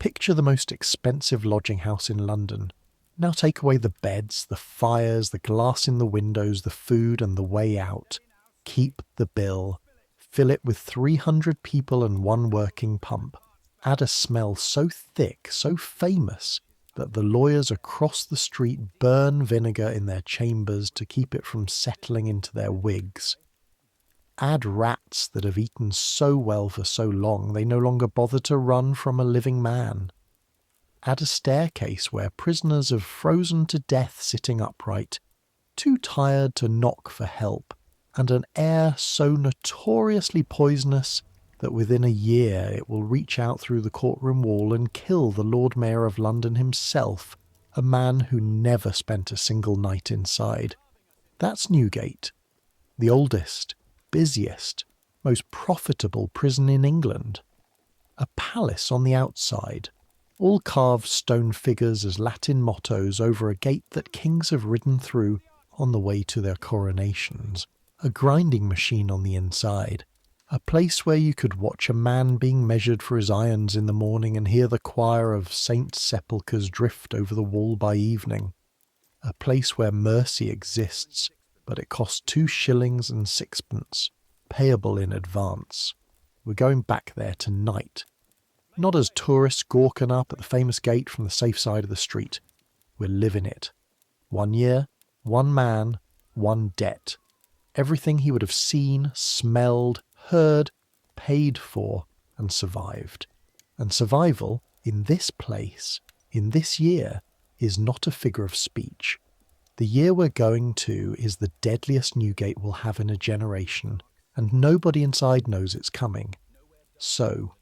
Picture the most expensive lodging house in London. Now take away the beds, the fires, the glass in the windows, the food and the way out. Keep the bill. Fill it with 300 people and one working pump. Add a smell so thick, so famous, that the lawyers across the street burn vinegar in their chambers to keep it from settling into their wigs. Add rats that have eaten so well for so long they no longer bother to run from a living man. Add a staircase where prisoners have frozen to death sitting upright, too tired to knock for help, and an air so notoriously poisonous that within a year it will reach out through the courtroom wall and kill the Lord Mayor of London himself, a man who never spent a single night inside. That's Newgate, the oldest, busiest, most profitable prison in England. A palace on the outside, all carved stone figures as Latin mottos over a gate that kings have ridden through on the way to their coronations. A grinding machine on the inside, a place where you could watch a man being measured for his irons in the morning and hear the choir of saint sepulchres drift over the wall by evening. A place where mercy exists, but it costs 2 shillings and 6pence, payable in advance. We're going back there tonight. Not as tourists gawking up at the famous gate from the safe side of the street. We're living it. 1 year, 1 man, 1 debt. Everything he would have seen, smelled, heard, paid for, and survived. And survival, in this place, in this year, is not a figure of speech. The year we're going to is the deadliest Newgate will have in a generation, and nobody inside knows it's coming. So,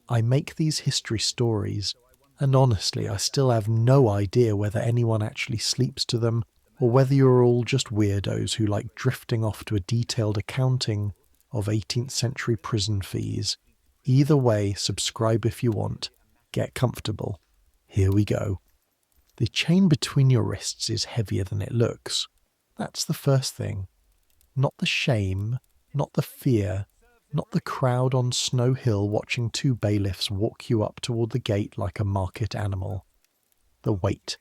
I make these history stories, and honestly I still have no idea whether anyone actually sleeps to them, or whether you're all just weirdos who like drifting off to a detailed accounting of 18th century prison fees. Either way, subscribe if you want. Get comfortable. Here we go. The chain between your wrists is heavier than it looks. That's the first thing. Not the shame, not the fear, not the crowd on Snow Hill watching 2 bailiffs walk you up toward the gate like a market animal. The weight.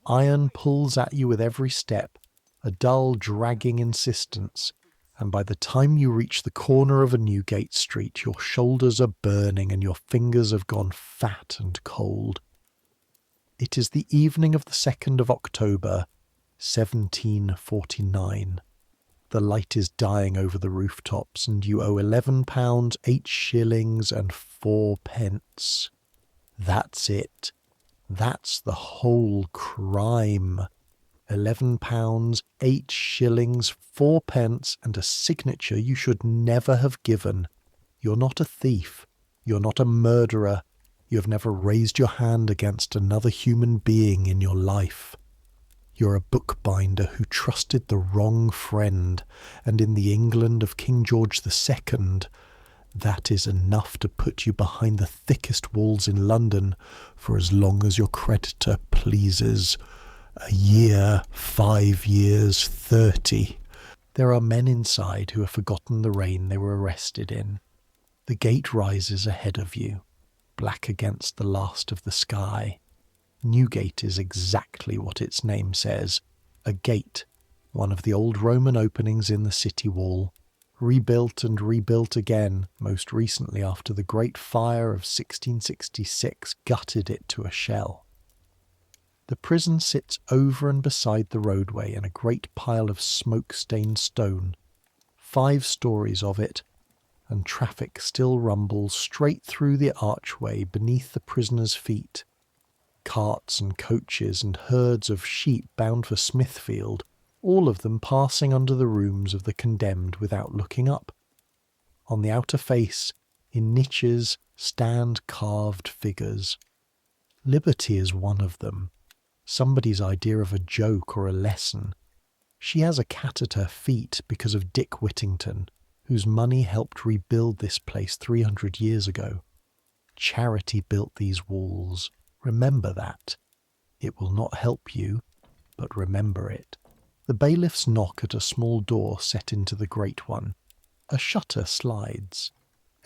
Iron pulls at you with every step, a dull, dragging insistence, and by the time you reach the corner of a Newgate street, your shoulders are burning and your fingers have gone fat and cold. It is the evening of the 2nd of October, 1749. The light is dying over the rooftops, and you owe £11, 8 shillings and 4 pence. That's it. That's the whole crime. £11, 8 shillings, 4 pence, and a signature you should never have given. You're not a thief. You're not a murderer. You have never raised your hand against another human being in your life. You're a bookbinder who trusted the wrong friend, and in the England of King George II, that is enough to put you behind the thickest walls in London for as long as your creditor pleases. A year, 5 years, 30. There are men inside who have forgotten the rain they were arrested in. The gate rises ahead of you, black against the last of the sky. Newgate is exactly what its name says, a gate, one of the old Roman openings in the city wall, rebuilt and rebuilt again, most recently after the Great Fire of 1666 gutted it to a shell. The prison sits over and beside the roadway in a great pile of smoke-stained stone, 5 stories of it, and traffic still rumbles straight through the archway beneath the prisoners' feet. Carts and coaches and herds of sheep bound for Smithfield, all of them passing under the rooms of the condemned without looking up. On the outer face, in niches, stand carved figures. Liberty is one of them, somebody's idea of a joke or a lesson. She has a cat at her feet because of Dick Whittington, whose money helped rebuild this place 300 years ago. Charity built these walls. Remember that. It will not help you, but remember it. The bailiffs knock at a small door set into the great one. A shutter slides.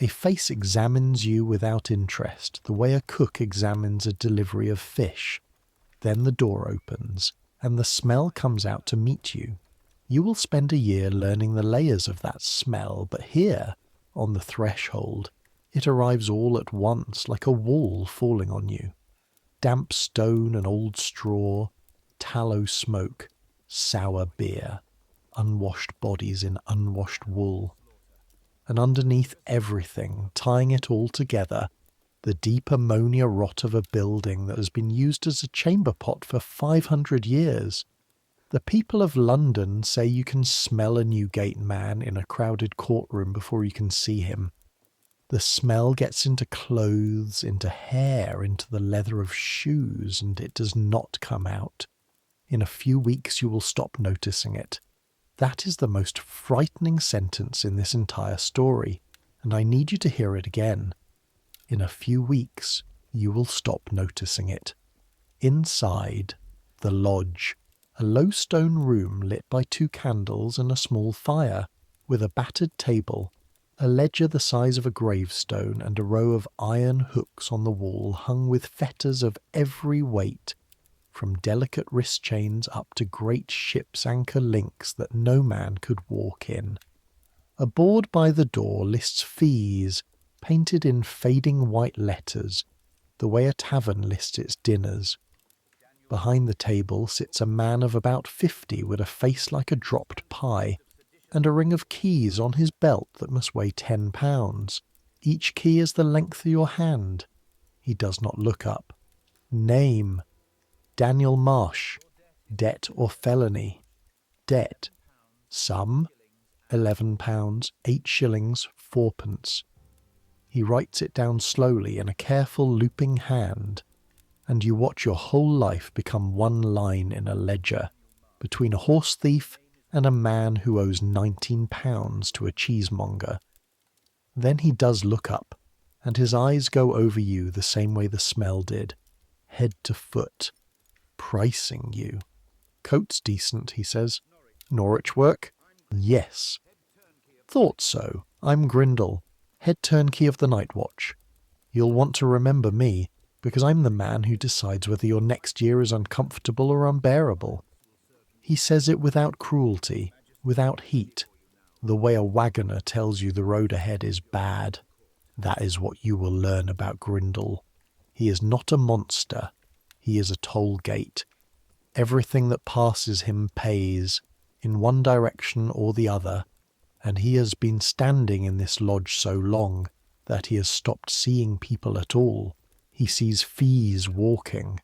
A face examines you without interest, the way a cook examines a delivery of fish. Then the door opens, and the smell comes out to meet you. You will spend a year learning the layers of that smell, but here, on the threshold, it arrives all at once like a wall falling on you. Damp stone and old straw, tallow smoke, sour beer, unwashed bodies in unwashed wool. And underneath everything, tying it all together, the deep ammonia rot of a building that has been used as a chamber pot for 500 years. The people of London say you can smell a Newgate man in a crowded courtroom before you can see him. The smell gets into clothes, into hair, into the leather of shoes, and it does not come out. In a few weeks you will stop noticing it. That is the most frightening sentence in this entire story, and I need you to hear it again. In a few weeks, you will stop noticing it. Inside, the lodge, a low stone room lit by 2 candles and a small fire, with a battered table, a ledger the size of a gravestone, and a row of iron hooks on the wall hung with fetters of every weight, from delicate wrist chains up to great ship's anchor links that no man could walk in. A board by the door lists fees, painted in fading white letters, the way a tavern lists its dinners. Behind the table sits a man of about 50 with a face like a dropped pie, and a ring of keys on his belt that must weigh 10 pounds. Each key is the length of your hand. He does not look up. Name: Daniel Marsh. Debt or felony? Debt: sum, £11, 8 shillings, 4p. He writes it down slowly in a careful looping hand, and you watch your whole life become one line in a ledger, between a horse thief and a man who owes £19 to a cheesemonger. Then he does look up, and his eyes go over you the same way the smell did, head to foot, pricing you. Coat's decent, he says. Norwich work? Yes. Thought so. I'm Grindle, head turnkey of the night watch. You'll want to remember me, because I'm the man who decides whether your next year is uncomfortable or unbearable. He says it without cruelty, without heat, the way a wagoner tells you the road ahead is bad. That is what you will learn about Grindle. He is not a monster. He is a toll gate. Everything that passes him pays, in one direction or the other, and he has been standing in this lodge so long that he has stopped seeing people at all. He sees fees walking.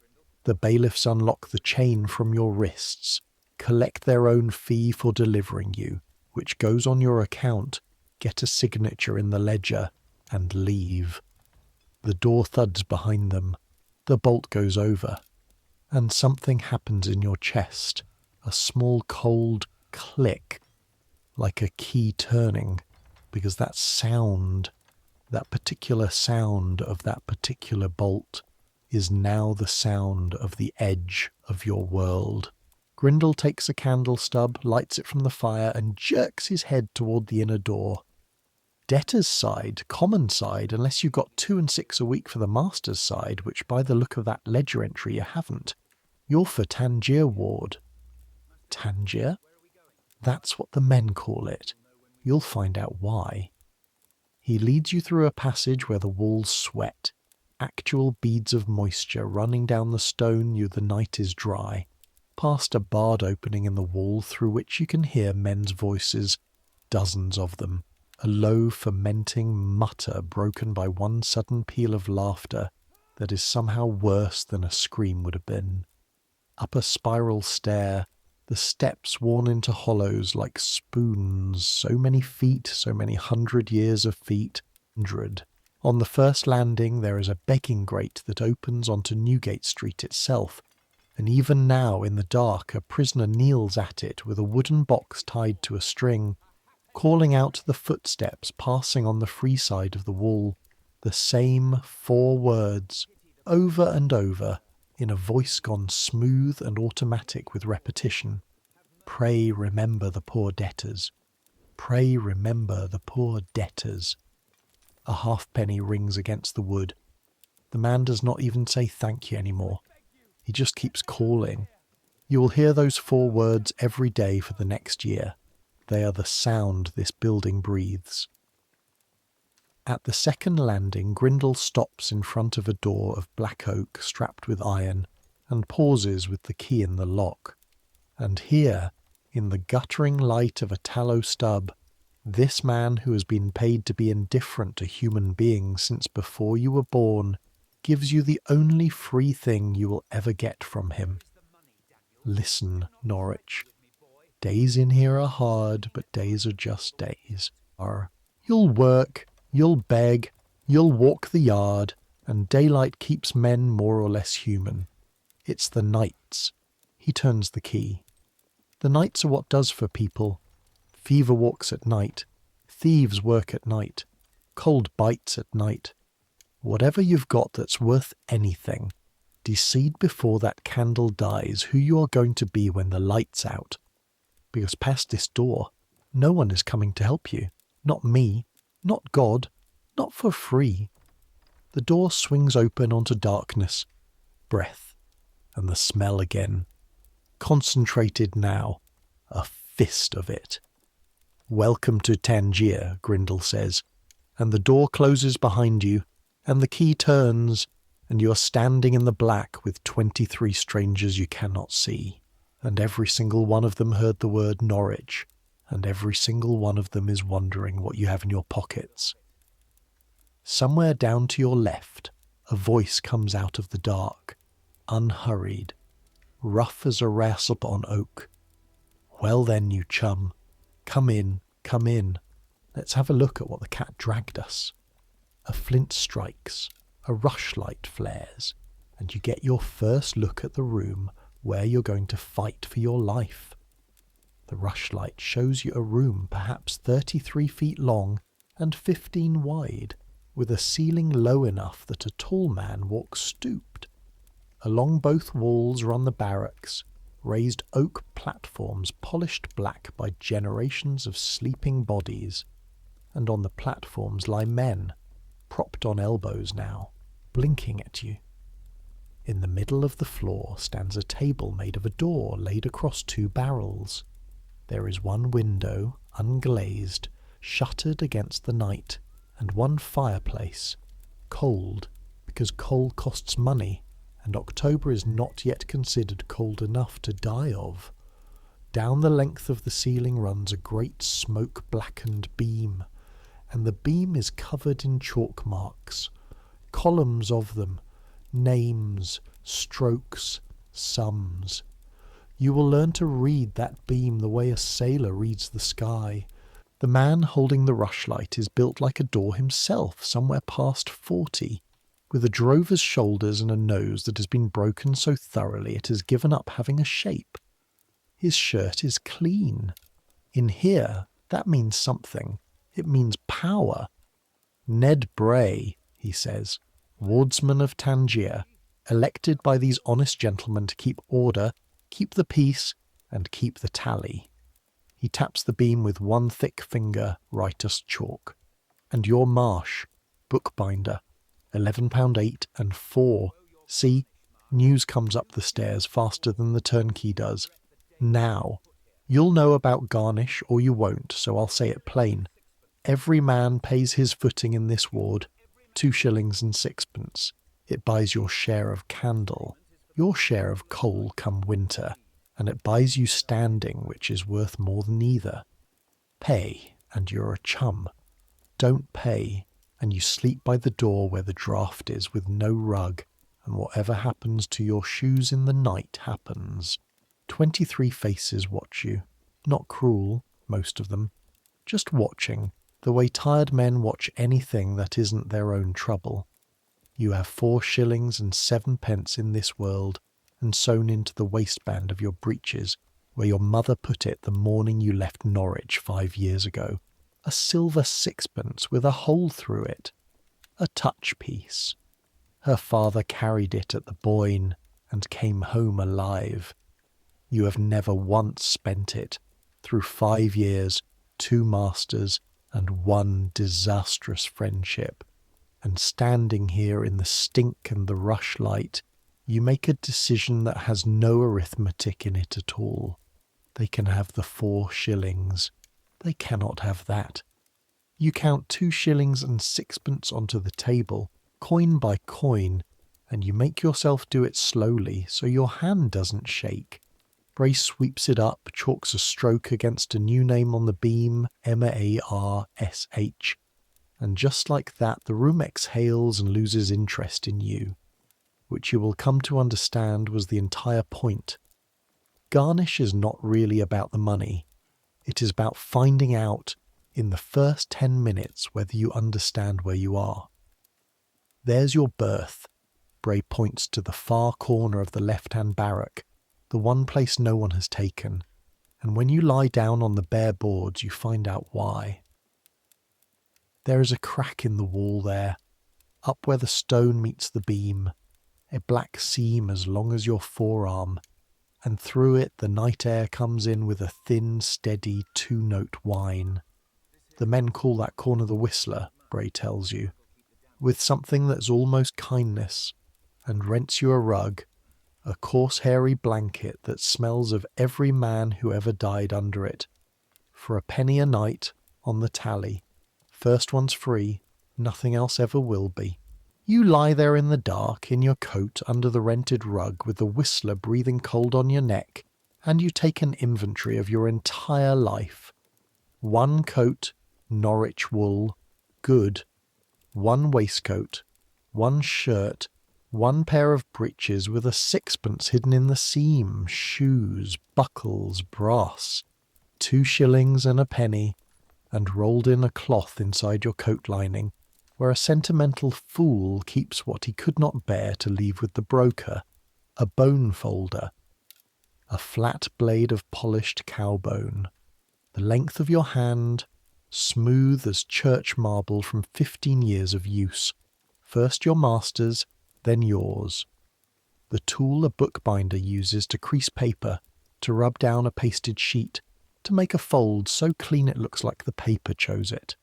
The bailiffs unlock the chain from your wrists, collect their own fee for delivering you, which goes on your account, get a signature in the ledger, and leave. The door thuds behind them. The bolt goes over, and something happens in your chest, a small cold click, like a key turning, because that sound, that particular sound of that particular bolt, is now the sound of the edge of your world. Grindle takes a candle stub, lights it from the fire, and jerks his head toward the inner door. Debtor's side, common side, unless you got 2 and 6 a week for the master's side, which by the look of that ledger entry you haven't. You're for Tangier ward. Tangier? That's what the men call it. You'll find out why. He leads you through a passage where the walls sweat, actual beads of moisture running down the stone the night is dry, past a barred opening in the wall through which you can hear men's voices, dozens of them, a low fermenting mutter broken by one sudden peal of laughter that is somehow worse than a scream would have been. Up a spiral stair, the steps worn into hollows like spoons, so many feet, so many 100 years of feet, 100. On the first landing there is a begging grate that opens onto Newgate Street itself, and even now in the dark a prisoner kneels at it with a wooden box tied to a string, calling out the footsteps passing on the free side of the wall, the same 4 words, over and over, in a voice gone smooth and automatic with repetition. Pray remember the poor debtors. Pray remember the poor debtors. A halfpenny rings against the wood. The man does not even say thank you anymore. He just keeps calling. You will hear those 4 words every day for the next year. They are the sound this building breathes. At the second landing, Grindle stops in front of a door of black oak strapped with iron and pauses with the key in the lock. And here, in the guttering light of a tallow stub, this man who has been paid to be indifferent to human beings since before you were born gives you the only free thing you will ever get from him. Listen, Norwich. Days in here are hard, but days are just days. You'll work, you'll beg, you'll walk the yard, and daylight keeps men more or less human. It's the nights. He turns the key. The nights are what does for people. Fever walks at night. Thieves work at night. Cold bites at night. Whatever you've got that's worth anything, decide before that candle dies who you are going to be when the light's out. Because past this door, no one is coming to help you. Not me. Not God. Not for free. The door swings open onto darkness, breath, and the smell again. Concentrated now. A fist of it. Welcome to Tangier, Grindle says, and the door closes behind you, and the key turns, and you are standing in the black with 23 strangers you cannot see, and every single one of them heard the word Norwich, and every single one of them is wondering what you have in your pockets. Somewhere down to your left, a voice comes out of the dark, unhurried, rough as a rasp on oak. Well then, you chum, come in, come in. Let's have a look at what the cat dragged us. A flint strikes, a rushlight flares, and you get your first look at the room where you're going to fight for your life. The rushlight shows you a room perhaps 33 feet long and 15 wide, with a ceiling low enough that a tall man walks stooped. Along both walls run the barracks, raised oak platforms polished black by generations of sleeping bodies, and on the platforms lie men, propped on elbows now, blinking at you. In the middle of the floor stands a table made of a door laid across 2 barrels. There is one window, unglazed, shuttered against the night, and one fireplace, cold, because coal costs money, and October is not yet considered cold enough to die of. Down the length of the ceiling runs a great smoke-blackened beam, and the beam is covered in chalk marks, columns of them, names, strokes, sums. You will learn to read that beam the way a sailor reads the sky. The man holding the rushlight is built like a door himself, somewhere past 40, with a drover's shoulders and a nose that has been broken so thoroughly it has given up having a shape. His shirt is clean. In here, that means something. It means power. Ned Bray, he says, wardsman of Tangier, elected by these honest gentlemen to keep order, keep the peace, and keep the tally. He taps the beam with one thick finger, right as chalk. And your Marsh, bookbinder, £11.8 and 4. See, news comes up the stairs faster than the turnkey does. Now, you'll know about garnish or you won't, so I'll say it plain. Every man pays his footing in this ward, 2 shillings and 6pence. It buys your share of candle, your share of coal come winter, and it buys you standing, which is worth more than either. Pay, and you're a chum. Don't pay, and you sleep by the door where the draught is with no rug, and whatever happens to your shoes in the night happens. 23 faces watch you. Not cruel, most of them. Just watching, the way tired men watch anything that isn't their own trouble. You have 4 shillings and 7pence in this world, and sewn into the waistband of your breeches, where your mother put it the morning you left Norwich 5 years ago. A silver 6pence with a hole through it. A touch piece. Her father carried it at the Boyne, and came home alive. You have never once spent it. Through 5 years, 2 masters, and one disastrous friendship. And standing here in the stink and the rushlight, you make a decision that has no arithmetic in it at all. They can have the 4 shillings. They cannot have that. You count 2 shillings and 6pence onto the table, coin by coin, and you make yourself do it slowly so your hand doesn't shake. Bray sweeps it up, chalks a stroke against a new name on the beam, Marsh, and just like that the room exhales and loses interest in you, which you will come to understand was the entire point. Garnish is not really about the money. It is about finding out in the first 10 minutes whether you understand where you are. There's your berth. Bray points to the far corner of the left-hand barrack, the one place no one has taken, and when you lie down on the bare boards you find out why. There is a crack in the wall there, up where the stone meets the beam, a black seam as long as your forearm, and through it the night air comes in with a thin, steady 2-note whine. The men call that corner the Whistler, Bray tells you, with something that's almost kindness, and rents you a rug, a coarse hairy blanket that smells of every man who ever died under it. For a penny a night, on the tally. First one's free, nothing else ever will be. You lie there in the dark, in your coat, under the rented rug, with the Whistler breathing cold on your neck, and you take an inventory of your entire life. 1 coat, Norwich wool, good. 1 waistcoat, 1 shirt, 1 pair of breeches with a 6pence hidden in the seam, shoes, buckles, brass, 2 shillings and a penny, and rolled in a cloth inside your coat lining, where a sentimental fool keeps what he could not bear to leave with the broker, a bone folder, a flat blade of polished cow bone, the length of your hand, smooth as church marble from 15 years of use, first your master's, then yours. The tool a bookbinder uses to crease paper, to rub down a pasted sheet, to make a fold so clean it looks like the paper chose it.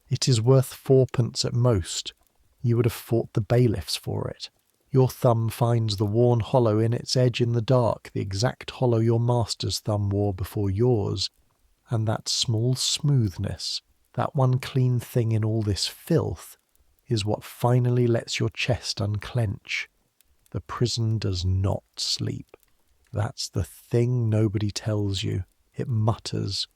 It is worth 4pence at most. You would have fought the bailiffs for it. Your thumb finds the worn hollow in its edge in the dark, the exact hollow your master's thumb wore before yours, and that small smoothness, that one clean thing in all this filth, is what finally lets your chest unclench. The prison does not sleep. That's the thing nobody tells you. It mutters.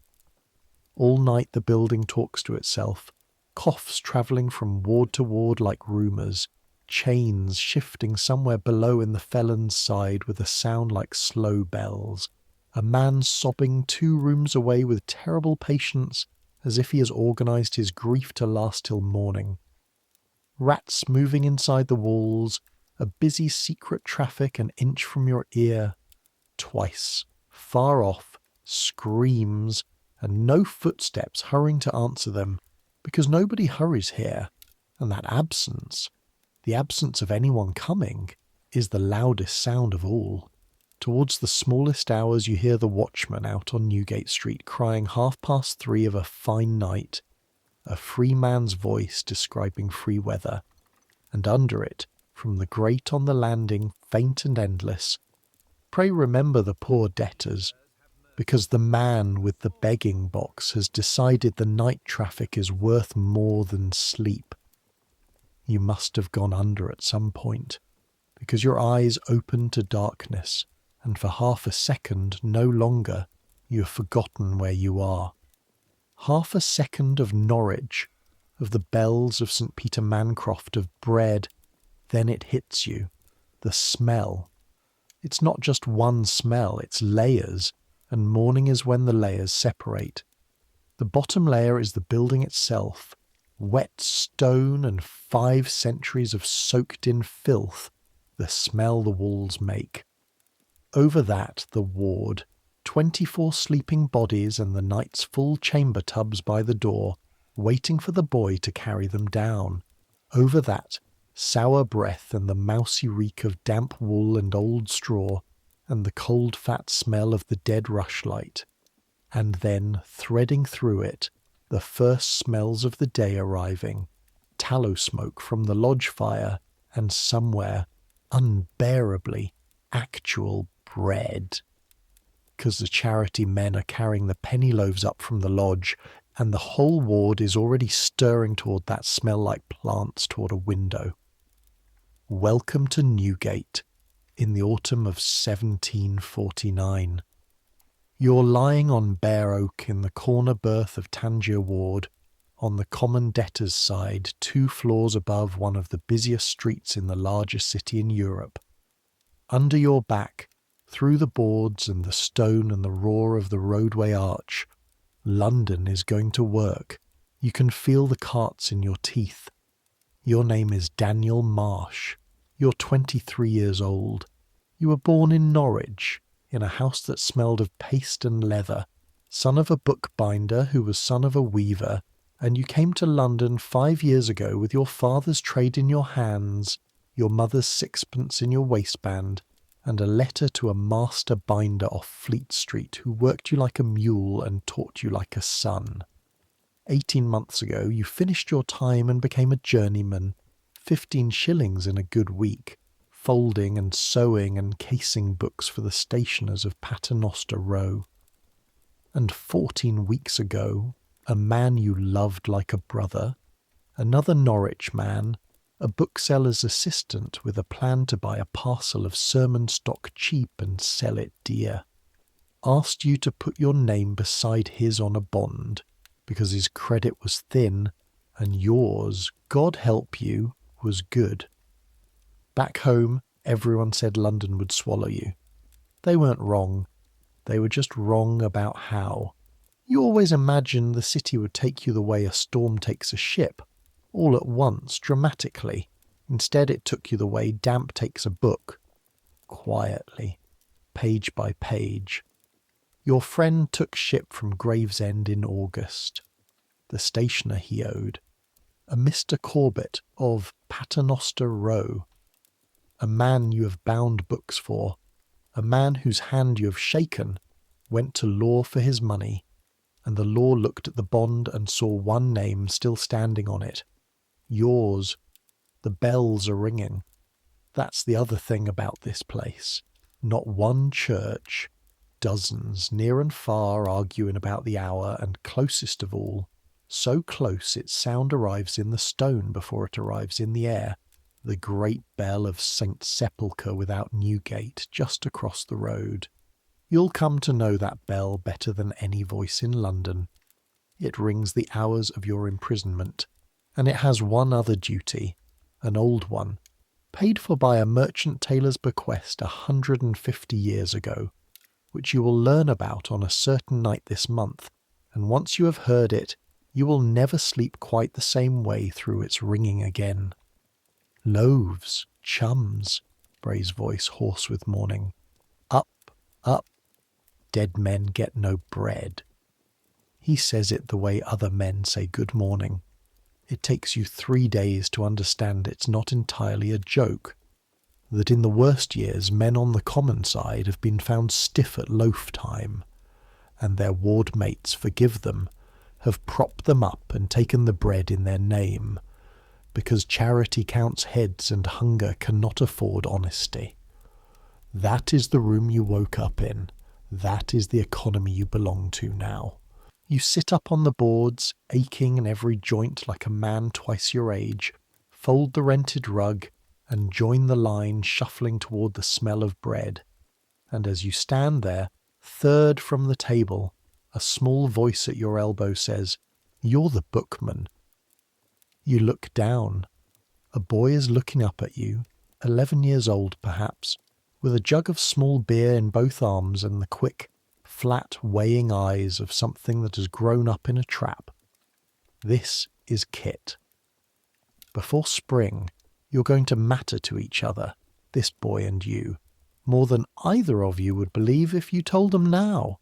All night the building talks to itself, coughs travelling from ward to ward like rumours, chains shifting somewhere below in the felon's side with a sound like slow bells, a man sobbing 2 rooms away with terrible patience as if he has organised his grief to last till morning. Rats moving inside the walls, a busy secret traffic an inch from your ear. Twice, far off, screams, and no footsteps hurrying to answer them, because nobody hurries here, and that absence, the absence of anyone coming, is the loudest sound of all. Towards the smallest hours you hear the watchman out on Newgate Street crying 3:30 of a fine night, a free man's voice describing free weather, and under it, from the grate on the landing, faint and endless, pray remember the poor debtors, because the man with the begging box has decided the night traffic is worth more than sleep. You must have gone under at some point, because your eyes open to darkness, and for half a second, no longer, you have forgotten where you are. Half a second of Norwich, of the bells of St. Peter Mancroft, of bread, then it hits you, the smell. It's not just one smell, it's layers, and morning is when the layers separate. The bottom layer is the building itself, wet stone and 5 centuries of soaked-in filth, the smell the walls make. Over that, the ward, 24 sleeping bodies and the night's full chamber tubs by the door, waiting for the boy to carry them down. Over that, sour breath and the mousy reek of damp wool and old straw, and the cold fat smell of the dead rushlight. And then, threading through it, the first smells of the day arriving, tallow smoke from the lodge fire, and somewhere, unbearably, actual bread. Because the charity men are carrying the penny loaves up from the lodge, and the whole ward is already stirring toward that smell like plants toward a window. Welcome to Newgate, in the autumn of 1749. You're lying on bare oak in the corner berth of Tangier Ward, on the common debtors' side, 2 floors above one of the busiest streets in the largest city in Europe. Under your back, through the boards and the stone and the roar of the roadway arch, London is going to work. You can feel the carts in your teeth. Your name is Daniel Marsh. You're 23 years old. You were born in Norwich, in a house that smelled of paste and leather, son of a bookbinder who was son of a weaver, and you came to London 5 years ago with your father's trade in your hands, your mother's sixpence in your waistband, and a letter to a master binder off Fleet Street who worked you like a mule and taught you like a son. 18 months ago you finished your time and became a journeyman, 15 shillings in a good week, folding and sewing and casing books for the stationers of Paternoster Row. And 14 weeks ago, a man you loved like a brother, another Norwich man, a bookseller's assistant with a plan to buy a parcel of sermon stock cheap and sell it dear, asked you to put your name beside his on a bond, because his credit was thin and yours, God help you, was good. Back home, everyone said London would swallow you. They weren't wrong. They were just wrong about how. You always imagined the city would take you the way a storm takes a ship, all at once, dramatically. Instead, it took you the way damp takes a book, quietly, page by page. Your friend took ship from Gravesend in August. The stationer he owed, a Mr. Corbett of Paternoster Row, a man you have bound books for, a man whose hand you have shaken, went to law for his money, and the law looked at the bond and saw one name still standing on it. Yours. The bells are ringing. That's the other thing about this place. Not one church, dozens near and far arguing about the hour, and closest of all, so close its sound arrives in the stone before it arrives in the air, the great bell of St. Sepulchre without Newgate, just across the road. You'll come to know that bell better than any voice in London. It rings the hours of your imprisonment, and it has one other duty, an old one, paid for by a merchant tailor's bequest 150 years ago, which you will learn about on a certain night this month, and once you have heard it, you will never sleep quite the same way through its ringing again. Loaves, chums, Bray's voice hoarse with mourning. Up, up, dead men get no bread. He says it the way other men say good morning. It takes you 3 days to understand it's not entirely a joke, that in the worst years men on the common side have been found stiff at loaf time, and their ward mates forgive them, have propped them up and taken the bread in their name, because charity counts heads and hunger cannot afford honesty. That is the room you woke up in. That is the economy you belong to now. You sit up on the boards, aching in every joint like a man twice your age, fold the rented rug, and join the line shuffling toward the smell of bread. And as you stand there, third from the table, a small voice at your elbow says, "You're the bookman." You look down. A boy is looking up at you, 11 years old perhaps, with a jug of small beer in both arms and the quick, flat, weighing eyes of something that has grown up in a trap. This is Kit. Before spring, you're going to matter to each other, this boy and you, more than either of you would believe if you told them now.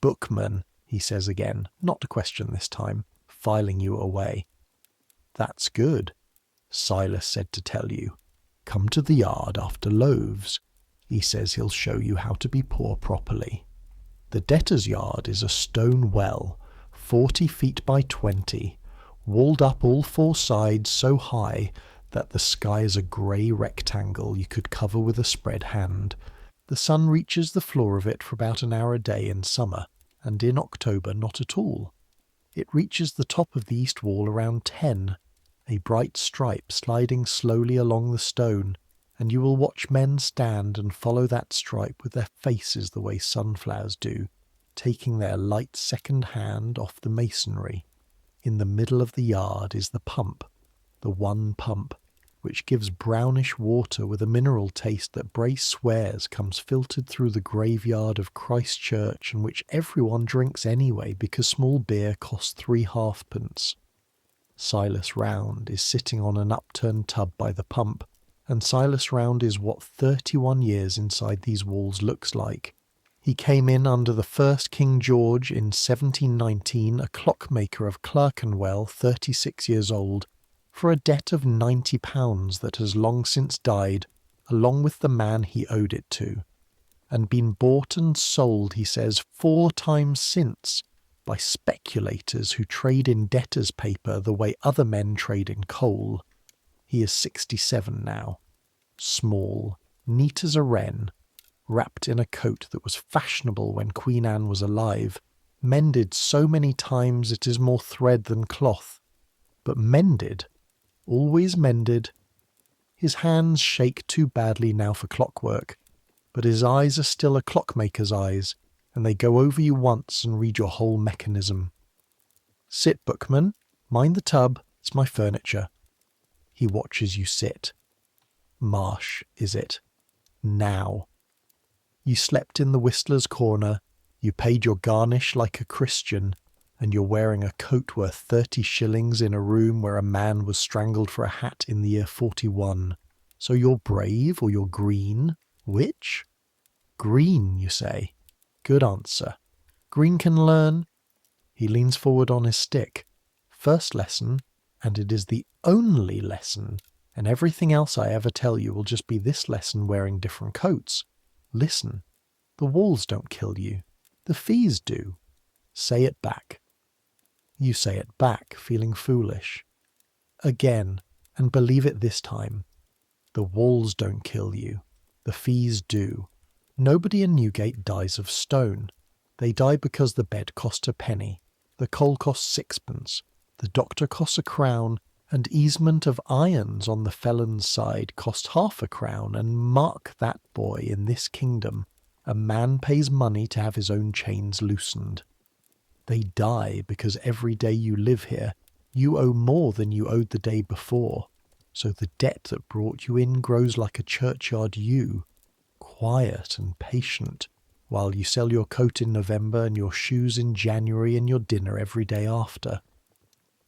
Bookman, he says again, not a question this time, filing you away. That's good, Silas said to tell you. Come to the yard after loaves. He says he'll show you how to be poor properly. The debtor's yard is a stone well, 40 feet by 20, walled up all four sides so high that the sky is a grey rectangle you could cover with a spread hand. The sun reaches the floor of it for about an hour a day in summer, and in October not at all. It reaches the top of the east wall around 10, a bright stripe sliding slowly along the stone, and you will watch men stand and follow that stripe with their faces the way sunflowers do, taking their light second hand off the masonry. In the middle of the yard is the pump, the one pump, which gives brownish water with a mineral taste that Bray swears comes filtered through the graveyard of Christ Church, and which everyone drinks anyway because small beer costs 3 halfpence. Silas Round is sitting on an upturned tub by the pump, and Silas Round is what 31 years inside these walls looks like. He came in under the first King George in 1719, a clockmaker of Clerkenwell, 36 years old, for a debt of £90 that has long since died, along with the man he owed it to, and been bought and sold, he says, 4 times since, by speculators who trade in debtors' paper the way other men trade in coal. He is 67 now, small, neat as a wren, wrapped in a coat that was fashionable when Queen Anne was alive, mended so many times it is more thread than cloth, but mended, always mended. His hands shake too badly now for clockwork, but his eyes are still a clockmaker's eyes, and they go over you once and read your whole mechanism. Sit, bookman, mind the tub, it's my furniture. He watches you sit. Marsh, is it? Now. You slept in the Whistler's corner, you paid your garnish like a Christian, and you're wearing a coat worth 30 shillings in a room where a man was strangled for a hat in the year 41. So you're brave or you're green? Which? Green, you say. Good answer. Green can learn. He leans forward on his stick. First lesson, and it is the only lesson, and everything else I ever tell you will just be this lesson wearing different coats. Listen. The walls don't kill you. The fees do. Say it back. You say it back, feeling foolish. Again, and believe it this time. The walls don't kill you. The fees do. Nobody in Newgate dies of stone. They die because the bed cost a penny, the coal costs 6pence, the doctor costs a crown, and easement of irons on the felon's side cost half a crown, and mark that, boy, in this kingdom, a man pays money to have his own chains loosened. They die because every day you live here, you owe more than you owed the day before, so the debt that brought you in grows like a churchyard yew, quiet and patient, while you sell your coat in November and your shoes in January and your dinner every day after.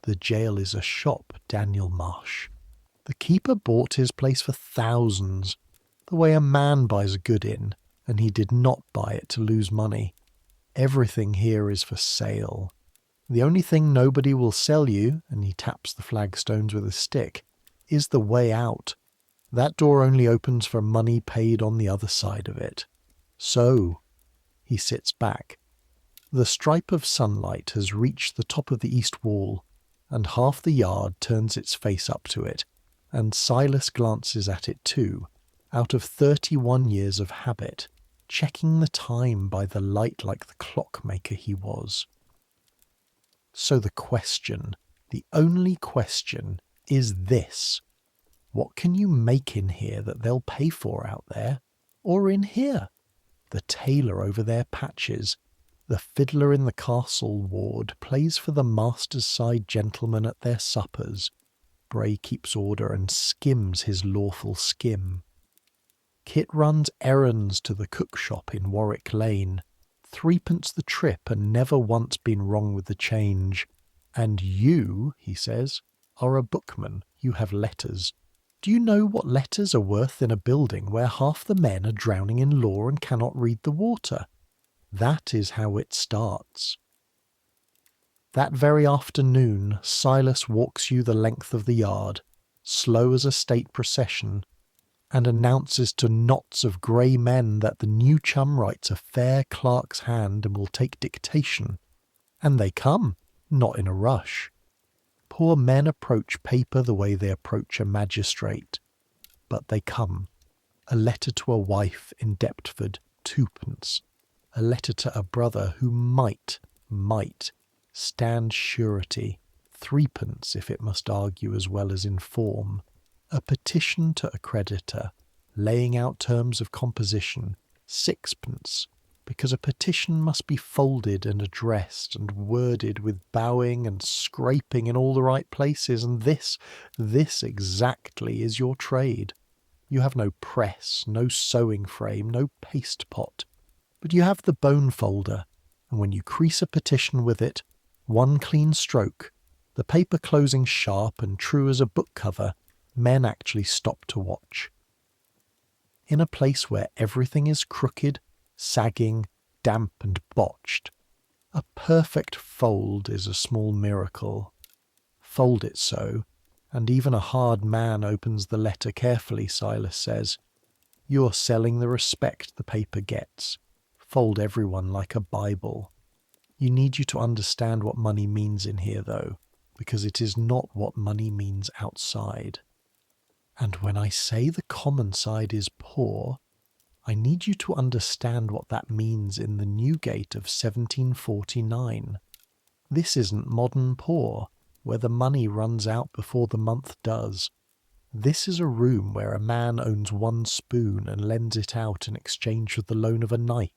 The jail is a shop, Daniel Marsh. The keeper bought his place for thousands, the way a man buys a good inn, and he did not buy it to lose money. Everything here is for sale. The only thing nobody will sell you, and he taps the flagstones with a stick, is the way out. That door only opens for money paid on the other side of it. So, he sits back. The stripe of sunlight has reached the top of the east wall, and half the yard turns its face up to it, and Silas glances at it too, out of 31 years of habit, checking the time by the light like the clockmaker he was. So the question, the only question, is this. What can you make in here that they'll pay for out there? Or in here? The tailor over their patches, the fiddler in the castle ward plays for the master's side gentlemen at their suppers. Bray keeps order and skims his lawful skim. Kit runs errands to the cook shop in Warwick Lane. 3pence the trip, and never once been wrong with the change. And you, he says, are a bookman. You have letters. Do you know what letters are worth in a building where half the men are drowning in law and cannot read the water? That is how it starts. That very afternoon, Silas walks you the length of the yard, slow as a state procession, and announces to knots of grey men that the new chum writes a fair clerk's hand and will take dictation. And they come. not in a rush. Poor men approach paper the way they approach a magistrate. But they come. A letter to a wife in Deptford, 2d. A letter to a brother who might stand surety, 3d if it must argue as well as inform. A petition to a creditor, laying out terms of composition, 6d, because a petition must be folded and addressed and worded with bowing and scraping in all the right places, and this exactly is your trade. You have no press, no sewing frame, no paste pot, but you have the bone folder, and when you crease a petition with it, one clean stroke, the paper closing sharp and true as a book cover, men actually stop to watch. In a place where everything is crooked, sagging, damp and botched, a perfect fold is a small miracle. Fold it so, and even a hard man opens the letter carefully, Silas says. You are selling the respect the paper gets. Fold everyone like a Bible. You need you to understand what money means in here, though, because it is not what money means outside. And when I say the common side is poor, I need you to understand what that means in the Newgate of 1749. This isn't modern poor, where the money runs out before the month does. This is a room where a man owns one spoon and lends it out in exchange for the loan of a knife.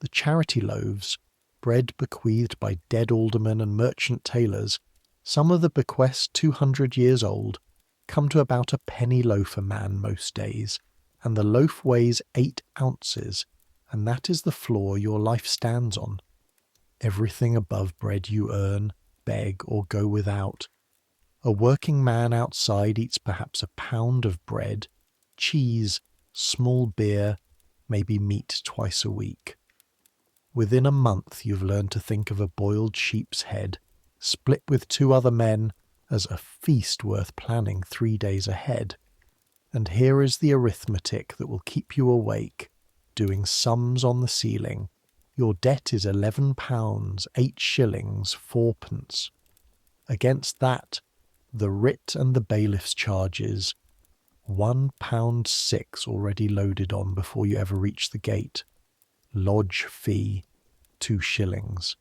The charity loaves, bread bequeathed by dead aldermen and merchant tailors, some of the bequests 200 years old, come to about a penny loaf a man most days, and the loaf weighs 8 ounces, and that is the floor your life stands on. Everything above bread you earn, beg, or go without. A working man outside eats perhaps a pound of bread, cheese, small beer, maybe meat twice a week. Within a month you've learned to think of a boiled sheep's head, split with 2 other men, as a feast worth planning 3 days ahead. And here is the arithmetic that will keep you awake, doing sums on the ceiling. Your debt is £11, 8 shillings, 4d. Against that, the writ and the bailiff's charges, £1.6 already loaded on before you ever reach the gate. Lodge fee, 2 shillings.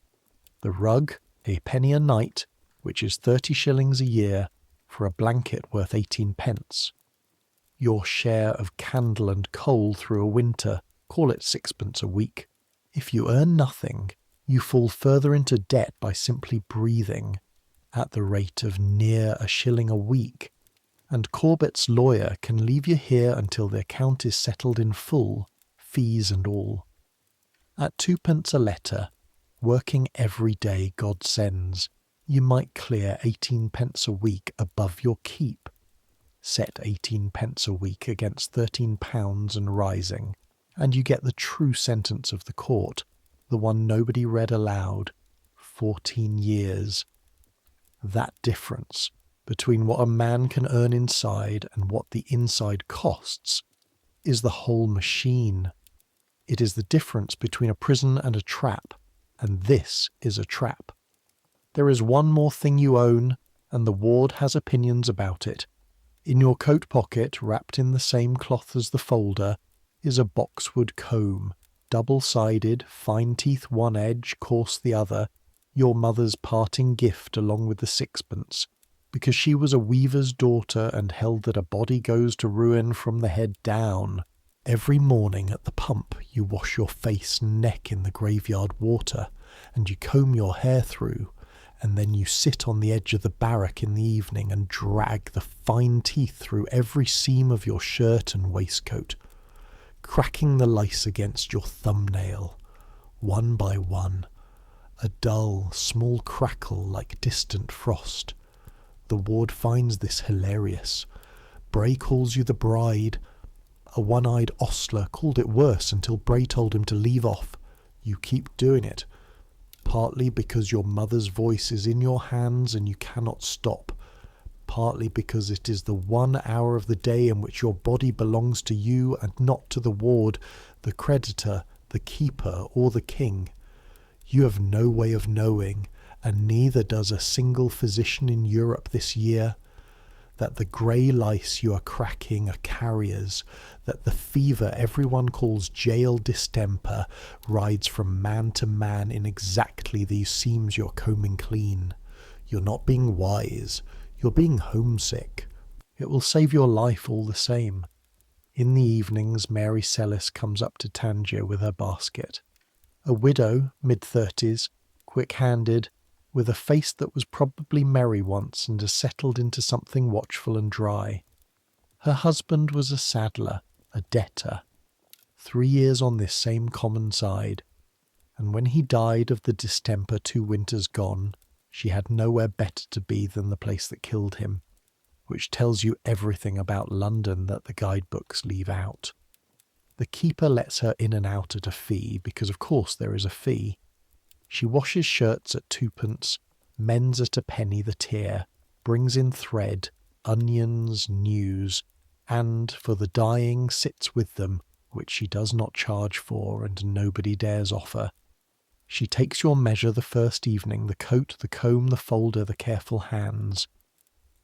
The rug, a penny a night, which is 30 shillings a year, for a blanket worth 18d. Your share of candle and coal through a winter, call it 6d a week. If you earn nothing, you fall further into debt by simply breathing, at the rate of near a shilling a week, and Corbett's lawyer can leave you here until the account is settled in full, fees and all. At 2d a letter, working every day God sends, you might clear 18d a week above your keep. Set 18d a week against £13 and rising, and you get the true sentence of the court, the one nobody read aloud, 14 years. That difference between what a man can earn inside and what the inside costs is the whole machine. It is the difference between a prison and a trap, and this is a trap. There is one more thing you own, and the ward has opinions about it. In your coat pocket, wrapped in the same cloth as the folder, is a boxwood comb, double-sided, fine teeth one edge, coarse the other, your mother's parting gift along with the 6d, because she was a weaver's daughter and held that a body goes to ruin from the head down. Every morning at the pump you wash your face and neck in the graveyard water, and you comb your hair through, and then you sit on the edge of the barrack in the evening and drag the fine teeth through every seam of your shirt and waistcoat, cracking the lice against your thumbnail, one by one, a dull, small crackle like distant frost. The ward finds this hilarious. Bray calls you the bride. A one-eyed ostler called it worse until Bray told him to leave off. You keep doing it, partly because your mother's voice is in your hands and you cannot stop, partly because it is the 1 hour of the day in which your body belongs to you and not to the ward, the creditor, the keeper, or the king. You have no way of knowing, and neither does a single physician in Europe this year, that the grey lice you are cracking are carriers, that the fever everyone calls jail distemper rides from man to man in exactly these seams you're combing clean. You're not being wise, you're being homesick. It will save your life all the same. In the evenings, Mary Sellis comes up to Tangier with her basket. A widow, mid-30s, quick-handed, with a face that was probably merry once and has settled into something watchful and dry. Her husband was a saddler, a debtor, 3 years on this same common side, and when he died of the distemper 2 winters gone, she had nowhere better to be than the place that killed him, which tells you everything about London that the guidebooks leave out. The keeper lets her in and out at a fee, because of course there is a fee. She washes shirts at 2p, mends at a penny the tier, brings in thread, onions, news, and, for the dying, sits with them, which she does not charge for and nobody dares offer. She takes your measure the first evening, the coat, the comb, the folder, the careful hands.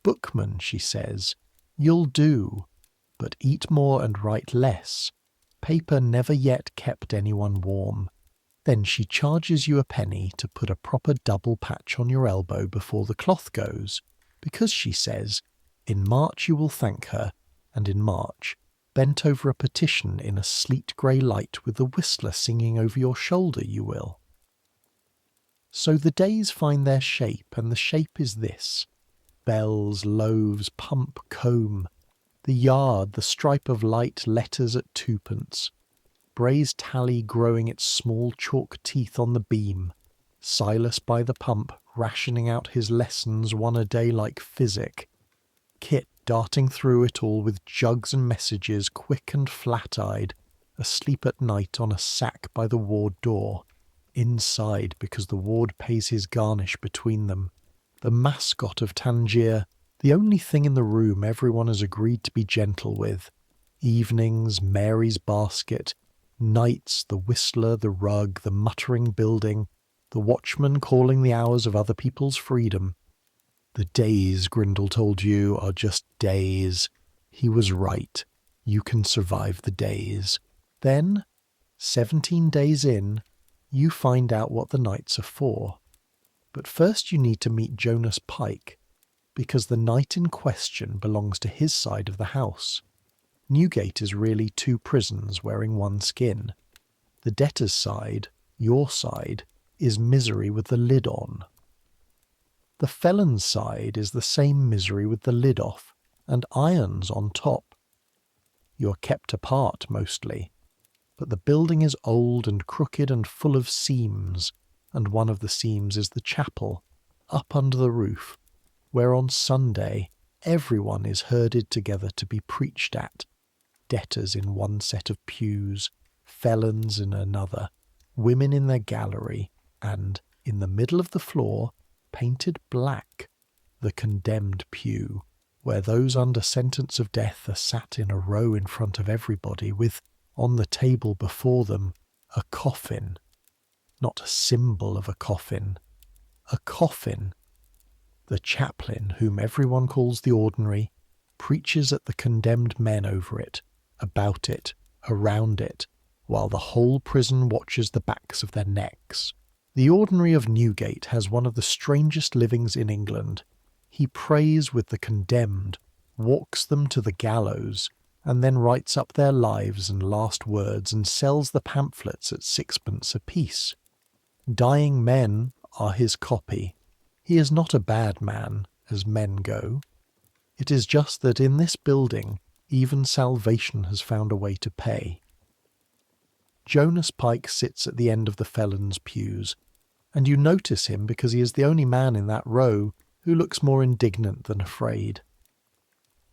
Bookman, she says, you'll do, but eat more and write less. Paper never yet kept anyone warm. Then she charges you a penny to put a proper double patch on your elbow before the cloth goes, because, she says, in March you will thank her, and in March, bent over a petition in a sleet grey light with the whistler singing over your shoulder, you will. So the days find their shape, and the shape is this: bells, loaves, pump, comb, the yard, the stripe of light letters at 2p, Bray's tally growing its small chalk teeth on the beam, Silas by the pump rationing out his lessons 1 a day like physic, Kit darting through it all with jugs and messages, quick and flat-eyed, asleep at night on a sack by the ward door, inside because the ward pays his garnish between them, the mascot of Tangier, the only thing in the room everyone has agreed to be gentle with, evenings, Mary's basket, nights, the whistler, the rug, the muttering building, the watchman calling the hours of other people's freedom. The days, Grindle told you, are just days. He was right. You can survive the days. Then, 17 days in, you find out what the nights are for. But first you need to meet Jonas Pike, because the night in question belongs to his side of the house. Newgate is really 2 prisons wearing 1 skin. The debtor's side, your side, is misery with the lid on. The felon's side is the same misery with the lid off, and irons on top. You are kept apart mostly, but the building is old and crooked and full of seams, and one of the seams is the chapel, up under the roof, where on Sunday everyone is herded together to be preached at, debtors in 1 set of pews, felons in another, women in their gallery, and, in the middle of the floor, painted black, the condemned pew, where those under sentence of death are sat in a row in front of everybody, with, on the table before them, a coffin. Not a symbol of a coffin. A coffin. The chaplain, whom everyone calls the ordinary, preaches at the condemned men over it, about it, around it, while the whole prison watches the backs of their necks. The ordinary of Newgate has one of the strangest livings in England. He prays with the condemned, walks them to the gallows, and then writes up their lives and last words and sells the pamphlets at 6p apiece. Dying men are his copy. He is not a bad man, as men go. It is just that in this building, even salvation has found a way to pay. Jonas Pike sits at the end of the felons' pews, and you notice him because he is the only man in that row who looks more indignant than afraid.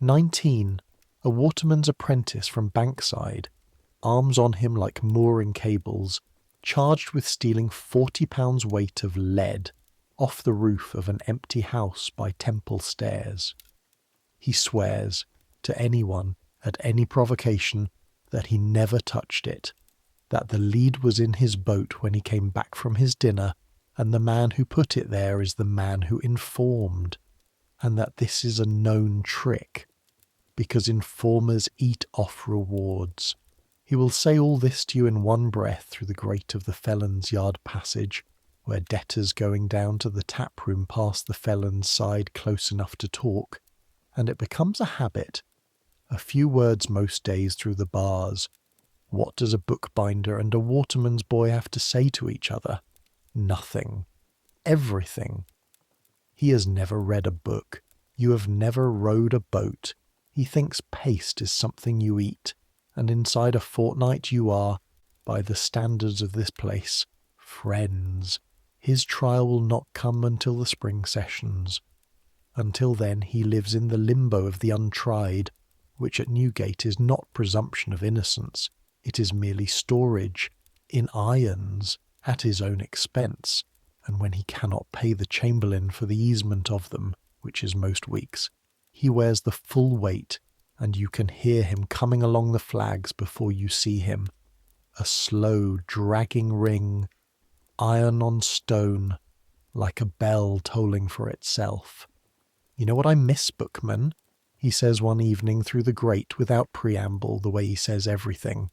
19, a waterman's apprentice from Bankside, arms on him like mooring cables, charged with stealing £40 weight of lead off the roof of an empty house by Temple Stairs. He swears, to anyone, at any provocation, that he never touched it, that the lead was in his boat when he came back from his dinner, and the man who put it there is the man who informed, and that this is a known trick, because informers eat off rewards. He will say all this to you in one breath through the grate of the felon's yard passage, where debtors going down to the tap room pass the felon's side close enough to talk, and it becomes a habit. A few words most days through the bars. What does a bookbinder and a waterman's boy have to say to each other? Nothing. Everything. He has never read a book. You have never rowed a boat. He thinks paste is something you eat, and inside a fortnight you are, by the standards of this place, friends. His trial will not come until the spring sessions. Until then he lives in the limbo of the untried, which at Newgate is not presumption of innocence, it is merely storage, in irons, at his own expense, and when he cannot pay the chamberlain for the easement of them, which is most weeks, he wears the full weight, and you can hear him coming along the flags before you see him. A slow, dragging ring, iron on stone, like a bell tolling for itself. "You know what I miss, Bookman?" he says one evening through the grate without preamble, the way he says everything.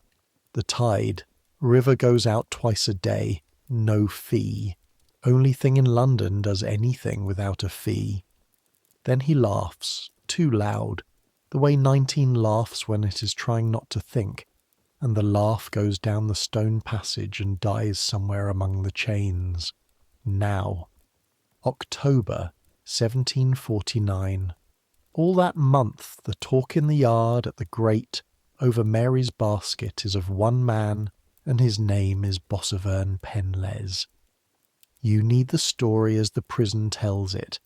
"The tide. River goes out twice a day. No fee. Only thing in London does anything without a fee." Then he laughs, too loud, the way 19 laughs when it is trying not to think, and the laugh goes down the stone passage and dies somewhere among the chains. Now. October 1749. All that month the talk in the yard, at the grate, over Mary's basket is of one man, and his name is Bossevern Penles. You need the story as the prison tells it,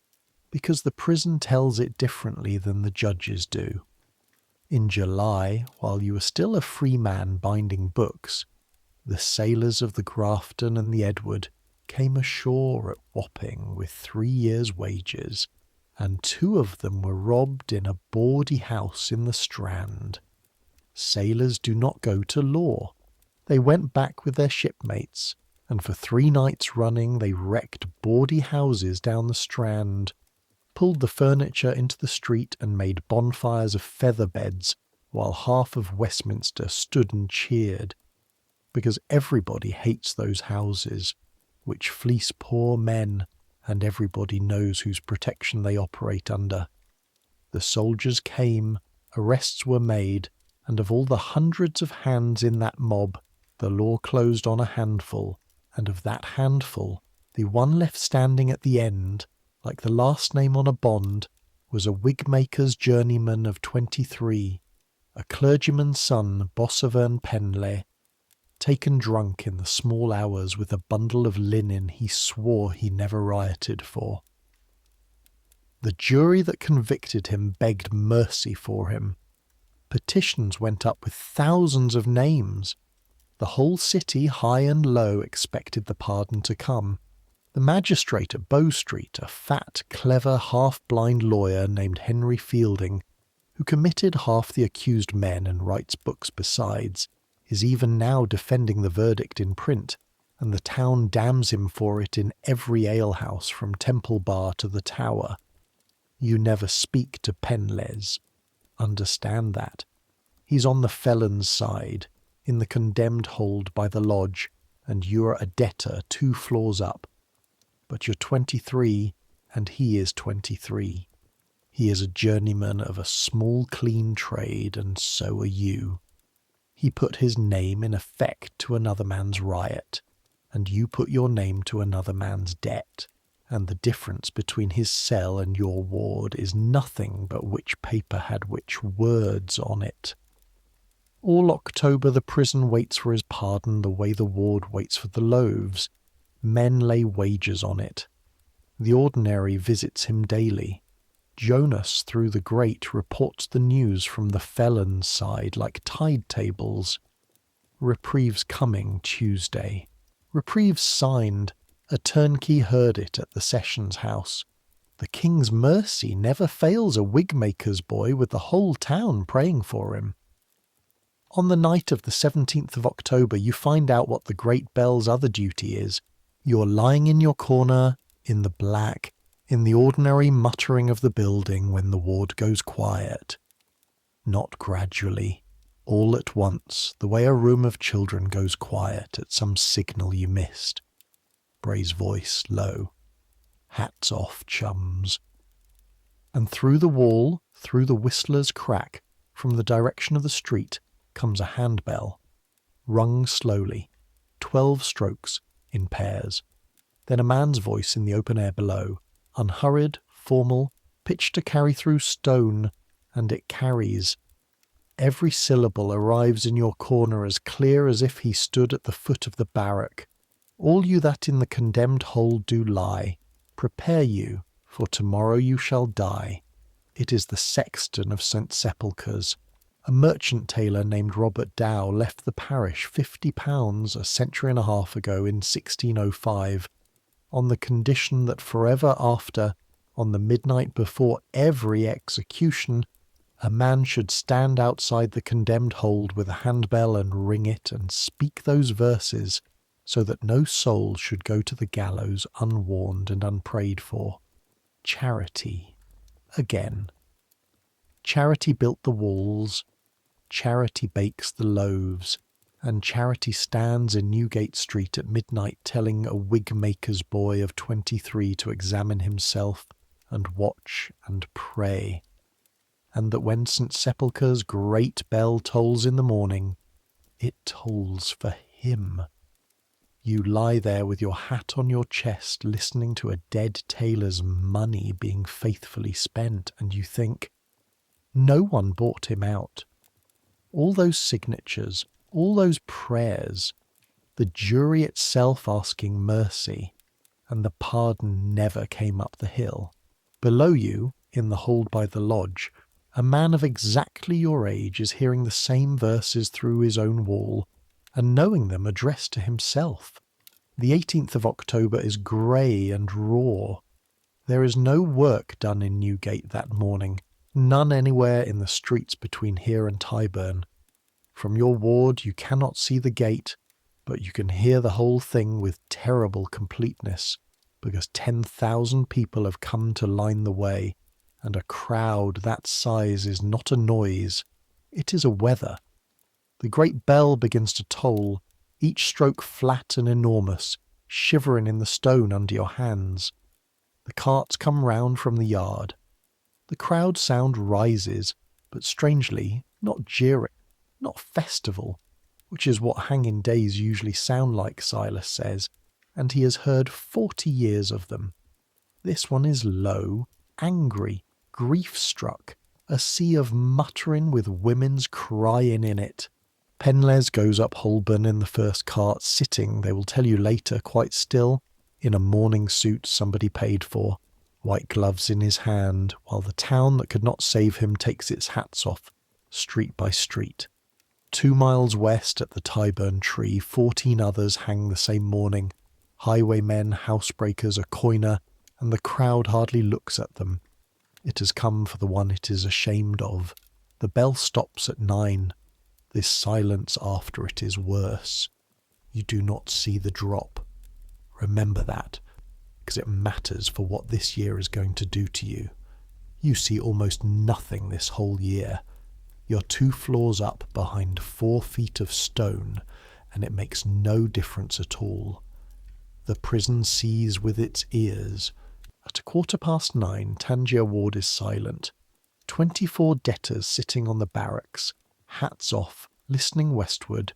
because the prison tells it differently than the judges do. In July, while you were still a free man binding books, the sailors of the Grafton and the Edward came ashore at Wapping with 3 years' wages, and 2 of them were robbed in a bawdy house in the Strand. Sailors do not go to law. They went back with their shipmates, and for 3 nights running they wrecked bawdy houses down the Strand, pulled the furniture into the street and made bonfires of feather beds, while half of Westminster stood and cheered, because everybody hates those houses, which fleece poor men, and everybody knows whose protection they operate under. The soldiers came, arrests were made, and of all the hundreds of hands in that mob, the law closed on a handful, and of that handful, the one left standing at the end, like the last name on a bond, was a wig-maker's journeyman of 23, a clergyman's son, Bossevern Penle, taken drunk in the small hours with a bundle of linen he swore he never rioted for. The jury that convicted him begged mercy for him. Petitions went up with thousands of names. The whole city, high and low, expected the pardon to come. The magistrate at Bow Street, a fat, clever, half-blind lawyer named Henry Fielding, who committed half the accused men and writes books besides, is even now defending the verdict in print, and the town damns him for it in every alehouse from Temple Bar to the Tower. You never speak to Penles. Understand that. He's on the felon's side, in the condemned hold by the lodge, and you're a debtor 2 floors up. But you're 23, and he is 23. He is a journeyman of a small clean trade, and so are you. He put his name in effect to another man's riot, and you put your name to another man's debt, and the difference between his cell and your ward is nothing but which paper had which words on it. All October the prison waits for his pardon the way the ward waits for the loaves. Men lay wagers on it. The ordinary visits him daily. Jonas through the grate reports the news from the felon's side like tide tables. Reprieve's coming Tuesday. Reprieve's signed. A turnkey heard it at the Sessions House. The King's mercy never fails a wig-maker's boy with the whole town praying for him. On the night of the 17th of October you find out what the great bell's other duty is. You're lying in your corner, in the black, in the ordinary muttering of the building when the ward goes quiet. Not gradually, all at once, the way a room of children goes quiet at some signal you missed. Bray's voice low. Hats off, chums. And through the wall, through the whistler's crack, from the direction of the street, comes a handbell, rung slowly, 12 strokes in pairs. Then a man's voice in the open air below, unhurried, formal, pitched to carry through stone, and it carries. Every syllable arrives in your corner as clear as if he stood at the foot of the barrack. All you that in the condemned hold do lie, prepare you, for tomorrow you shall die. It is the sexton of St. Sepulchre's. A merchant tailor named Robert Dow left the parish £50 a century and a half ago in 1605, on the condition that forever after, on the midnight before every execution, a man should stand outside the condemned hold with a handbell and ring it and speak those verses, so that no soul should go to the gallows unwarned and unprayed for. Charity. Again. Charity built the walls, Charity bakes the loaves, and Charity stands in Newgate Street at midnight telling a wig-maker's boy of 23 to examine himself and watch and pray, and that when St. Sepulchre's great bell tolls in the morning, it tolls for him. You lie there with your hat on your chest listening to a dead tailor's money being faithfully spent, and you think, no one bought him out. All those signatures, all those prayers, the jury itself asking mercy, and the pardon never came up the hill. Below you, in the hold by the lodge, a man of exactly your age is hearing the same verses through his own wall, and knowing them addressed to himself. The 18th of October is grey and raw. There is no work done in Newgate that morning, none anywhere in the streets between here and Tyburn. From your ward you cannot see the gate, but you can hear the whole thing with terrible completeness, because 10,000 people have come to line the way, and a crowd that size is not a noise, it is a weather. The great bell begins to toll, each stroke flat and enormous, shivering in the stone under your hands. The carts come round from the yard. The crowd sound rises, but strangely, not jeering, not festival, which is what hanging days usually sound like, Silas says, and he has heard 40 years of them. This one is low, angry, grief-struck, a sea of muttering with women's crying in it. Penles goes up Holborn in the first cart, sitting, they will tell you later, quite still, in a morning suit somebody paid for, white gloves in his hand, while the town that could not save him takes its hats off, street by street. 2 miles west at the Tyburn Tree, 14 others hang the same morning. Highwaymen, housebreakers, a coiner, and the crowd hardly looks at them. It has come for the one it is ashamed of. The bell stops at 9. This silence after it is worse. You do not see the drop. Remember that, because it matters for what this year is going to do to you. You see almost nothing this whole year. You're 2 floors up behind 4 feet of stone, and it makes no difference at all. The prison sees with its ears. At 9:15, Tangier Ward is silent. 24 debtors sitting on the barracks, hats off, listening westward,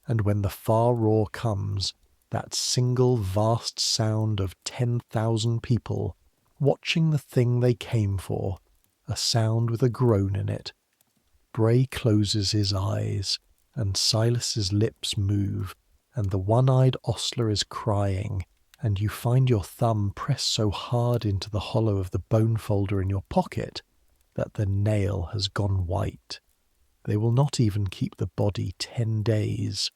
and when the far roar comes, that single vast sound of 10,000 people watching the thing they came for, a sound with a groan in it. Bray closes his eyes, and Silas's lips move, and the one-eyed ostler is crying, and you find your thumb pressed so hard into the hollow of the bone folder in your pocket that the nail has gone white. They will not even keep the body 10 days.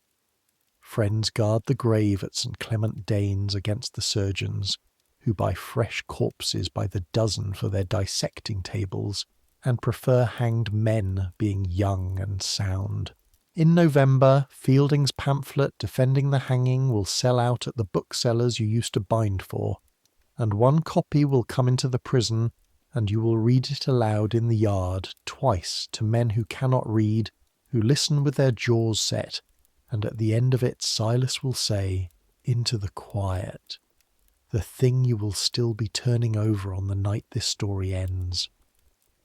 Friends guard the grave at St. Clement Danes against the surgeons, who buy fresh corpses by the dozen for their dissecting tables, and prefer hanged men being young and sound. In November, Fielding's pamphlet defending the hanging will sell out at the booksellers you used to bind for, and one copy will come into the prison, and you will read it aloud in the yard twice to men who cannot read, who listen with their jaws set, and at the end of it Silas will say, "Into the quiet," the thing you will still be turning over on the night this story ends.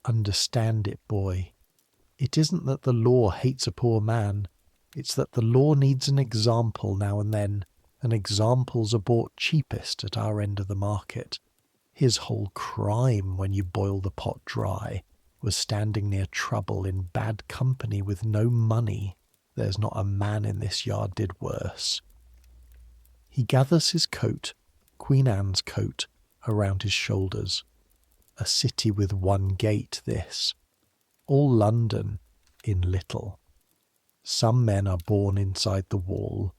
Understand it, boy. It isn't that the law hates a poor man, it's that the law needs an example now and then, and examples are bought cheapest at our end of the market. His whole crime, when you boil the pot dry, was standing near trouble in bad company with no money. There's not a man in this yard did worse. He gathers his coat, Queen Anne's coat, around his shoulders. A city with one gate, this. All London in little. Some men are born inside the wall,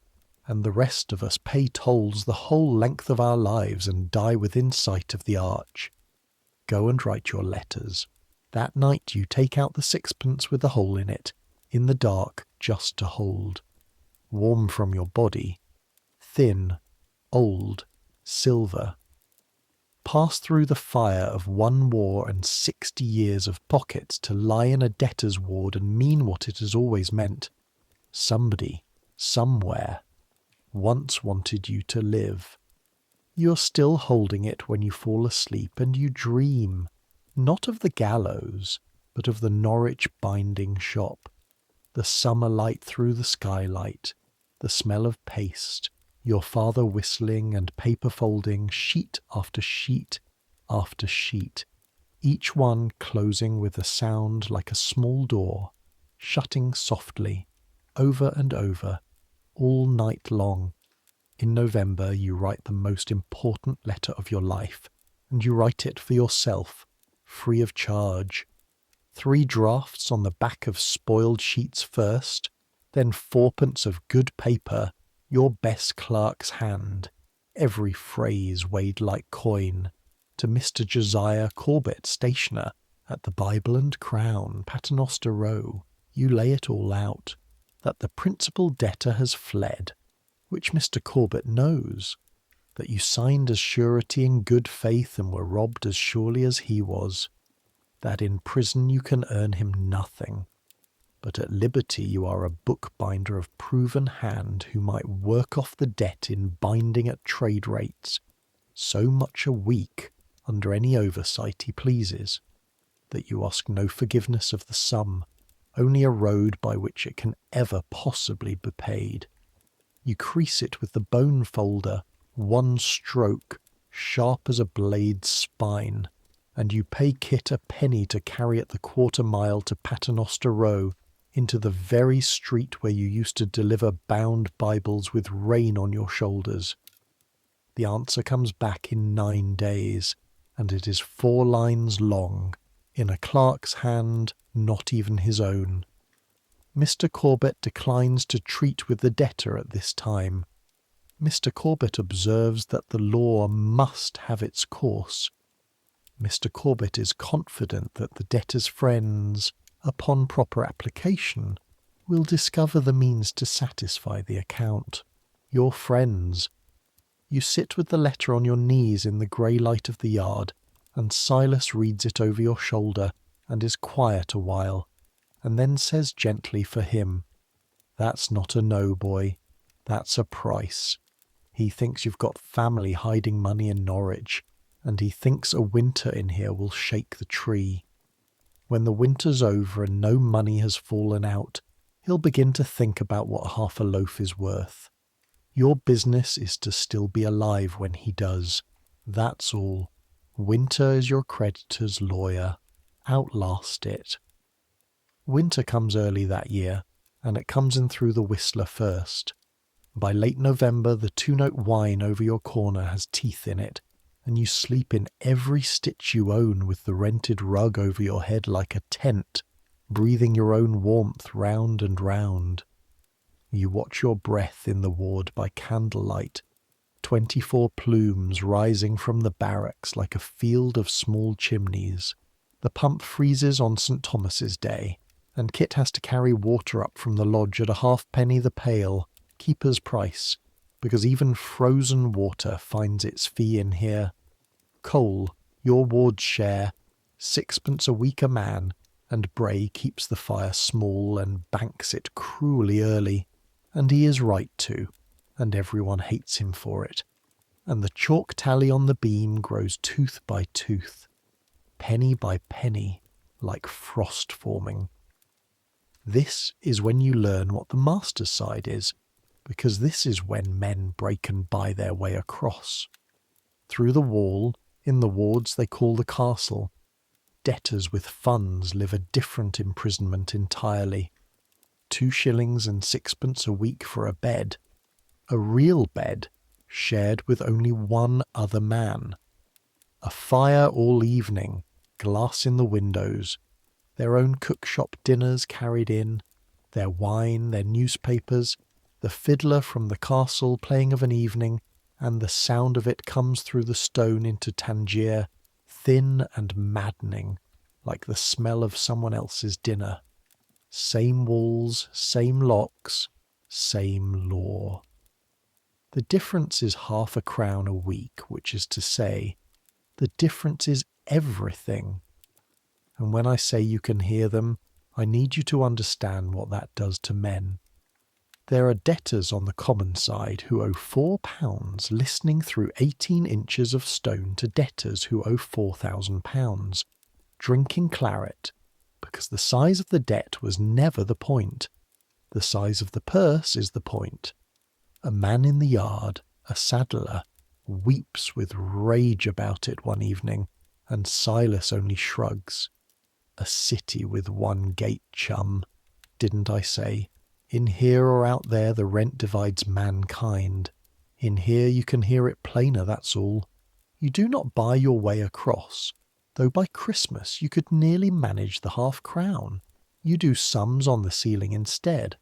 and the rest of us pay tolls the whole length of our lives and die within sight of the arch. Go and write your letters. That night you take out the sixpence with the hole in it, in the dark just to hold. Warm from your body, thin, old, silver. Pass through the fire of one war and 60 years of pockets to lie in a debtor's ward and mean what it has always meant. Somebody, somewhere, once wanted you to live. You're still holding it when you fall asleep and you dream, not of the gallows, but of the Norwich binding shop, the summer light through the skylight, the smell of paste, your father whistling and paper folding sheet after sheet after sheet, each one closing with a sound like a small door, shutting softly, over and over, all night long. In November you write the most important letter of your life, and you write it for yourself, free of charge. 3 drafts on the back of spoiled sheets first, then 4pence of good paper, your best clerk's hand, every phrase weighed like coin, to Mr. Josiah Corbett, stationer, at the Bible and Crown, Paternoster Row. You lay it all out, that the principal debtor has fled, which Mr. Corbett knows, that you signed as surety in good faith and were robbed as surely as he was, that in prison you can earn him nothing, but at liberty you are a bookbinder of proven hand who might work off the debt in binding at trade rates, so much a week under any oversight he pleases, that you ask no forgiveness of the sum, only a road by which it can ever possibly be paid. You crease it with the bone folder, one stroke, sharp as a blade's spine, and you pay Kit a penny to carry it the quarter-mile to Paternoster Row, into the very street where you used to deliver bound Bibles with rain on your shoulders. The answer comes back in 9 days, and it is 4 lines long, in a clerk's hand, not even his own. Mr. Corbett declines to treat with the debtor at this time. Mr. Corbett observes that the law must have its course. Mr. Corbett is confident that the debtor's friends, upon proper application, will discover the means to satisfy the account. Your friends. You sit with the letter on your knees in the grey light of the yard, and Silas reads it over your shoulder and is quiet a while, and then says gently for him, "That's not a no, boy. That's a price. He thinks you've got family hiding money in Norwich, and he thinks a winter in here will shake the tree. When the winter's over and no money has fallen out, he'll begin to think about what half a loaf is worth. Your business is to still be alive when he does. That's all. Winter is your creditor's lawyer. Outlast it." Winter comes early that year, and it comes in through the Whistler first. By late November the 2-note wine over your corner has teeth in it, and you sleep in every stitch you own with the rented rug over your head like a tent, breathing your own warmth round and round. You watch your breath in the ward by candlelight, 24 plumes rising from the barracks like a field of small chimneys. The pump freezes on St. Thomas's Day, and Kit has to carry water up from the lodge at a halfpenny the pail, keeper's price, because even frozen water finds its fee in here. Coal, your ward's share, 6pence a week a man, and Bray keeps the fire small and banks it cruelly early, and he is right to, and everyone hates him for it, and the chalk tally on the beam grows tooth by tooth, penny by penny, like frost forming. This is when you learn what the master's side is, because this is when men break and buy their way across. Through the wall, in the wards they call the castle, debtors with funds live a different imprisonment entirely. 2 shillings and 6pence a week for a bed. A real bed, shared with only one other man. A fire all evening, glass in the windows, their own cookshop dinners carried in, their wine, their newspapers, the fiddler from the castle playing of an evening, and the sound of it comes through the stone into Tangier, thin and maddening, like the smell of someone else's dinner. Same walls, same locks, same law. The difference is half a crown a week, which is to say, the difference is everything. And when I say you can hear them, I need you to understand what that does to men. There are debtors on the common side who owe £4 listening through 18 inches of stone to debtors who owe £4,000, drinking claret, because the size of the debt was never the point. The size of the purse is the point. A man in the yard, a saddler, weeps with rage about it one evening, and Silas only shrugs. A city with one gate, chum. Didn't I say? In here or out there the rent divides mankind. In here you can hear it plainer, that's all. You do not buy your way across, though by Christmas you could nearly manage the half-crown. You do sums on the ceiling instead.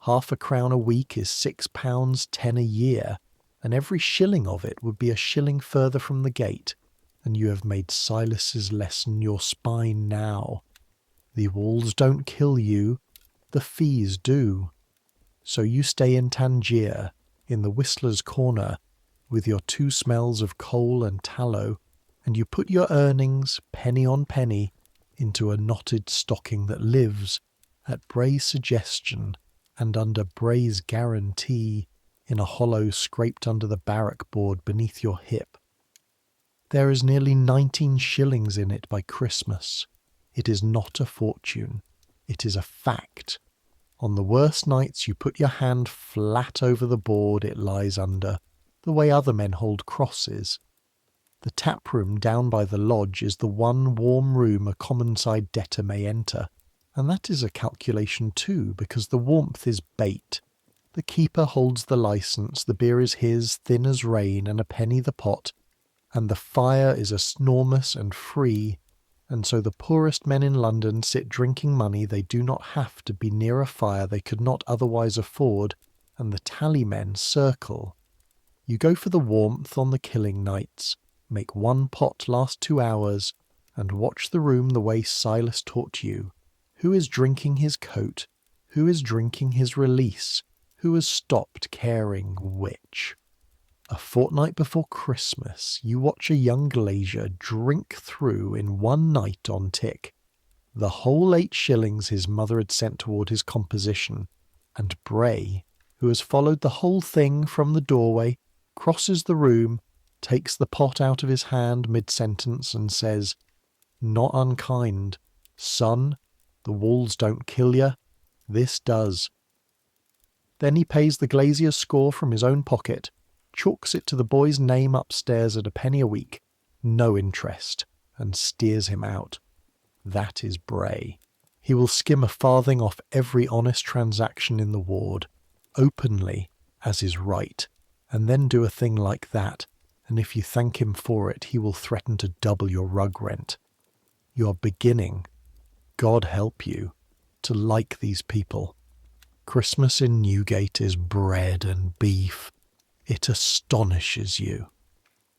Half a crown a week is £6.10 a year, and every shilling of it would be a shilling further from the gate, and you have made Silas's lesson your spine now. The walls don't kill you, the fees do. So you stay in Tangier, in the Whistler's Corner, with your 2 smells of coal and tallow, and you put your earnings, penny on penny, into a knotted stocking that lives, at Bray's suggestion and under Bray's guarantee, in a hollow scraped under the barrack board beneath your hip. There is nearly 19 shillings in it by Christmas. It is not a fortune. It is a fact. On the worst nights you put your hand flat over the board it lies under, the way other men hold crosses. The tap room down by the lodge is the one warm room a common-side debtor may enter, and that is a calculation too, because the warmth is bait. The keeper holds the licence, the beer is his, thin as rain, and a penny the pot, and the fire is enormous and free, and so the poorest men in London sit drinking money they do not have to be near a fire they could not otherwise afford, and the tally men circle. You go for the warmth on the killing nights, make 1 pot last 2 hours, and watch the room the way Silas taught you. Who is drinking his coat? Who is drinking his release? Who has stopped caring which? A fortnight before Christmas, you watch a young glazier drink through in one night on tick the whole 8 shillings his mother had sent toward his composition, and Bray, who has followed the whole thing from the doorway, crosses the room, takes the pot out of his hand mid-sentence and says, "Not unkind. Son, the walls don't kill ya. This does." Then he pays the glazier's score from his own pocket, chalks it to the boy's name upstairs at a penny a week, no interest, and steers him out. That is Bray. He will skim a farthing off every honest transaction in the ward, openly, as is right, and then do a thing like that, and if you thank him for it, he will threaten to double your rug rent. You are beginning, God help you, to like these people. Christmas in Newgate is bread and beef. It astonishes you.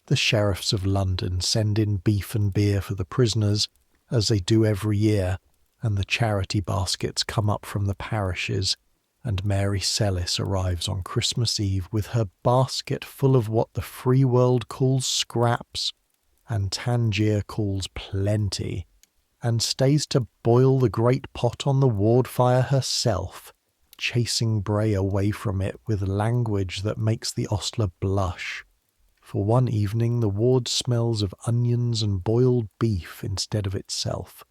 The sheriffs of London send in beef and beer for the prisoners, as they do every year, and the charity baskets come up from the parishes, and Mary Sellis arrives on Christmas Eve with her basket full of what the free world calls scraps and Tangier calls plenty, and stays to boil the great pot on the ward fire herself, chasing Bray away from it with language that makes the ostler blush. For one evening the ward smells of onions and boiled beef instead of itself.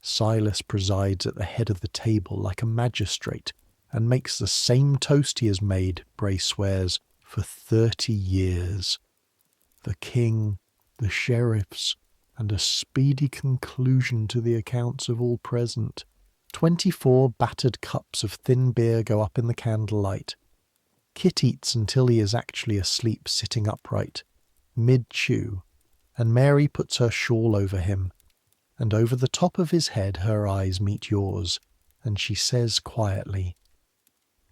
Silas presides at the head of the table like a magistrate, and makes the same toast he has made, Bray swears, for 30 years. The king, the sheriffs, and a speedy conclusion to the accounts of all present. 24 battered cups of thin beer go up in the candlelight. Kit eats until he is actually asleep sitting upright, mid-chew, and Mary puts her shawl over him, and over the top of his head her eyes meet yours, and she says quietly,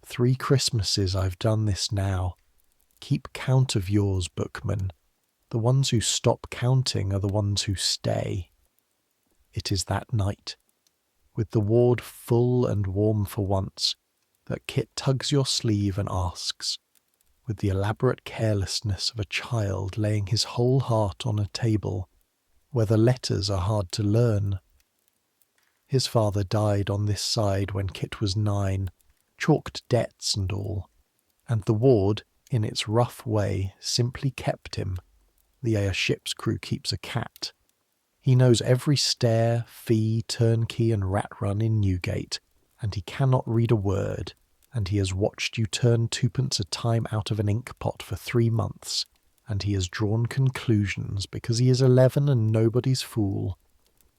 "3 Christmases I've done this now. Keep count of yours, bookman. The ones who stop counting are the ones who stay." It is that night, with the ward full and warm for once, that Kit tugs your sleeve and asks, with the elaborate carelessness of a child laying his whole heart on a table, whether letters are hard to learn. His father died on this side when Kit was 9, chalked debts and all, and the ward, in its rough way, simply kept him, the way a ship's crew keeps a cat. He knows every stair, fee, turnkey and rat-run in Newgate, and he cannot read a word, and he has watched you turn 2pence a time out of an ink pot for 3 months, and he has drawn conclusions because he is 11 and nobody's fool.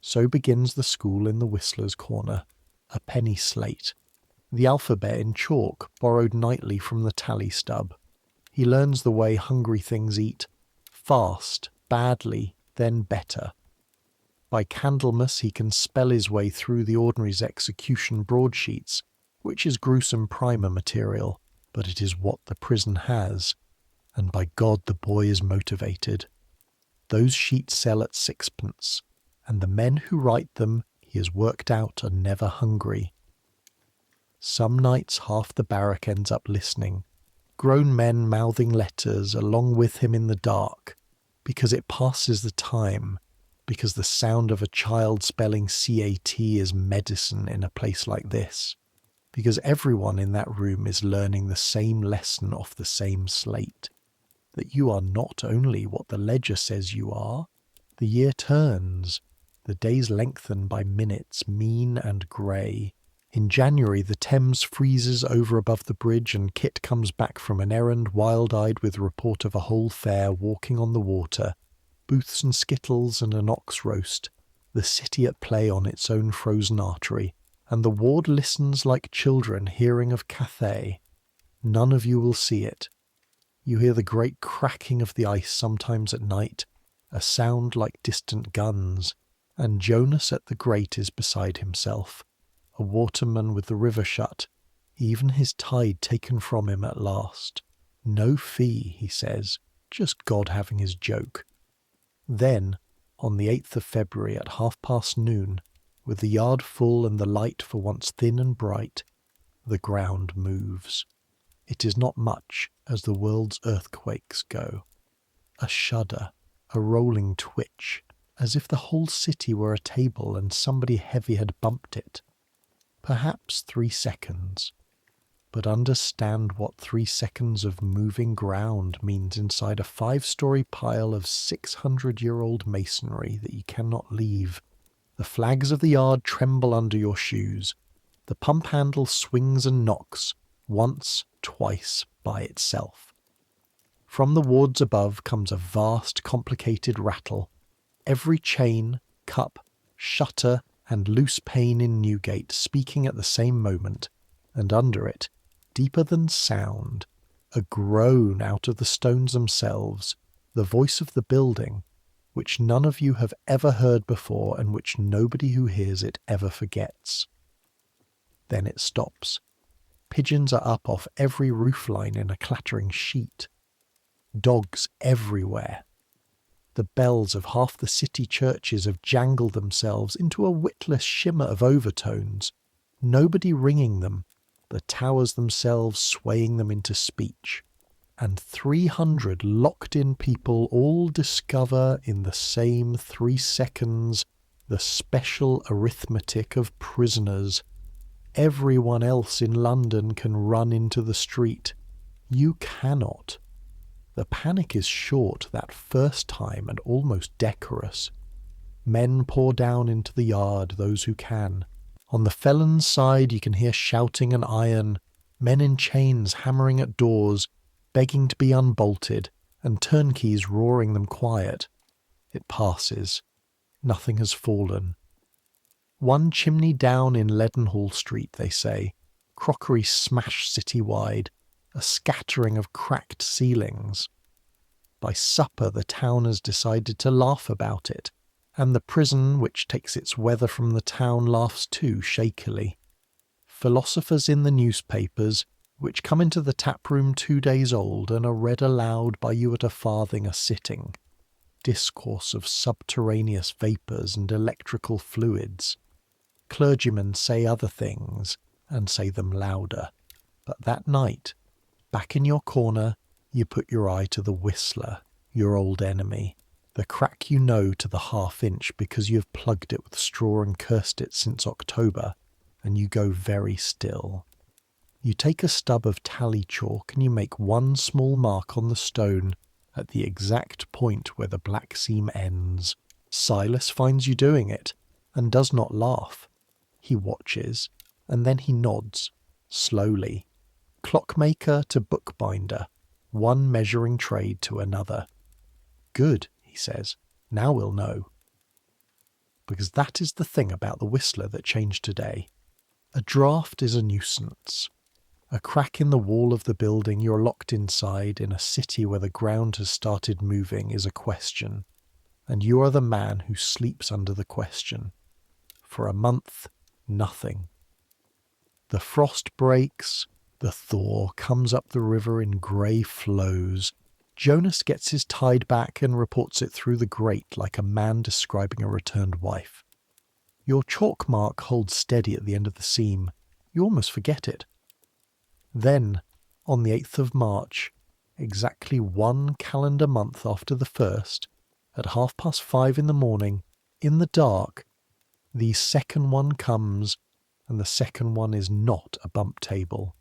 So begins the school in the Whistler's Corner, a penny slate, the alphabet in chalk borrowed nightly from the tally stub. He learns the way hungry things eat, fast, badly, then better. By Candlemas he can spell his way through the Ordinary's execution broadsheets, which is gruesome primer material, but it is what the prison has, and by God the boy is motivated. Those sheets sell at 6pence, and the men who write them he has worked out are never hungry. Some nights half the barrack ends up listening, grown men mouthing letters along with him in the dark, because it passes the time, because the sound of a child spelling CAT is medicine in a place like this, because everyone in that room is learning the same lesson off the same slate, that you are not only what the ledger says you are, the year turns, the days lengthen by minutes mean and grey. In January the Thames freezes over above the bridge and Kit comes back from an errand wild-eyed with report of a whole fair walking on the water, booths and skittles and an ox roast, the city at play on its own frozen artery, and the ward listens like children hearing of Cathay. None of you will see it. You hear the great cracking of the ice sometimes at night, a sound like distant guns, and Jonas at the grate is beside himself, a waterman with the river shut, even his tide taken from him at last. No fee, he says, just God having his joke. Then, on the 8th of February at noon, with the yard full and the light for once thin and bright, the ground moves. It is not much as the world's earthquakes go. A shudder, a rolling twitch, as if the whole city were a table and somebody heavy had bumped it. Perhaps 3 seconds. But understand what 3 seconds of moving ground means inside a 5-story pile of 600-year-old masonry that you cannot leave. The flags of the yard tremble under your shoes. The pump handle swings and knocks, once, twice, by itself. From the wards above comes a vast, complicated rattle. Every chain, cup, shutter, and loose pane in Newgate speaking at the same moment, and under it, deeper than sound, a groan out of the stones themselves, the voice of the building, which none of you have ever heard before and which nobody who hears it ever forgets. Then it stops. Pigeons are up off every roofline in a clattering sheet. Dogs everywhere. The bells of half the city churches have jangled themselves into a witless shimmer of overtones, nobody ringing them, the towers themselves swaying them into speech. And 300 locked-in people all discover in the same 3 seconds the special arithmetic of prisoners. Everyone else in London can run into the street. You cannot. The panic is short that first time and almost decorous. Men pour down into the yard, those who can. On the felon's side you can hear shouting and iron, men in chains hammering at doors, begging to be unbolted, and turnkeys roaring them quiet. It passes. Nothing has fallen. One chimney down in Leadenhall Street, they say, crockery smashed city-wide, a scattering of cracked ceilings. By supper the town has decided to laugh about it, and the prison, which takes its weather from the town, laughs too shakily. Philosophers in the newspapers, which come into the taproom 2 days old and are read aloud by you at a farthing a sitting. Discourse of subterraneous vapours and electrical fluids. Clergymen say other things, and say them louder. But that night, back in your corner, you put your eye to the Whistler, your old enemy, the crack you know to the half-inch because you have plugged it with straw and cursed it since October, and you go very still. You take a stub of tally chalk and you make one small mark on the stone at the exact point where the black seam ends. Silas finds you doing it, and does not laugh. He watches, and then he nods, slowly. Clockmaker to bookbinder, one measuring trade to another. Good, he says, now we'll know. Because that is the thing about the Whistler that changed today. A draught is a nuisance. A crack in the wall of the building you're locked inside in a city where the ground has started moving is a question, and you are the man who sleeps under the question. For a month, nothing. The frost breaks, the thaw comes up the river in grey flows. Jonas gets his tide back and reports it through the grate like a man describing a returned wife. Your chalk mark holds steady at the end of the seam. You almost forget it. Then, on the 8th of March, exactly 1 calendar month after the 1st, at 5:30 in the morning, in the dark, the second one comes, and the second one is not a bump table.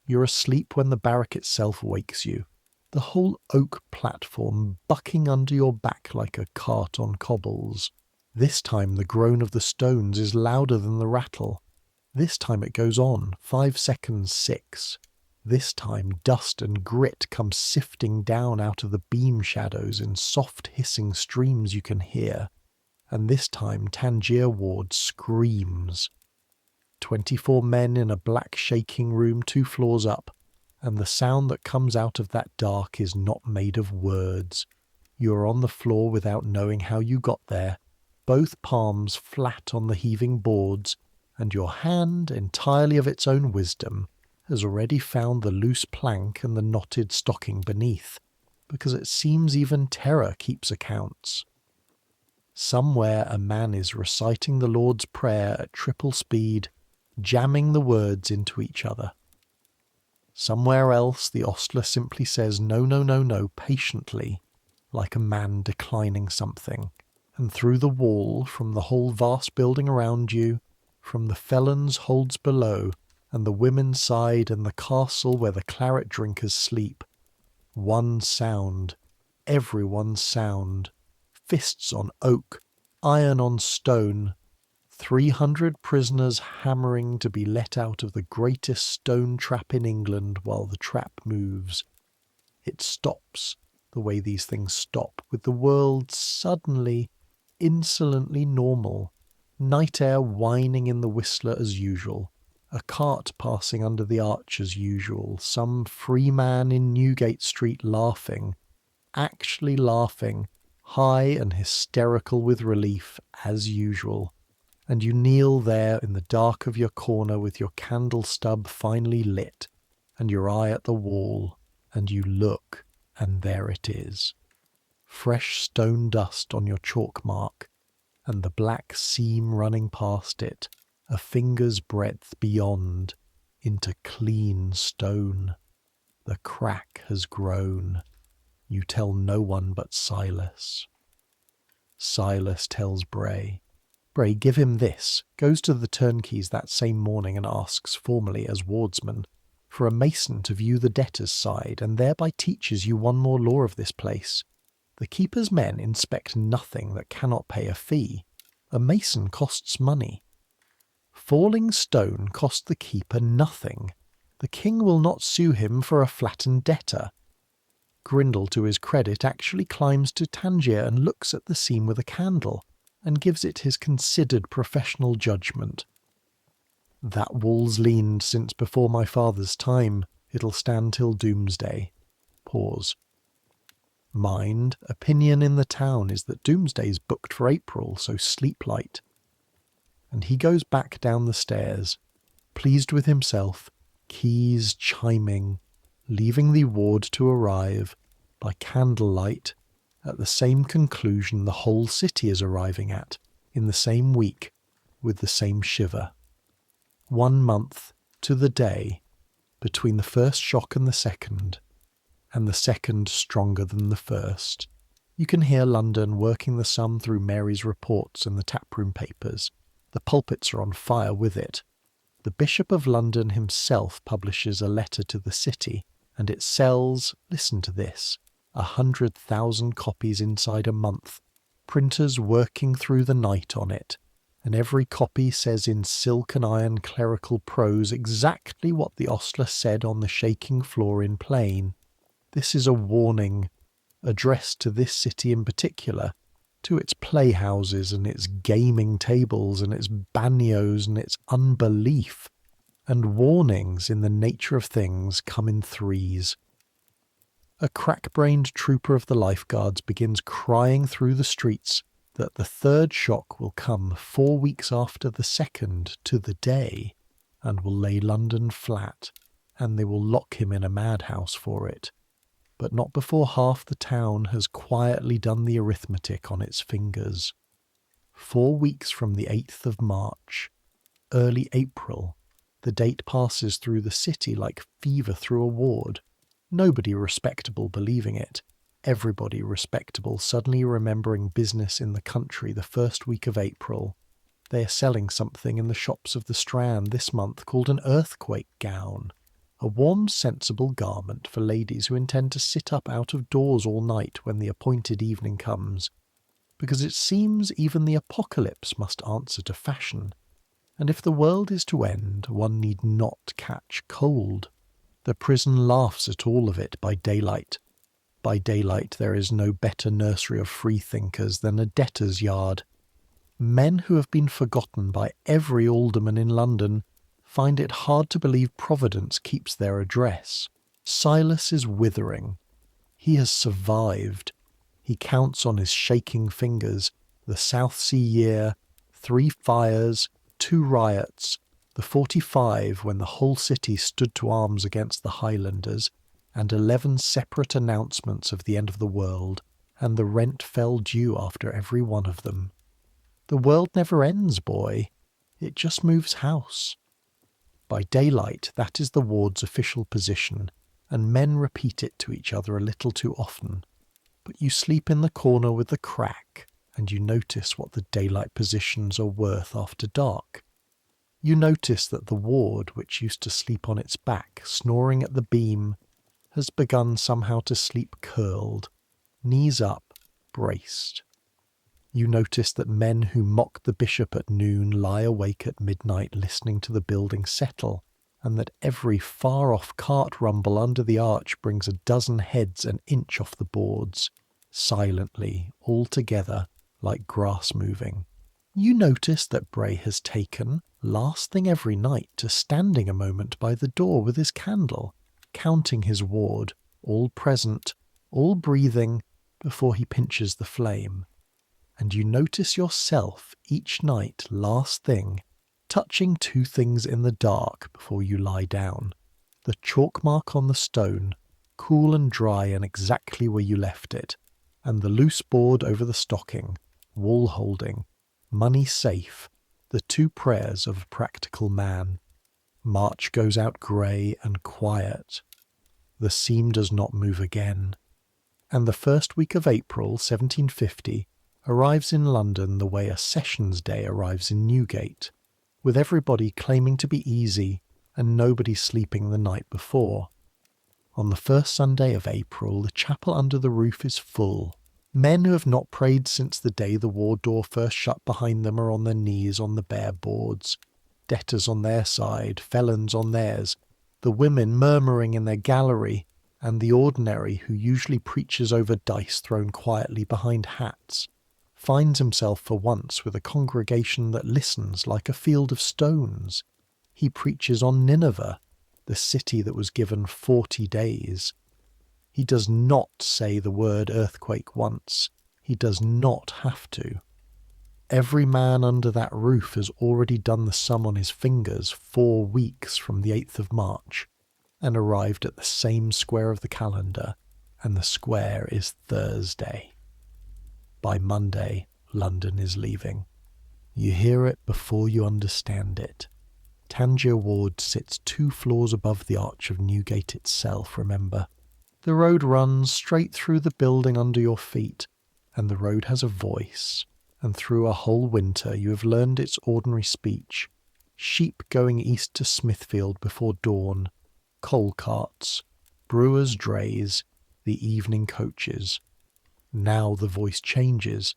You're asleep when the barrack itself wakes you, the whole oak platform bucking under your back like a cart on cobbles. This time the groan of the stones is louder than the rattle. This time it goes on, 5 seconds 6. This time dust and grit come sifting down out of the beam shadows in soft hissing streams you can hear. And this time Tangier Ward screams. 24 men in a black shaking room 2 floors up, and the sound that comes out of that dark is not made of words. You are on the floor without knowing how you got there, both palms flat on the heaving boards, and your hand, entirely of its own wisdom, has already found the loose plank and the knotted stocking beneath, because it seems even terror keeps accounts. Somewhere a man is reciting the Lord's Prayer at triple speed, jamming the words into each other. Somewhere else the ostler simply says no, no, no, no, patiently, like a man declining something, and through the wall, from the whole vast building around you, from the felons' holds below, and the women's side, and the castle where the claret drinkers sleep, one sound, everyone's sound, fists on oak, iron on stone, 300 prisoners hammering to be let out of the greatest stone trap in England while the trap moves. It stops, the way these things stop, with the world suddenly, insolently normal, night air whining in the Whistler as usual, a cart passing under the arch as usual, some free man in Newgate Street laughing, actually laughing, high and hysterical with relief, as usual, and you kneel there in the dark of your corner with your candle stub finely lit, and your eye at the wall, and you look, and there it is. fresh stone dust on your chalk mark, and the black seam running past it, a finger's breadth beyond, into clean stone. The crack has grown. You tell no one but Silas. Silas tells Bray. Bray, give him this, goes to the turnkeys that same morning and asks formally as wardsman for a mason to view the debtor's side, and thereby teaches you one more law of this place. The keeper's men inspect nothing that cannot pay a fee. A mason costs money. Falling stone cost the keeper nothing. The king will not sue him for a flattened debtor. Grindle, to his credit, actually climbs to Tangier and looks at the seam with a candle, and gives it his considered professional judgment. That wall's leaned since before my father's time. It'll stand till doomsday. Pause. Mind, opinion in the town is that doomsday's booked for April, so sleep light. And he goes back down the stairs, pleased with himself, keys chiming, leaving the ward to arrive, by candlelight, at the same conclusion the whole city is arriving at, in the same week, with the same shiver. 1 month, to the day, between the first shock and the second stronger than the first. You can hear London working the sum through Mary's reports and the taproom papers. The pulpits are on fire with it. The Bishop of London himself publishes a letter to the city, and it sells, listen to this, 100,000 copies inside a month, printers working through the night on it, and every copy says in silk and iron clerical prose exactly what the ostler said on the shaking floor in plain. This is a warning, addressed to this city in particular, to its playhouses and its gaming tables and its bagnios and its unbelief. And warnings in the nature of things come in threes. A crack-brained trooper of the lifeguards begins crying through the streets that the third shock will come 4 weeks after the second to the day, and will lay London flat, and they will lock him in a madhouse for it. But not before half the town has quietly done the arithmetic on its fingers. 4 weeks from the 8th of March, early April, the date passes through the city like fever through a ward. Nobody respectable believing it. Everybody respectable suddenly remembering business in the country the first week of April. They are selling something in the shops of the Strand this month called an earthquake gown. A warm, sensible garment for ladies who intend to sit up out of doors all night when the appointed evening comes, because it seems even the apocalypse must answer to fashion, and if the world is to end, one need not catch cold. The prison laughs at all of it by daylight. By daylight there is no better nursery of freethinkers than a debtor's yard. Men who have been forgotten by every alderman in London find it hard to believe Providence keeps their address. Silas is withering. He has survived. He counts on his shaking fingers the South Sea year, 3 fires, 2 riots, the 45 when the whole city stood to arms against the Highlanders, and 11 separate announcements of the end of the world, and the rent fell due after every one of them. The world never ends, boy. It just moves house. By daylight, that is the ward's official position, and men repeat it to each other a little too often. But you sleep in the corner with the crack, and you notice what the daylight positions are worth after dark. You notice that the ward, which used to sleep on its back, snoring at the beam, has begun somehow to sleep curled, knees up, braced. You notice that men who mock the bishop at noon lie awake at midnight listening to the building settle, and that every far-off cart rumble under the arch brings a dozen heads an inch off the boards, silently, all together, like grass moving. You notice that Bray has taken, last thing every night, to standing a moment by the door with his candle, counting his ward, all present, all breathing, before he pinches the flame. And you notice yourself each night, last thing, touching 2 things in the dark before you lie down. The chalk mark on the stone, cool and dry and exactly where you left it, and the loose board over the stocking, wall holding, money safe, the two prayers of a practical man. March goes out grey and quiet. The seam does not move again. And the first week of April 1750 arrives in London the way a sessions day arrives in Newgate, with everybody claiming to be easy and nobody sleeping the night before. On the first Sunday of April, the chapel under the roof is full. Men who have not prayed since the day the ward door first shut behind them are on their knees on the bare boards, debtors on their side, felons on theirs, the women murmuring in their gallery, and the ordinary, who usually preaches over dice thrown quietly behind hats, finds himself for once with a congregation that listens like a field of stones. He preaches on Nineveh, the city that was given 40 days. He does not say the word earthquake once. He does not have to. Every man under that roof has already done the sum on his fingers 4 weeks from the 8th of March, and arrived at the same square of the calendar, and the square is Thursday. By Monday, London is leaving. You hear it before you understand it. Tangier Ward sits 2 floors above the arch of Newgate itself, remember. The road runs straight through the building under your feet, and the road has a voice, and through a whole winter you have learned its ordinary speech. Sheep going east to Smithfield before dawn, coal carts, brewers' drays, the evening coaches. Now the voice changes.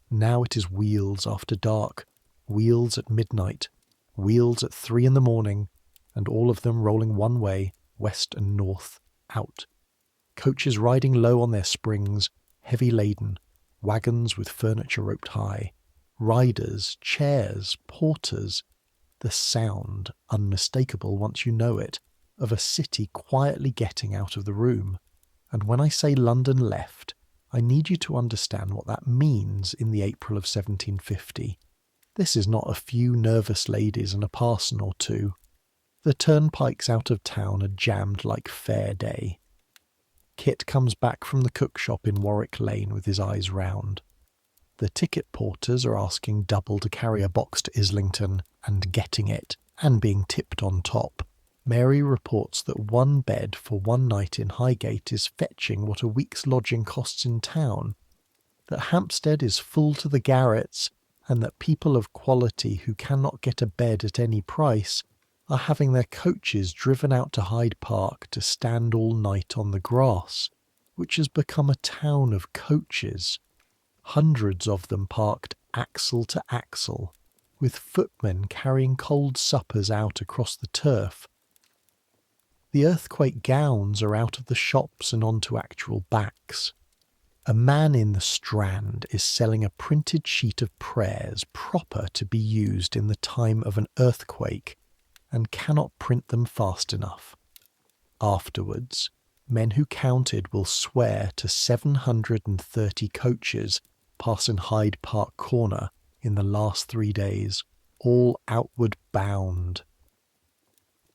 Now it is wheels after dark, wheels at midnight, wheels at 3 in the morning, and all of them rolling one way, west and north, out. Coaches riding low on their springs, heavy laden, wagons with furniture roped high, riders, chairs, porters, the sound, unmistakable once you know it, of a city quietly getting out of the room. And when I say London left, I need you to understand what that means in the April of 1750. This is not a few nervous ladies and a parson or two. The turnpikes out of town are jammed like fair day. Kit comes back from the cook shop in Warwick Lane with his eyes round. The ticket porters are asking double to carry a box to Islington, and getting it, and being tipped on top. Mary reports that 1 bed for 1 night in Highgate is fetching what a week's lodging costs in town, that Hampstead is full to the garrets, and that people of quality who cannot get a bed at any price are having their coaches driven out to Hyde Park to stand all night on the grass, which has become a town of coaches, hundreds of them parked axle to axle, with footmen carrying cold suppers out across the turf. The earthquake gowns are out of the shops and onto actual backs. A man in the Strand is selling a printed sheet of prayers proper to be used in the time of an earthquake, and cannot print them fast enough. Afterwards, men who counted will swear to 730 coaches passing Hyde Park corner in the last 3 days, all outward bound.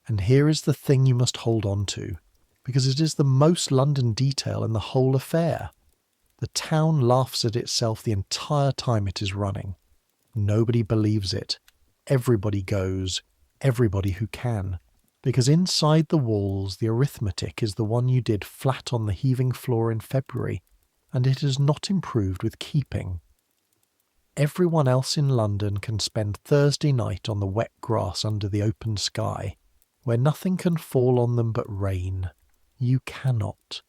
And here is the thing you must hold on to, because it is the most London detail in the whole affair. The town laughs at itself the entire time it is running. Nobody believes it. Everybody goes, everybody who can, because inside the walls the arithmetic is the one you did flat on the heaving floor in February, and it is not improved with keeping. Everyone else in London can spend Thursday night on the wet grass under the open sky, where nothing can fall on them but rain. You cannot.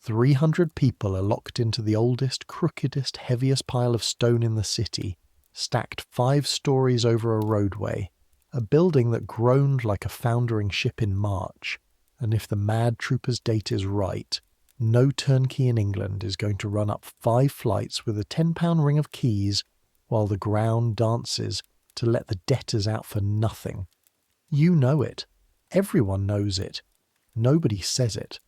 300 people are locked into the oldest, crookedest, heaviest pile of stone in the city, stacked 5 stories over a roadway, a building that groaned like a foundering ship in March, and if the mad trooper's date is right, no turnkey in England is going to run up 5 flights with a £10 ring of keys while the ground dances to let the debtors out for nothing. You know it. Everyone knows it. Nobody says it.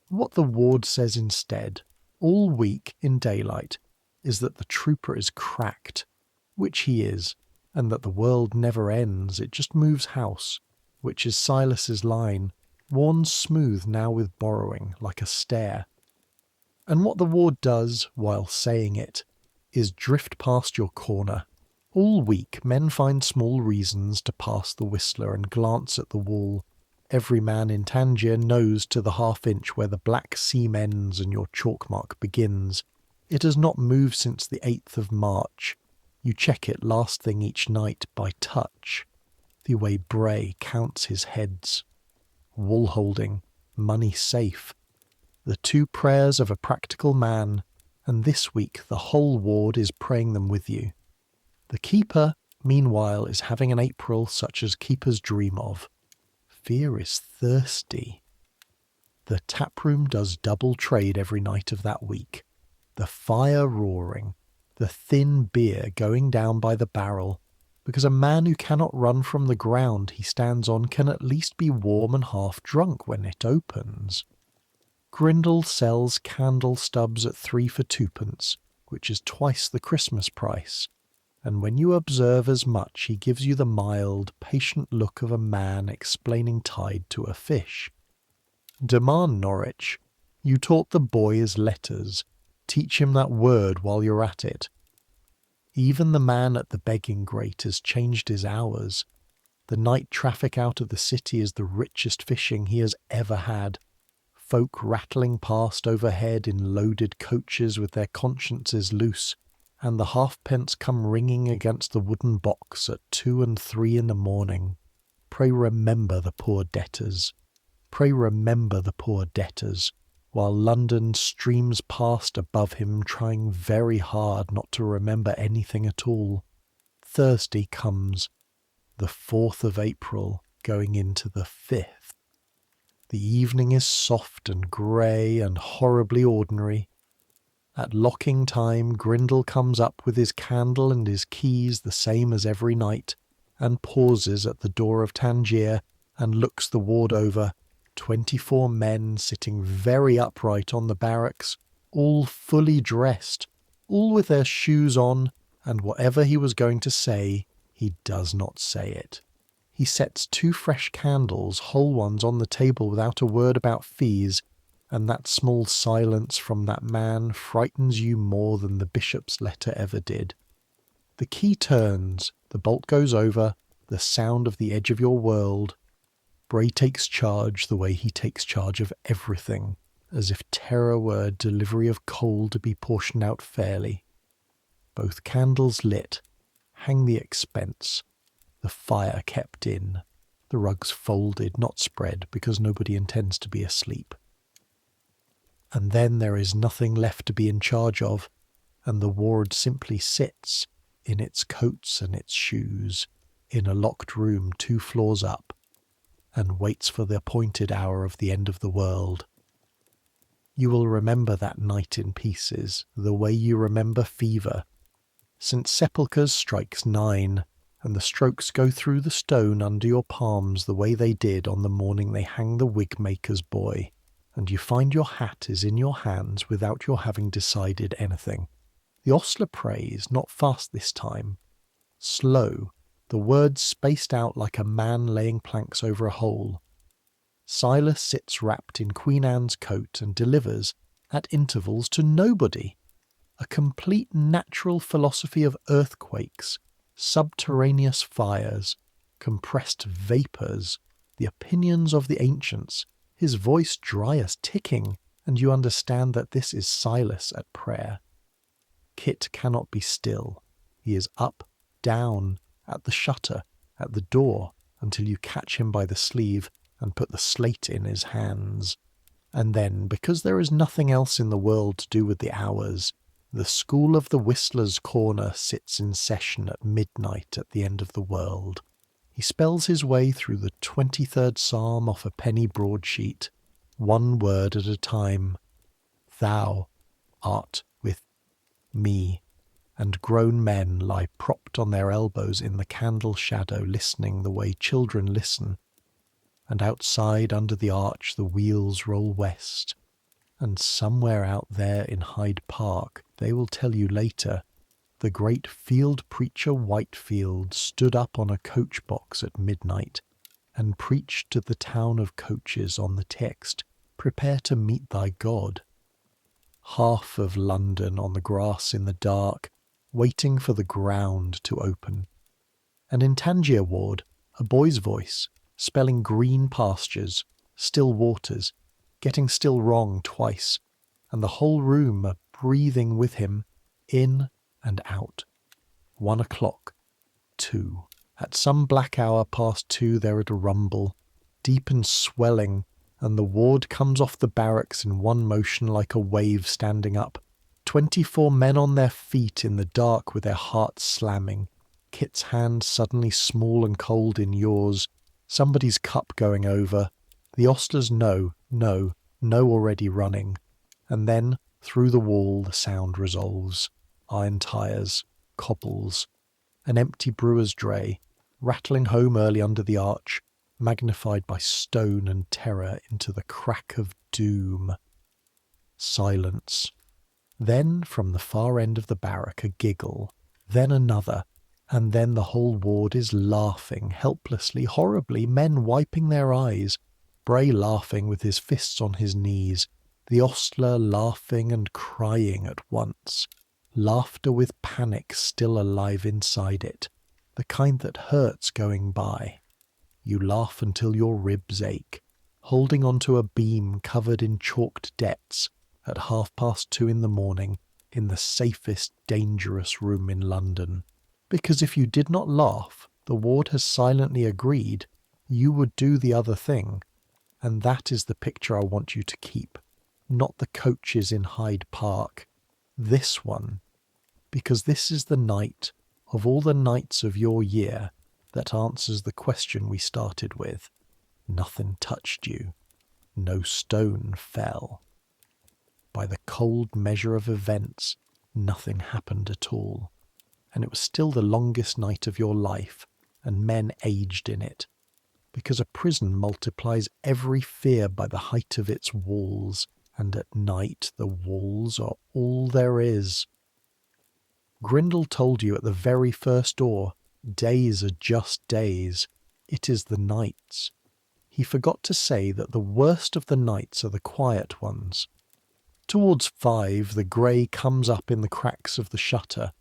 What the ward says instead, all week in daylight, is that the trooper is cracked, which he is, and that the world never ends, it just moves house, which is Silas's line, worn smooth now with borrowing, like a stair. And what the ward does, while saying it, is drift past your corner. All week men find small reasons to pass the whistler and glance at the wall. Every man in Tangier knows to the half-inch where the black seam ends and your chalk mark begins. It has not moved since the 8th of March. You check it last thing each night by touch. The way Bray counts his heads. Wool holding, money safe. The 2 prayers of a practical man, and this week the whole ward is praying them with you. The keeper, meanwhile, is having an April such as keepers dream of. Fear is thirsty. The taproom does double trade every night of that week. The fire roaring, the thin beer going down by the barrel, because a man who cannot run from the ground he stands on can at least be warm and half drunk when it opens. Grindle sells candle stubs at 3 for 2p, which is twice the Christmas price, and when you observe as much he gives you the mild, patient look of a man explaining tide to a fish. Demand Norwich. You taught the boys letters. Teach him that word while you're at it. Even the man at the begging grate has changed his hours. The night traffic out of the city is the richest fishing he has ever had. Folk rattling past overhead in loaded coaches with their consciences loose, and the halfpence come ringing against the wooden box at 2 and 3 in the morning. Pray remember the poor debtors. Pray remember the poor debtors, while London streams past above him trying very hard not to remember anything at all. Thursday comes, the 4th of April going into the 5th. The evening is soft and grey and horribly ordinary. At locking time Grindle comes up with his candle and his keys the same as every night, and pauses at the door of Tangier and looks the ward over. 24 men sitting very upright on the barracks, all fully dressed, all with their shoes on, and whatever he was going to say, he does not say it. He sets 2 fresh candles, whole ones, on the table without a word about fees, and that small silence from that man frightens you more than the bishop's letter ever did. The key turns, the bolt goes over, the sound of the edge of your world. Bray takes charge the way he takes charge of everything, as if terror were a delivery of coal to be portioned out fairly. Both candles lit, hang the expense, the fire kept in, the rugs folded, not spread, because nobody intends to be asleep. And then there is nothing left to be in charge of, and the ward simply sits, in its coats and its shoes, in a locked room 2 floors up, and waits for the appointed hour of the end of the world. You will remember that night in pieces, the way you remember fever. St. Sepulchre's strikes 9, and the strokes go through the stone under your palms the way they did on the morning they hang the wig-maker's boy, and you find your hat is in your hands without your having decided anything. The ostler prays, not fast this time. Slow, the words spaced out like a man laying planks over a hole. Silas sits wrapped in Queen Anne's coat and delivers, at intervals, to nobody, a complete natural philosophy of earthquakes, subterraneous fires, compressed vapours, the opinions of the ancients, his voice dry as ticking, and you understand that this is Silas at prayer. Kit cannot be still. He is up, down, at the shutter, at the door, until you catch him by the sleeve and put the slate in his hands. And then, because there is nothing else in the world to do with the hours, the school of the Whistler's Corner sits in session at midnight at the end of the world. He spells his way through the 23rd Psalm off a penny broadsheet, 1 word at a time. Thou art with me. And grown men lie propped on their elbows in the candle shadow, listening the way children listen. And outside under the arch the wheels roll west, and somewhere out there in Hyde Park, they will tell you later, the great field preacher Whitefield stood up on a coach box at midnight and preached to the town of coaches on the text, "Prepare to meet thy God." half of London on the grass in the dark, waiting for the ground to open. And in Tangier Ward, a boy's voice, spelling green pastures, still waters, getting still wrong twice, and the whole room breathing with him, in and out. 1 o'clock, 2. At some black hour past 2 there is a rumble, deep and swelling, and the ward comes off the barracks in one motion like a wave standing up. 24 men on their feet in the dark with their hearts slamming. Kit's hand suddenly small and cold in yours. Somebody's cup going over. The ostlers know already running. And then, through the wall, the sound resolves. Iron tyres, cobbles. An empty brewer's dray, rattling home early under the arch, magnified by stone and terror into the crack of doom. Silence. Then, from the far end of the barrack, a giggle. Then another. And then the whole ward is laughing, helplessly, horribly, men wiping their eyes. Bray laughing with his fists on his knees. The ostler laughing and crying at once. Laughter with panic still alive inside it. The kind that hurts going by. You laugh until your ribs ache, holding onto a beam covered in chalked debts at 2:30 in the morning in the safest, dangerous room in London. Because if you did not laugh, the ward has silently agreed, you would do the other thing. And that is the picture I want you to keep. Not the coaches in Hyde Park. This one. Because this is the night of all the nights of your year that answers the question we started with. Nothing touched you. No stone fell. By the cold measure of events, nothing happened at all. And it was still the longest night of your life, and men aged in it. Because a prison multiplies every fear by the height of its walls, and at night the walls are all there is. Grindle told you at the very first door, days are just days. It is the nights. He forgot to say that the worst of the nights are the quiet ones. Towards 5, the grey comes up in the cracks of the shutter,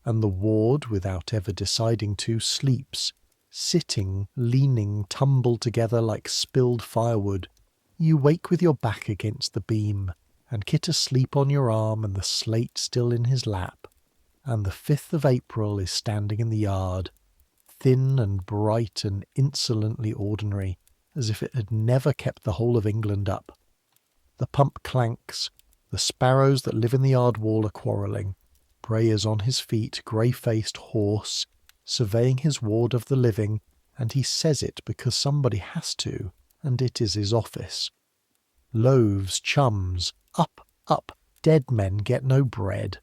and the ward, without ever deciding to, sleeps, sitting, leaning, tumbled together like spilled firewood. You wake with your back against the beam, and Kit asleep on your arm and the slate still in his lap, and the 5th of April is standing in the yard, thin and bright and insolently ordinary, as if it had never kept the whole of England up. The pump clanks, the sparrows that live in the yard wall are quarrelling. Bray is on his feet, grey-faced, hoarse, surveying his ward of the living, and he says it because somebody has to, and it is his office. Loaves, chums, up, dead men get no bread.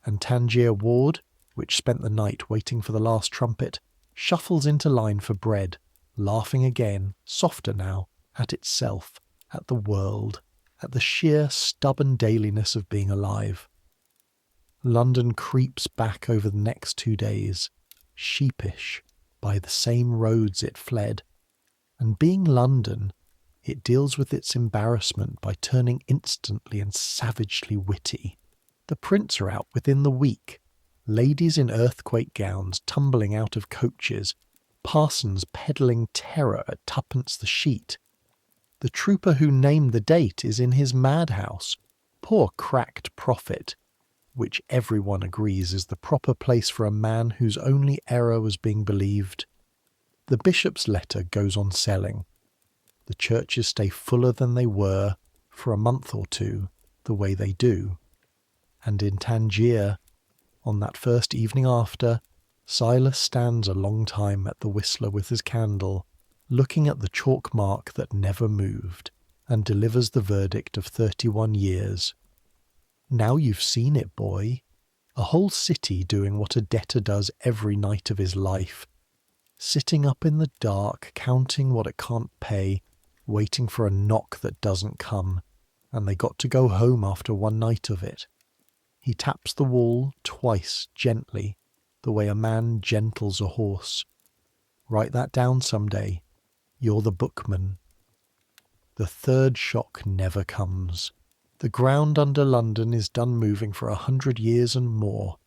And Tangier Ward, which spent the night waiting for the last trumpet, shuffles into line for bread, laughing again, softer now, at itself, at the world, at the sheer stubborn dailiness of being alive. London creeps back over the next 2 days, sheepish, by the same roads it fled. And being London, it deals with its embarrassment by turning instantly and savagely witty. The prints are out within the week. Ladies in earthquake gowns tumbling out of coaches, parsons peddling terror at 2d the sheet. The trooper who named the date is in his madhouse. Poor cracked prophet, which everyone agrees is the proper place for a man whose only error was being believed. The bishop's letter goes on selling. The churches stay fuller than they were, for a month or 2, the way they do. And in Tangier, on that first evening after, Silas stands a long time at the Whistler with his candle, looking at the chalk mark that never moved, and delivers the verdict of 31 years. Now you've seen it, boy. A whole city doing what a debtor does every night of his life. Sitting up in the dark, counting what it can't pay, waiting for a knock that doesn't come, and they got to go home after one night of it. He taps the wall twice, gently, the way a man gentles a horse. Write that down some day. You're the bookman. The third shock never comes. The ground under London is done moving for 100 years and more.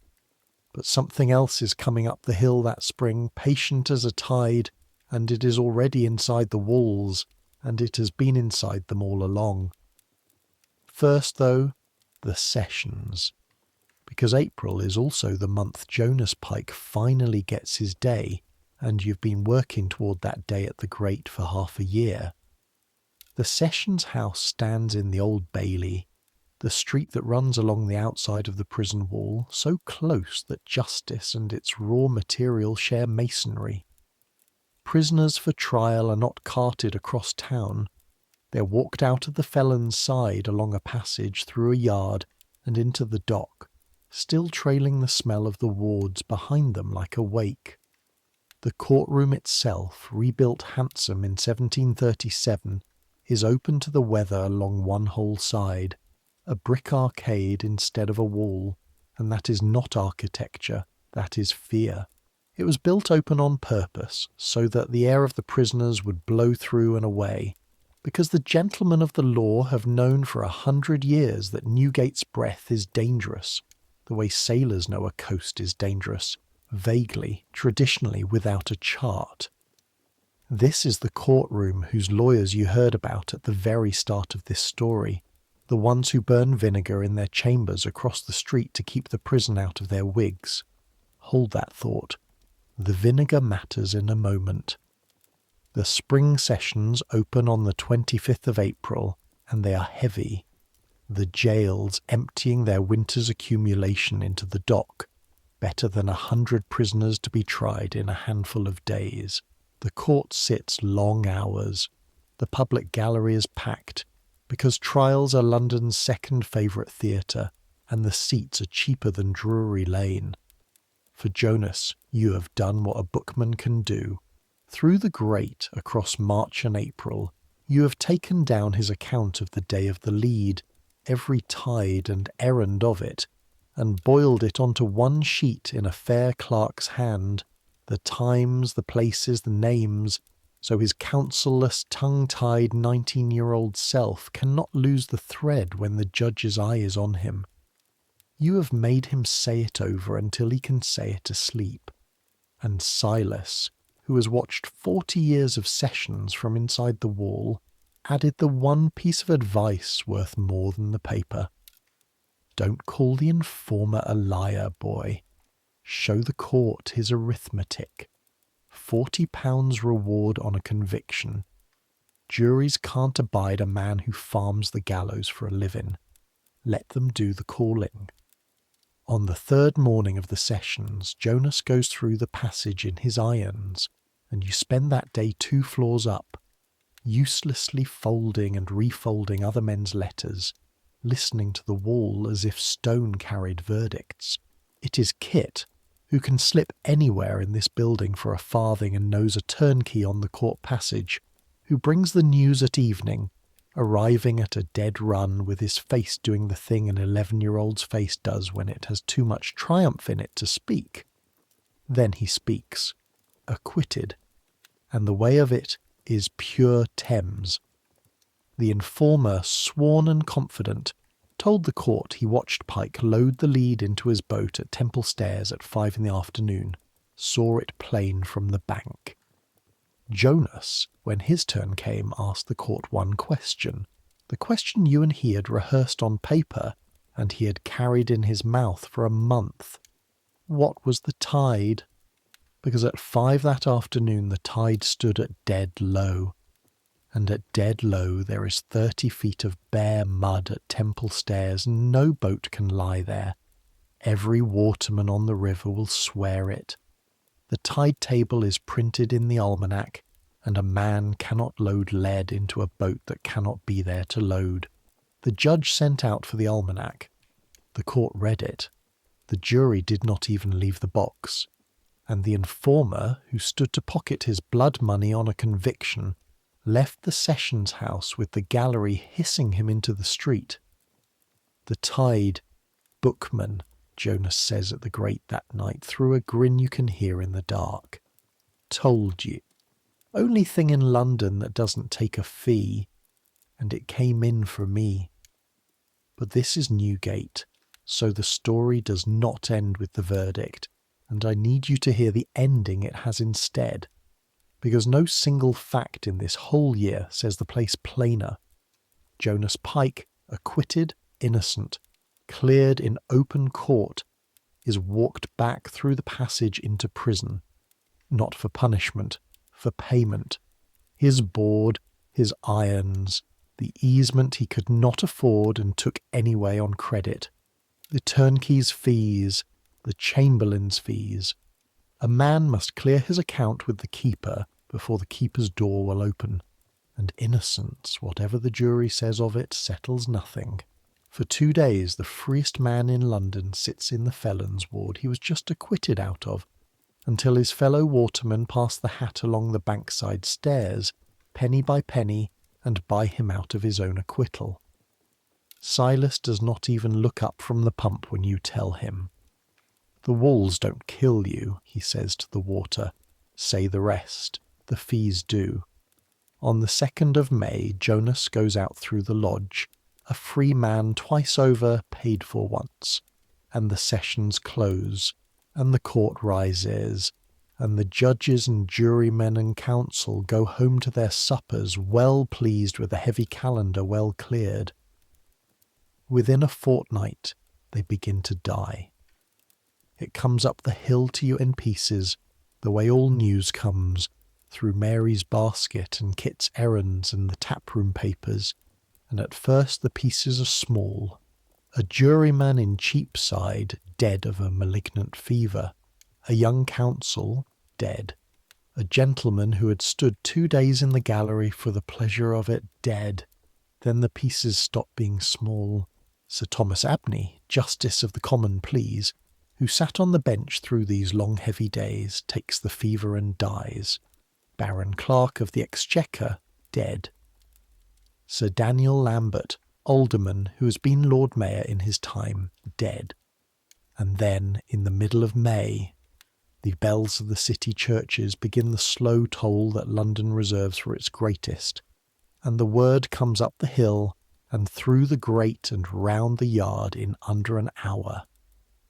But something else is coming up the hill that spring, patient as a tide, and it is already inside the walls, and it has been inside them all along. First, though, the sessions. Because April is also the month Jonas Pike finally gets his day, and you've been working toward that day at the Grate for half a year. The Sessions House stands in the Old Bailey, the street that runs along the outside of the prison wall, so close that justice and its raw material share masonry. Prisoners for trial are not carted across town. They're walked out of the felon's side along a passage through a yard and into the dock, still trailing the smell of the wards behind them like a wake. The courtroom itself, rebuilt handsome in 1737, is open to the weather along one whole side, a brick arcade instead of a wall, and that is not architecture, that is fear. It was built open on purpose, so that the air of the prisoners would blow through and away, because the gentlemen of the law have known for 100 years that Newgate's breath is dangerous, the way sailors know a coast is dangerous, vaguely, traditionally, without a chart. This is the courtroom whose lawyers you heard about at the very start of this story, the ones who burn vinegar in their chambers across the street to keep the prison out of their wigs. Hold that thought. The vinegar matters in a moment. The spring sessions open on the 25th of April, and they are heavy. The jails emptying their winter's accumulation into the dock, better than 100 prisoners to be tried in a handful of days. The court sits long hours. The public gallery is packed, because trials are London's second favourite theatre, and the seats are cheaper than Drury Lane. For Jonas, you have done what a bookman can do. Through the grate across March and April, you have taken down his account of the day of the lead, every tide and errand of it, and boiled it onto one sheet in a fair clerk's hand, the times, the places, the names, so his counselless, tongue-tied 19-year-old self cannot lose the thread when the judge's eye is on him. You have made him say it over until he can say it asleep. And Silas, who has watched 40 years of sessions from inside the wall, added the one piece of advice worth more than the paper. Don't call the informer a liar, boy. Show the court his arithmetic. £40 reward on a conviction. Juries can't abide a man who farms the gallows for a living. Let them do the calling. On the third morning of the sessions, Jonas goes through the passage in his irons, and you spend that day 2 floors up, uselessly folding and refolding other men's letters, listening to the wall as if stone carried verdicts. It is Kit, who can slip anywhere in this building for a farthing and knows a turnkey on the court passage, who brings the news at evening, arriving at a dead run with his face doing the thing an 11-year-old's face does when it has too much triumph in it to speak. Then he speaks, acquitted, and the way of it is pure Thames. The informer, sworn and confident, told the court he watched Pike load the lead into his boat at Temple Stairs at 5 p.m, saw it plain from the bank. Jonas, when his turn came, asked the court one question, the question you and he had rehearsed on paper and he had carried in his mouth for a month. What was the tide? Because at 5 that afternoon the tide stood at dead low, and at dead low there is 30 feet of bare mud at Temple Stairs, and no boat can lie there. Every waterman on the river will swear it. The tide table is printed in the almanac, and a man cannot load lead into a boat that cannot be there to load. The judge sent out for the almanac. The court read it. The jury did not even leave the box. And the informer, who stood to pocket his blood money on a conviction, left the sessions house with the gallery hissing him into the street. The tide, bookman, Jonas says at the grate that night through a grin you can hear in the dark. Told you. Only thing in London that doesn't take a fee, and it came in for me. But this is Newgate, so the story does not end with the verdict, and I need you to hear the ending it has instead, because no single fact in this whole year says the place plainer. Jonas Pike, acquitted, innocent, cleared in open court, is walked back through the passage into prison, not for punishment, for payment. His board, his irons, the easement he could not afford and took anyway on credit, the turnkey's fees, the chamberlain's fees. A man must clear his account with the keeper before the keeper's door will open, and innocence, whatever the jury says of it, settles nothing. For 2 days the freest man in London sits in the felons' ward he was just acquitted out of, until his fellow watermen pass the hat along the bankside stairs, penny by penny, and buy him out of his own acquittal. Silas does not even look up from the pump when you tell him. The walls don't kill you, he says to the water. Say the rest. The fees do. On the 2nd of May, Jonas goes out through the lodge, a free man twice over, paid for once, and the sessions close, and the court rises, and the judges and jurymen and counsel go home to their suppers well pleased with the heavy calendar well cleared. Within a fortnight they begin to die. It comes up the hill to you in pieces, the way all news comes, through Mary's basket and Kit's errands and the taproom papers, and at first the pieces are small. A juryman in Cheapside, dead of a malignant fever. A young counsel, dead. A gentleman who had stood 2 days in the gallery for the pleasure of it, dead. Then the pieces stop being small. Sir Thomas Abney, Justice of the Common Pleas, who sat on the bench through these long heavy days, takes the fever and dies. Baron Clark of the Exchequer, dead. Sir Daniel Lambert, alderman who has been Lord Mayor in his time, dead. And then, in the middle of May, the bells of the city churches begin the slow toll that London reserves for its greatest, and the word comes up the hill and through the grate and round the yard in under an hour.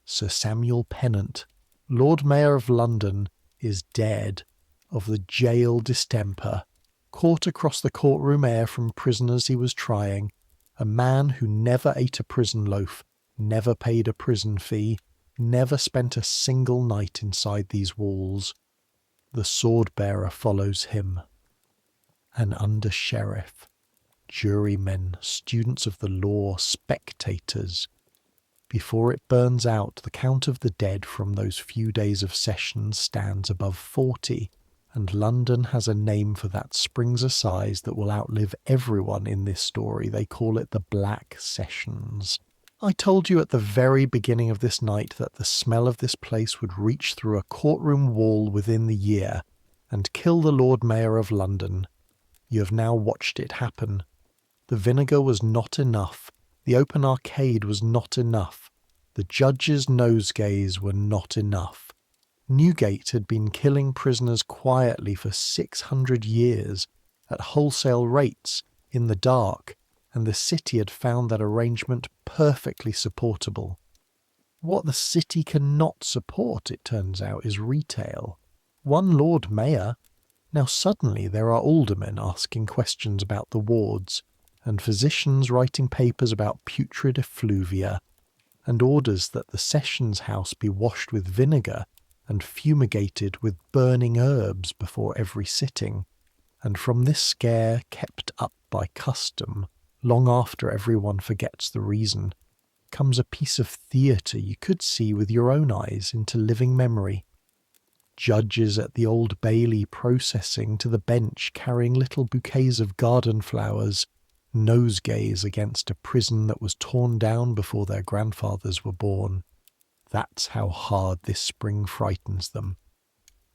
Sir Samuel Pennant, Lord Mayor of London, is dead of the gaol distemper, caught across the courtroom air from prisoners he was trying, a man who never ate a prison loaf, never paid a prison fee, never spent a single night inside these walls. The sword-bearer follows him. An under-sheriff, jurymen, students of the law, spectators. Before it burns out, the count of the dead from those few days of sessions stands above 40, and London has a name for that springs a size that will outlive everyone in this story. They call it the Black Sessions. I told you at the very beginning of this night that the smell of this place would reach through a courtroom wall within the year and kill the Lord Mayor of London. You have now watched it happen. The vinegar was not enough. The open arcade was not enough. The judges' nosegays were not enough. Newgate had been killing prisoners quietly for 600 years, at wholesale rates, in the dark, and the city had found that arrangement perfectly supportable. What the city cannot support, it turns out, is retail. One Lord Mayor. Now suddenly there are aldermen asking questions about the wards, and physicians writing papers about putrid effluvia, and orders that the sessions house be washed with vinegar and fumigated with burning herbs before every sitting, and from this scare kept up by custom, long after everyone forgets the reason, comes a piece of theatre you could see with your own eyes into living memory. Judges at the Old Bailey processing to the bench carrying little bouquets of garden flowers, nosegays against a prison that was torn down before their grandfathers were born. That's how hard this spring frightens them.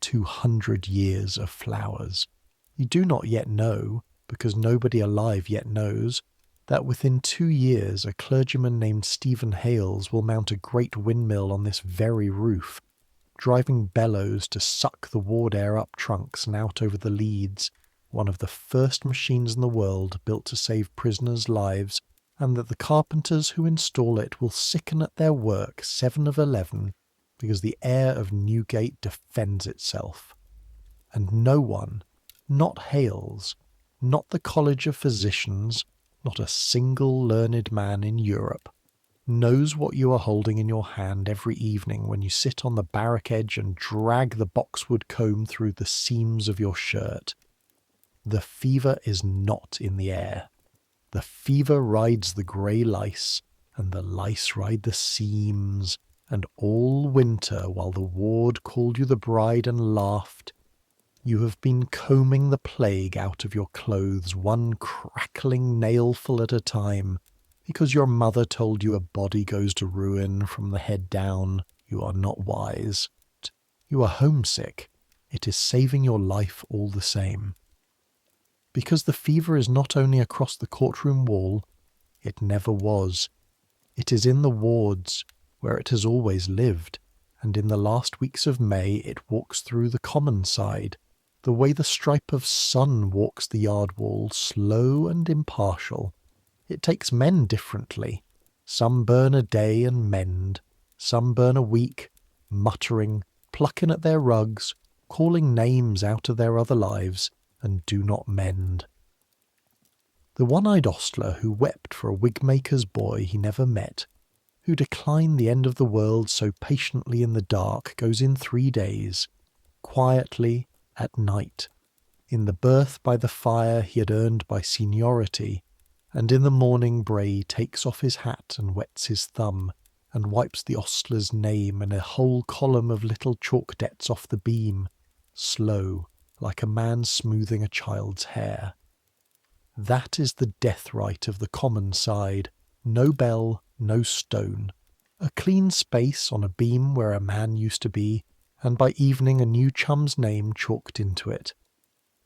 200 years of flowers. You do not yet know, because nobody alive yet knows, that within 2 years a clergyman named Stephen Hales will mount a great windmill on this very roof, driving bellows to suck the ward air up trunks and out over the leads, one of the first machines in the world built to save prisoners' lives and that the carpenters who install it will sicken at their work 7 of 11, because the air of Newgate defends itself. And no one, not Hales, not the College of Physicians, not a single learned man in Europe, knows what you are holding in your hand every evening when you sit on the barrack edge and drag the boxwood comb through the seams of your shirt. The fever is not in the air. The fever rides the grey lice, and the lice ride the seams, and all winter, while the ward called you the bride and laughed, you have been combing the plague out of your clothes, one crackling nailful at a time, because your mother told you a body goes to ruin from the head down. You are not wise. You are homesick. It is saving your life all the same. Because the fever is not only across the courtroom wall, it never was. It is in the wards, where it has always lived, and in the last weeks of May it walks through the common side, the way the stripe of sun walks the yard wall, slow and impartial. It takes men differently. Some burn a day and mend, some burn a week, muttering, plucking at their rugs, calling names out of their other lives, and do not mend. The one-eyed ostler who wept for a wig-maker's boy he never met, who declined the end of the world so patiently in the dark, goes in 3 days, quietly, at night, in the berth by the fire he had earned by seniority, and in the morning Bray takes off his hat and wets his thumb, and wipes the ostler's name and a whole column of little chalk debts off the beam, slow, like a man smoothing a child's hair. That is the death rite of the common side. No bell, no stone. A clean space on a beam where a man used to be, and by evening a new chum's name chalked into it.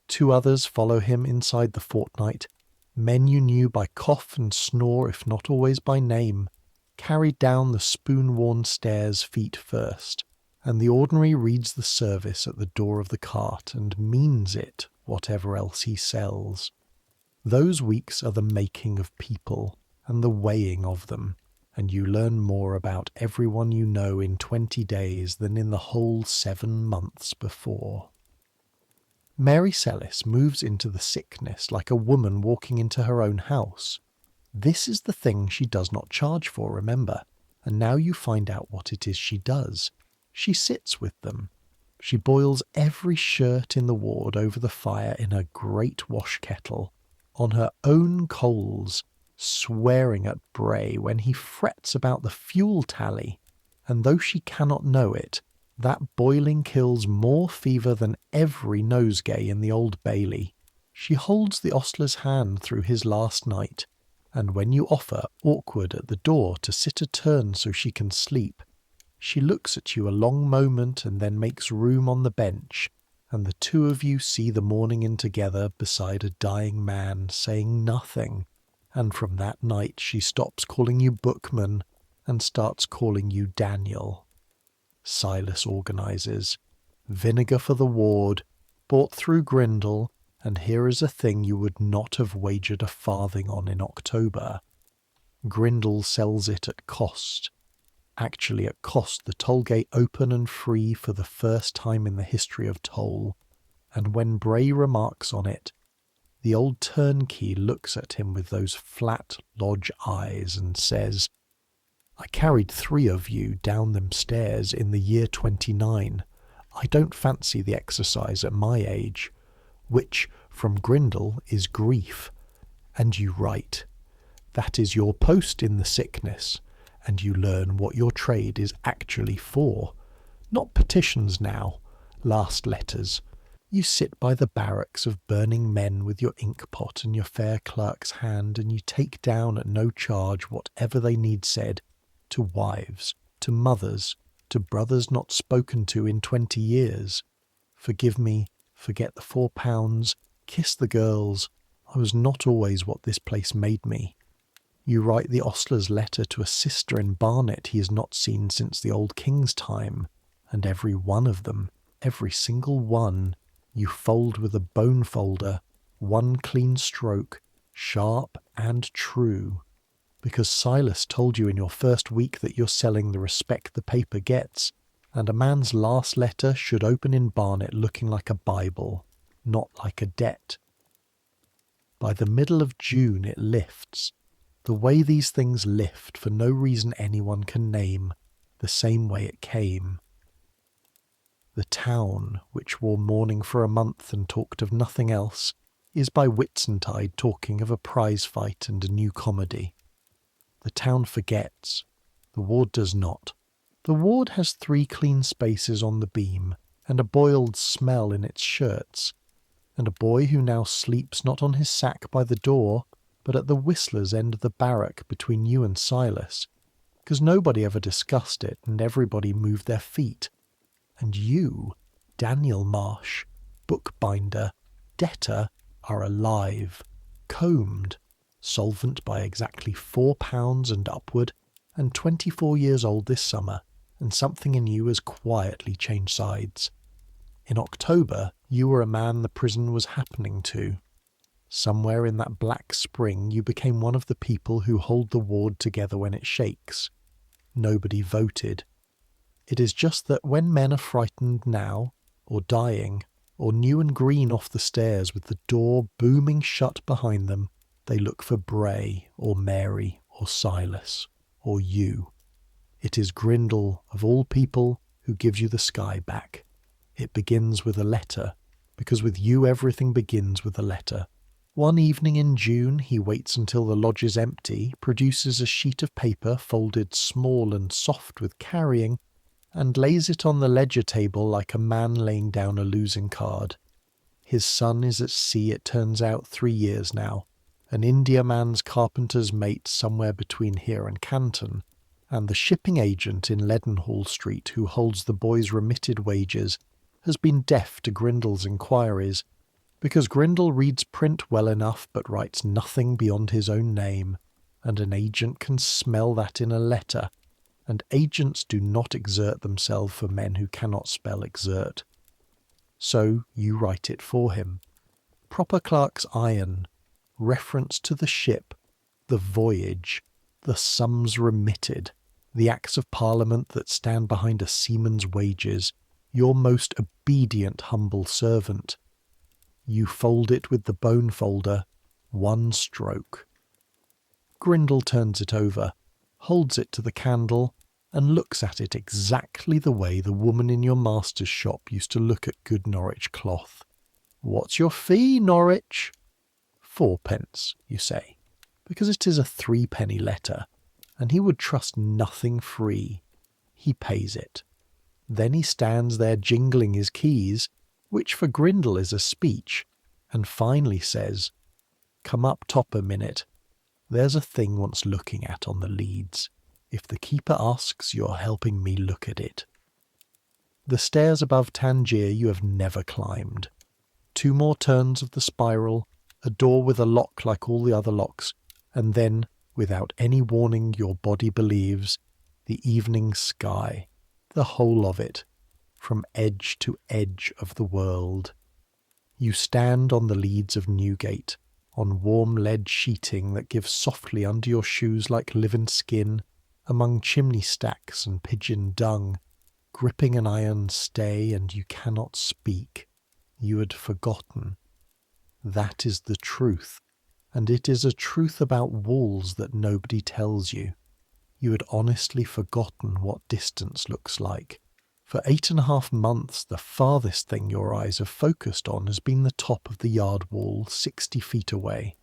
2 others follow him inside the fortnight, men you knew by cough and snore if not always by name, carried down the spoon-worn stairs feet first, and the ordinary reads the service at the door of the cart and means it, whatever else he sells. Those weeks are the making of people, and the weighing of them, and you learn more about everyone you know in 20 days than in the whole 7 months before. Mary Sellis moves into the sickness like a woman walking into her own house. This is the thing she does not charge for, remember, and now you find out what it is she does. She sits with them. She boils every shirt in the ward over the fire in a great wash kettle, on her own coals, swearing at Bray when he frets about the fuel tally, and though she cannot know it, that boiling kills more fever than every nosegay in the Old Bailey. She holds the ostler's hand through his last night, and when you offer, awkward at the door, to sit a turn so she can sleep, she looks at you a long moment and then makes room on the bench, and the 2 of you see the morning in together beside a dying man, saying nothing, and from that night she stops calling you Bookman and starts calling you Daniel. Silas organises. Vinegar for the ward, bought through Grindle, and here is a thing you would not have wagered a farthing on in October. Grindle sells it at cost. Actually at cost, the toll gate open and free for the first time in the history of toll, and when Bray remarks on it, the old turnkey looks at him with those flat lodge eyes and says, "I carried 3 of you down them stairs in the year 29. I don't fancy the exercise at my age," which, from Grindle, is grief. And you write. That is your post in the sickness, and you learn what your trade is actually for. Not petitions now, last letters. You sit by the barracks of burning men with your ink-pot and your fair clerk's hand, and you take down at no charge whatever they need said, to wives, to mothers, to brothers not spoken to in 20 years. Forgive me, forget the £4, kiss the girls. I was not always what this place made me. You write the ostler's letter to a sister in Barnet he has not seen since the old king's time, and every one of them, every single one, you fold with a bone folder, one clean stroke, sharp and true. because Silas told you in your first week that you're selling the respect the paper gets, and a man's last letter should open in Barnet looking like a Bible, not like a debt. By the middle of June it lifts, the way these things lift for no reason anyone can name, the same way it came. The town, which wore mourning for a month and talked of nothing else, is by Whitsuntide talking of a prize fight and a new comedy. The town forgets. The ward does not. The ward has 3 clean spaces on the beam, and a boiled smell in its shirts, and a boy who now sleeps not on his sack by the door, but at the whistler's end of the barrack between you and Silas, because nobody ever discussed it and everybody moved their feet. And you, Daniel Marsh, bookbinder, debtor, are alive, combed, solvent by exactly £4 and upward, and 24 years old this summer, and something in you has quietly changed sides. In October, you were a man the prison was happening to. Somewhere in that black spring you became one of the people who hold the ward together when it shakes. Nobody voted. It is just that when men are frightened now, or dying, or new and green off the stairs with the door booming shut behind them, they look for Bray, or Mary, or Silas, or you. It is Grindle, of all people, who gives you the sky back. It begins with a letter, because with you everything begins with a letter. One evening in June he waits until the lodge is empty, produces a sheet of paper folded small and soft with carrying, and lays it on the ledger table like a man laying down a losing card. His son is at sea, it turns out, 3 years now, an Indiaman's carpenter's mate somewhere between here and Canton, and the shipping agent in Leadenhall Street who holds the boy's remitted wages has been deaf to Grindle's inquiries, because Grindle reads print well enough but writes nothing beyond his own name, and an agent can smell that in a letter, and agents do not exert themselves for men who cannot spell exert. So you write it for him. Proper clerk's iron, reference to the ship, the voyage, the sums remitted, the acts of Parliament that stand behind a seaman's wages, your most obedient humble servant. You fold it with the bone folder, 1 stroke. Grindle turns it over, holds it to the candle, and looks at it exactly the way the woman in your master's shop used to look at good Norwich cloth. "What's your fee, Norwich?" "4d," you say, because it is a 3-penny letter, and he would trust nothing free. He pays it. Then he stands there jingling his keys, which for Grindle is a speech, and finally says, "Come up top a minute. There's a thing wants looking at on the leads. If the keeper asks, you're helping me look at it." The stairs above Tangier you have never climbed. 2 more turns of the spiral, a door with a lock like all the other locks, and then, without any warning your body believes, the evening sky, the whole of it, from edge to edge of the world. You stand on the leads of Newgate, on warm lead sheeting that gives softly under your shoes like living skin, among chimney stacks and pigeon dung, gripping an iron stay, and you cannot speak. You had forgotten. That is the truth, and it is a truth about walls that nobody tells you. You had honestly forgotten what distance looks like. For 8.5 months, the farthest thing your eyes have focused on has been the top of the yard wall 60 feet away.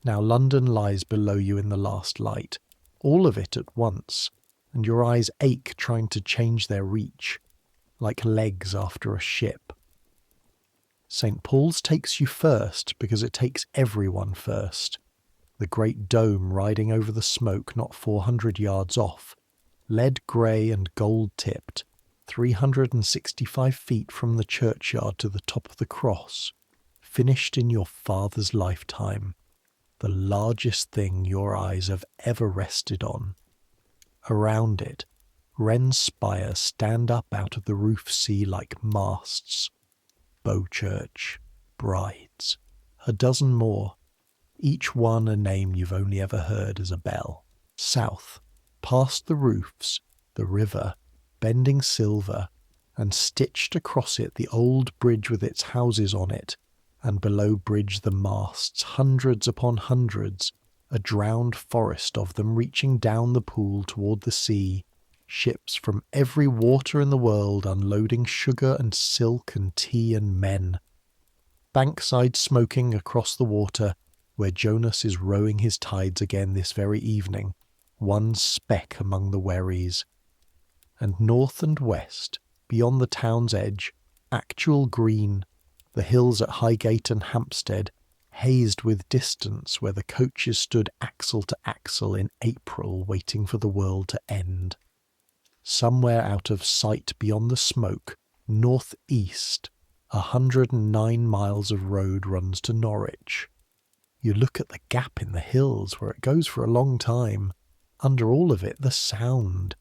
Now London lies below you in the last light, all of it at once, and your eyes ache trying to change their reach, like legs after a ship. St. Paul's takes you first because it takes everyone first. The great dome riding over the smoke not 400 yards off, lead grey and gold-tipped, 365 feet from the churchyard to the top of the cross, finished in your father's lifetime, the largest thing your eyes have ever rested on. Around it, Wren's spires stand up out of the roof sea like masts. Bowchurch, Brides, a dozen more, each one a name you've only ever heard as a bell. South, past the roofs, the river, bending silver, and stitched across it the old bridge with its houses on it, and below bridge the masts, hundreds upon hundreds, a drowned forest of them reaching down the pool toward the sea, ships from every water in the world unloading sugar and silk and tea and men. Bankside smoking across the water, where Jonas is rowing his tides again this very evening, one speck among the wherries. And north and west, beyond the town's edge, actual green, the hills at Highgate and Hampstead, hazed with distance where the coaches stood axle to axle in April waiting for the world to end. Somewhere out of sight beyond the smoke, north-east, 109 miles of road runs to Norwich. You look at the gap in the hills where it goes for a long time. Under all of it, the sound.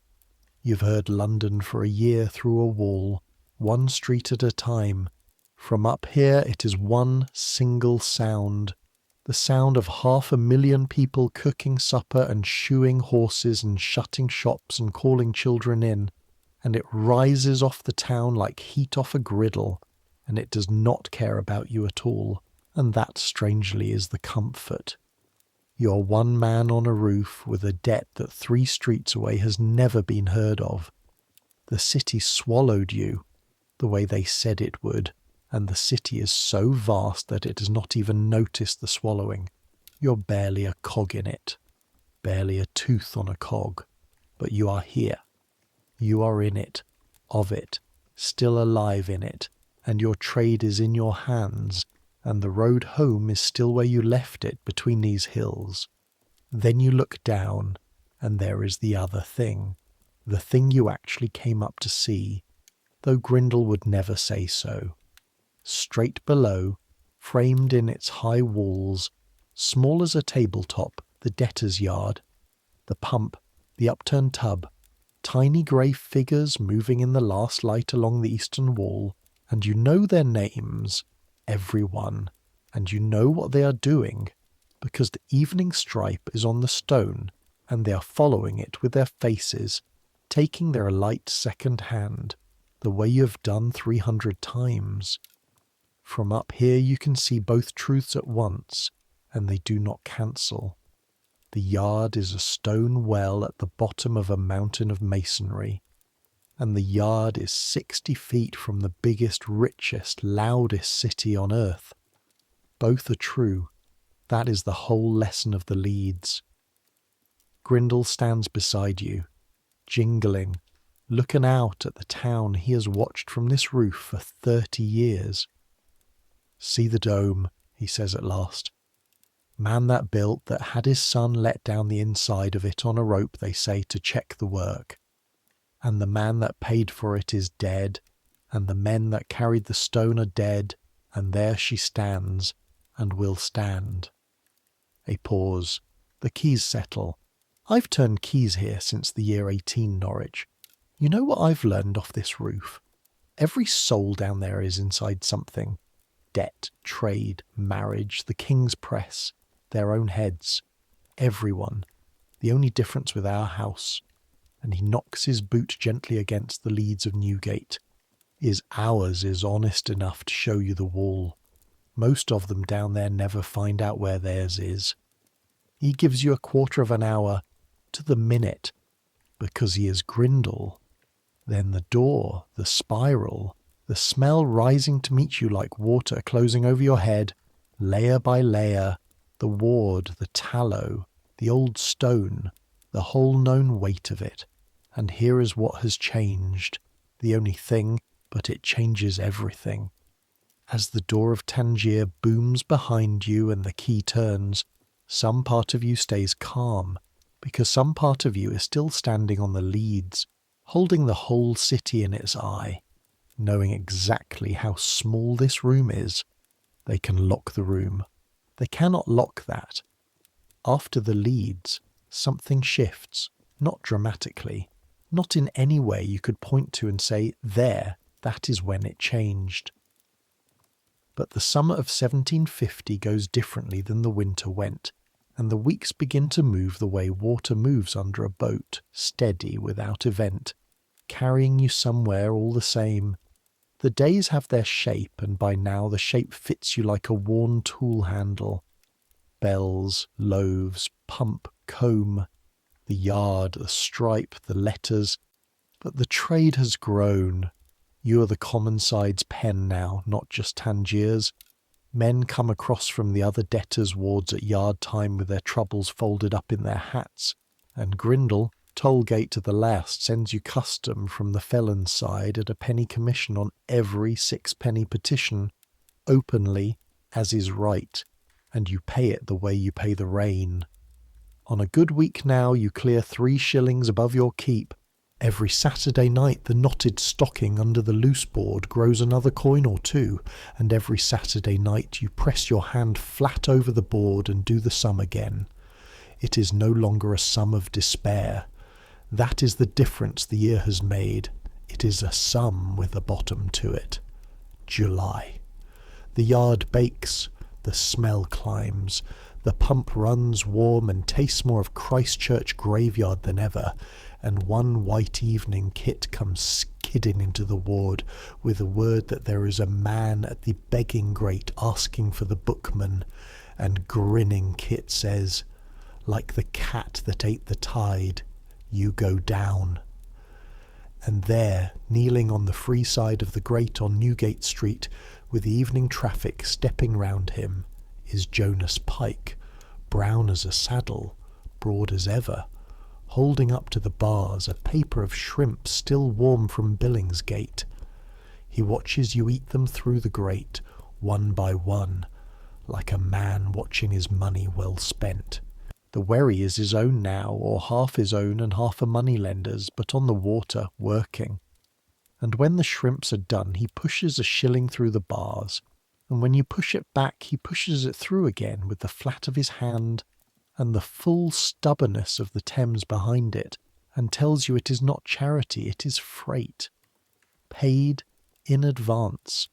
You've heard London for a year through a wall, one street at a time. From up here it is one single sound. The sound of 500,000 people cooking supper and shoeing horses and shutting shops and calling children in. And it rises off the town like heat off a griddle, and it does not care about you at all. And that, strangely, is the comfort. You're one man on a roof with a debt that 3 streets away has never been heard of. The city swallowed you, the way they said it would, and the city is so vast that it does not even notice the swallowing. You're barely a cog in it, barely a tooth on a cog, but you are here. You are in it, of it, still alive in it, and your trade is in your hands, and the road home is still where you left it between these hills. Then you look down, and there is the other thing, the thing you actually came up to see, though Grindle would never say so. Straight below, framed in its high walls, small as a tabletop, the debtor's yard, the pump, the upturned tub, tiny grey figures moving in the last light along the eastern wall, and you know their names, every one, and you know what they are doing, because the evening stripe is on the stone, and they are following it with their faces, taking their light second hand, the way you have done 300 times. From up here you can see both truths at once, and they do not cancel. The yard is a stone well at the bottom of a mountain of masonry, and the yard is 60 feet from the biggest, richest, loudest city on earth. Both are true. That is the whole lesson of the leads. Grindle stands beside you, jingling, looking out at the town he has watched from this roof for 30 years. "See the dome," he says at last. "Man that built that had his son let down the inside of it on a rope, they say, to check the work. And the man that paid for it is dead, and the men that carried the stone are dead, and there she stands, and will stand." A pause. The keys settle. "I've turned keys here since the year 18, Norwich. You know what I've learned off this roof? Every soul down there is inside something. Debt, trade, marriage, the King's press, their own heads. Everyone. The only difference with our house," and he knocks his boot gently against the leads of Newgate, "is ours is honest enough to show you the wall. Most of them down there never find out where theirs is. He gives you a quarter of an hour, to the minute, because he is Grindle. Then the door, the spiral, the smell rising to meet you like water closing over your head, layer by layer, the ward, the tallow, the old stone, the whole known weight of it. And here is what has changed, the only thing, but it changes everything. As the door of Tangier booms behind you and the key turns, some part of you stays calm, because some part of you is still standing on the leads, holding the whole city in its eye, knowing exactly how small this room is. They can lock the room. They cannot lock that. After the leads, something shifts, not dramatically, not in any way you could point to and say, there, that is when it changed. But the summer of 1750 goes differently than the winter went, and the weeks begin to move the way water moves under a boat, steady without event, carrying you somewhere all the same. The days have their shape, and by now the shape fits you like a worn tool handle. Bells, loaves, pump, comb, the yard, the stripe, the letters. But the trade has grown. You are the common side's pen now, not just Tangiers. Men come across from the other debtors' wards at yard time with their troubles folded up in their hats, and Grindle, tollgate to the last, sends you custom from the felon's side at a penny commission on every sixpenny petition, openly, as is right, and you pay it the way you pay the rain. On a good week now you clear 3 shillings above your keep. Every Saturday night the knotted stocking under the loose board grows another coin or 2, and every Saturday night you press your hand flat over the board and do the sum again. It is no longer a sum of despair. That is the difference the year has made. It is a sum with a bottom to it. July. The yard bakes, the smell climbs, the pump runs warm and tastes more of Christchurch graveyard than ever, and one white evening Kit comes skidding into the ward with the word that there is a man at the begging grate asking for the bookman, and grinning Kit says, "Like the cat that ate the tide, you go down." And there, kneeling on the free side of the grate on Newgate Street, with the evening traffic stepping round him, is Jonas Pike, brown as a saddle, broad as ever, holding up to the bars a paper of shrimp still warm from Billingsgate. He watches you eat them through the grate, one by one, like a man watching his money well spent. The wherry is his own now, or half his own and half a moneylender's, but on the water, working. And when the shrimps are done, he pushes a shilling through the bars, and when you push it back, he pushes it through again with the flat of his hand and the full stubbornness of the Thames behind it, and tells you it is not charity, it is freight. Paid in advance.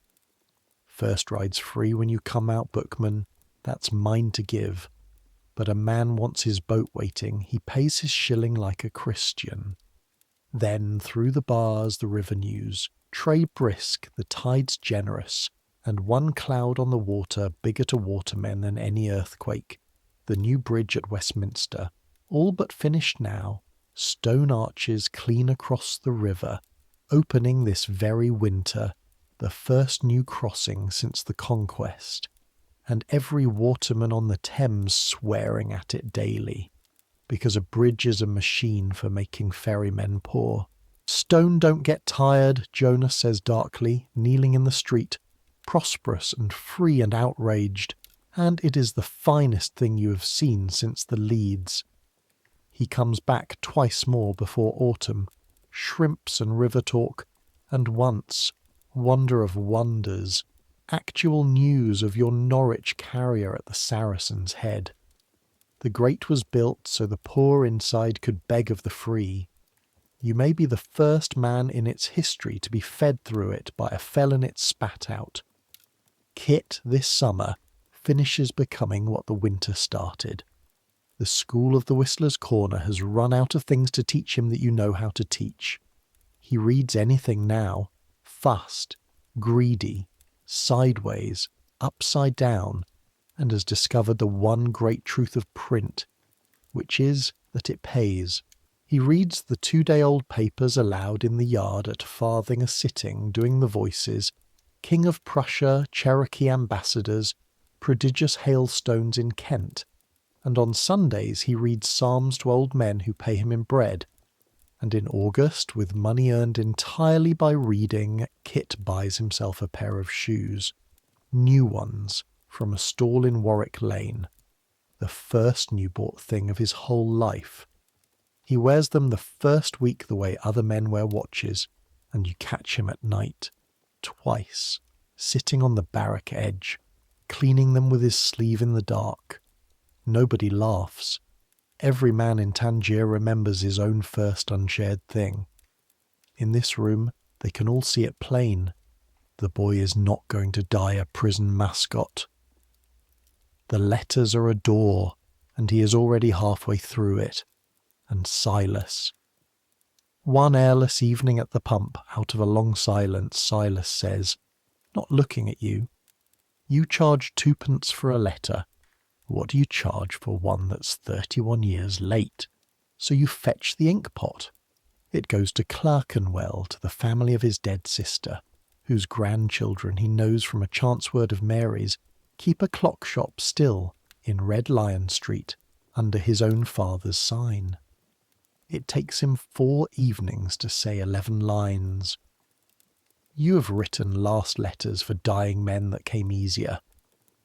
First ride's free when you come out, bookman. That's mine to give. But a man wants his boat waiting. He pays his shilling like a Christian. Then, through the bars, the river news. Trade brisk, the tide's generous, and one cloud on the water bigger to watermen than any earthquake. The new bridge at Westminster, all but finished now, stone arches clean across the river, opening this very winter, the first new crossing since the Conquest, and every waterman on the Thames swearing at it daily, because a bridge is a machine for making ferrymen poor. "Stone don't get tired," Jonas says darkly, kneeling in the street, prosperous and free and outraged, and it is the finest thing you have seen since the Leads. He comes back twice more before autumn, shrimps and river talk, and once, wonder of wonders, actual news of your Norwich carrier at the Saracen's Head. The grate was built so the poor inside could beg of the free. You may be the first man in its history to be fed through it by a felon it spat out. Kit, this summer, finishes becoming what the winter started. The school of the Whistler's Corner has run out of things to teach him that you know how to teach. He reads anything now, fussed, greedy, sideways, upside down, and has discovered the one great truth of print, which is that it pays. He reads the 2-day-old papers aloud in the yard at farthing a sitting, doing the voices, King of Prussia, Cherokee ambassadors, prodigious hailstones in Kent, and on Sundays he reads psalms to old men who pay him in bread, and in August, with money earned entirely by reading, Kit buys himself a pair of shoes, new ones, from a stall in Warwick Lane, the first new-bought thing of his whole life. He wears them the first week the way other men wear watches, and you catch him at night, twice, sitting on the barrack edge, cleaning them with his sleeve in the dark. Nobody laughs. Every man in Tangier remembers his own first unshared thing. In this room, they can all see it plain. The boy is not going to die a prison mascot. The letters are a door. and he is already halfway through it. And Silas. One airless evening at the pump, out of a long silence, Silas says, not looking at you, "You charge 2p for a letter. What do you charge for one that's 31 years late? So you fetch the ink pot. It goes to Clerkenwell, to the family of his dead sister, whose grandchildren he knows from a chance word of Mary's keep a clock shop still in Red Lion Street under his own father's sign. It takes him 4 evenings to say 11 lines. You have written last letters for dying men that came easier.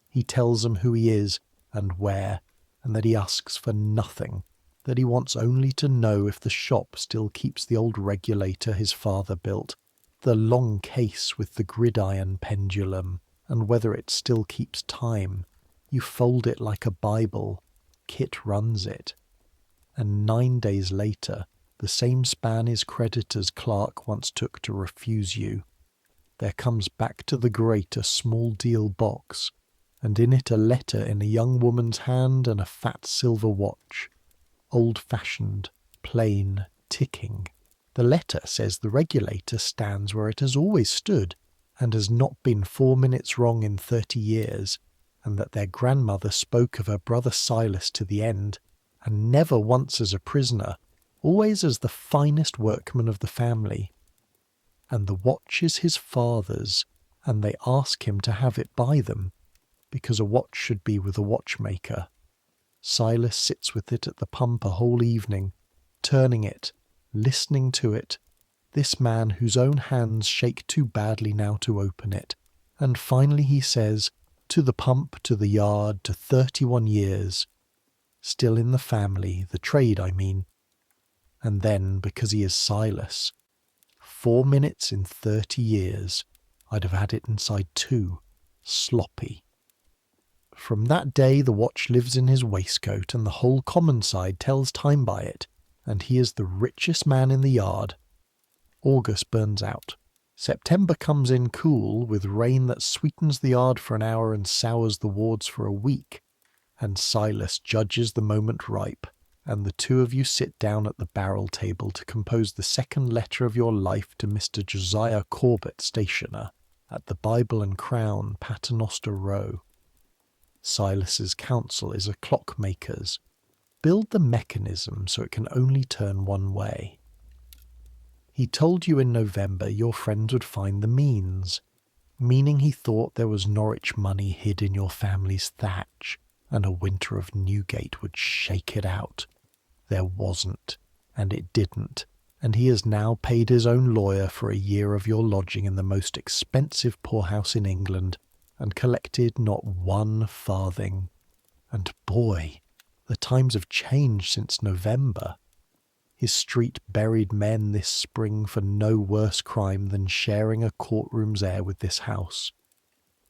He tells them who he is and where, and that he asks for nothing, that he wants only to know if the shop still keeps the old regulator his father built, the long case with the gridiron pendulum, and whether it still keeps time. You fold it like a Bible. Kit runs it. And 9 days later, the same span his creditor's clerk once took to refuse you. There comes back to the grate a small deal box, and in it a letter in a young woman's hand and a fat silver watch. Old-fashioned, plain, ticking. The letter says the regulator stands where it has always stood, and has not been 4 minutes wrong in 30 years, and that their grandmother spoke of her brother Silas to the end, and never once as a prisoner, always as the finest workman of the family. And the watch is his father's, and they ask him to have it by them, because a watch should be with a watchmaker. Silas sits with it at the pump a whole evening, turning it, listening to it, this man whose own hands shake too badly now to open it, and finally he says, to the pump, to the yard, to 31 years, still in the family, the trade I mean. And then, because he is Silas, 4 minutes in 30 years, I'd have had it inside 2, sloppy. From that day the watch lives in his waistcoat, and the whole common side tells time by it, and he is the richest man in the yard. August burns out. September comes in cool, with rain that sweetens the yard for an hour and sours the wards for a week, and Silas judges the moment ripe, and the two of you sit down at the barrel table to compose the second letter of your life to Mr. Josiah Corbett, stationer, at the Bible and Crown, Paternoster Row. Silas's counsel is a clockmaker's. Build the mechanism so it can only turn one way. He told you in November your friends would find the means, meaning he thought there was Norwich money hid in your family's thatch, and a winter of Newgate would shake it out. There wasn't, and it didn't, and he has now paid his own lawyer for a year of your lodging in the most expensive poorhouse in England, and collected not 1 farthing. And boy, the times have changed since November. His street buried men this spring for no worse crime than sharing a courtroom's air with this house.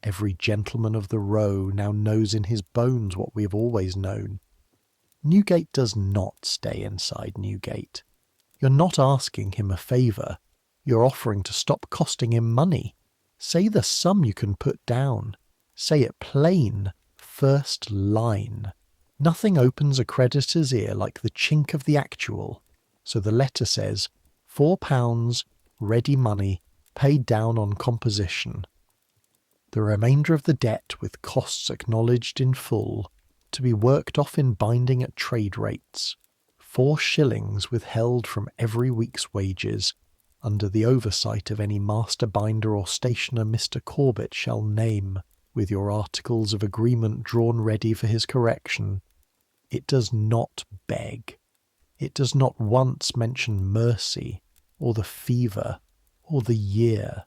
Every gentleman of the row now knows in his bones what we have always known. Newgate does not stay inside Newgate. You're not asking him a favour. You're offering to stop costing him money. Say the sum you can put down. Say it plain. First line. Nothing opens a creditor's ear like the chink of the actual. So the letter says, £4, ready money, paid down on composition. The remainder of the debt, with costs acknowledged in full, to be worked off in binding at trade rates. 4 shillings withheld from every week's wages, under the oversight of any master binder or stationer Mr. Corbett shall name, with your articles of agreement drawn ready for his correction. It does not beg. It does not once mention mercy, or the fever, or the year.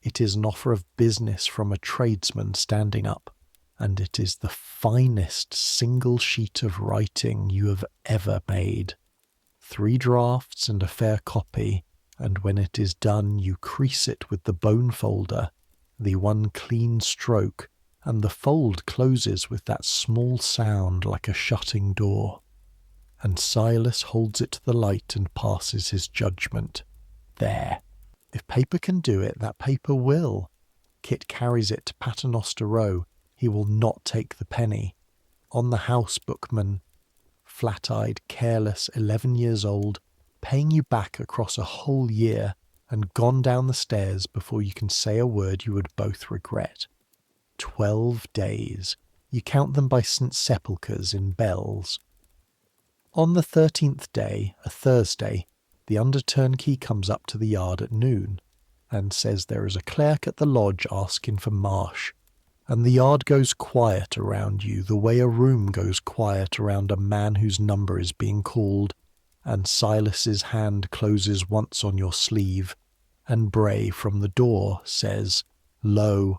It is an offer of business from a tradesman standing up, and it is the finest single sheet of writing you have ever made. 3 drafts and a fair copy, and when it is done you crease it with the bone folder, the one clean stroke, and the fold closes with that small sound like a shutting door. And Silas holds it to the light and passes his judgment. There. If paper can do it, that paper will. Kit carries it to Paternoster Row. He will not take the penny. On the house, bookman. Flat-eyed, careless, 11 years old, paying you back across a whole year and gone down the stairs before you can say a word you would both regret. 12 days. You count them by St. Sepulchres in bells. On the 13th day, a Thursday, the under-turnkey comes up to the yard at noon and says there is a clerk at the lodge asking for Marsh, and the yard goes quiet around you the way a room goes quiet around a man whose number is being called, and Silas's hand closes once on your sleeve, and Bray from the door says, "Lo,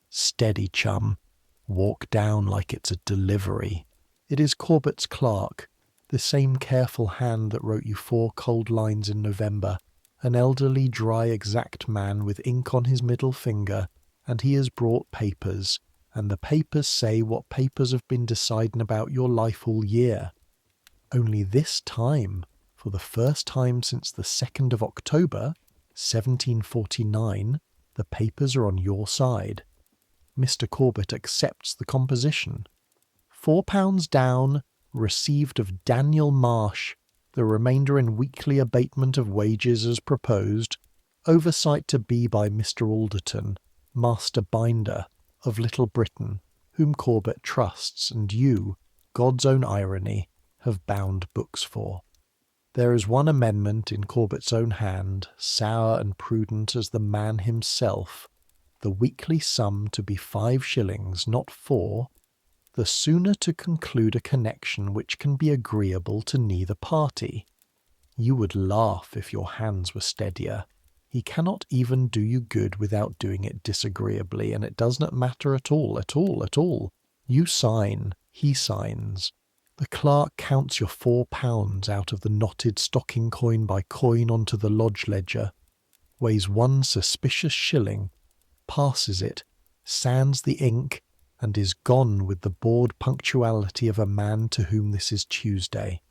steady, chum, walk down like it's a delivery." It is Corbett's clerk, the same careful hand that wrote you 4 cold lines in November, an elderly, dry, exact man with ink on his middle finger, and he has brought papers, and the papers say what papers have been deciding about your life all year. Only this time, for the first time since the 2nd of October, 1749, the papers are on your side. Mr. Corbett accepts the composition. £4 down, received of Daniel Marsh, the remainder in weekly abatement of wages as proposed, oversight to be by Mr. Alderton, Master Binder, of Little Britain, whom Corbett trusts, and you, God's own irony, have bound books for. There is one amendment in Corbett's own hand, sour and prudent as the man himself, the weekly sum to be 5 shillings, not 4, the sooner to conclude a connection which can be agreeable to neither party. You would laugh if your hands were steadier. He cannot even do you good without doing it disagreeably, and it does not matter at all, at all, at all. You sign, he signs. The clerk counts your £4 out of the knotted stocking coin by coin onto the lodge ledger, weighs 1 suspicious shilling, passes it, sands the ink, and is gone with the bored punctuality of a man to whom this is Tuesday.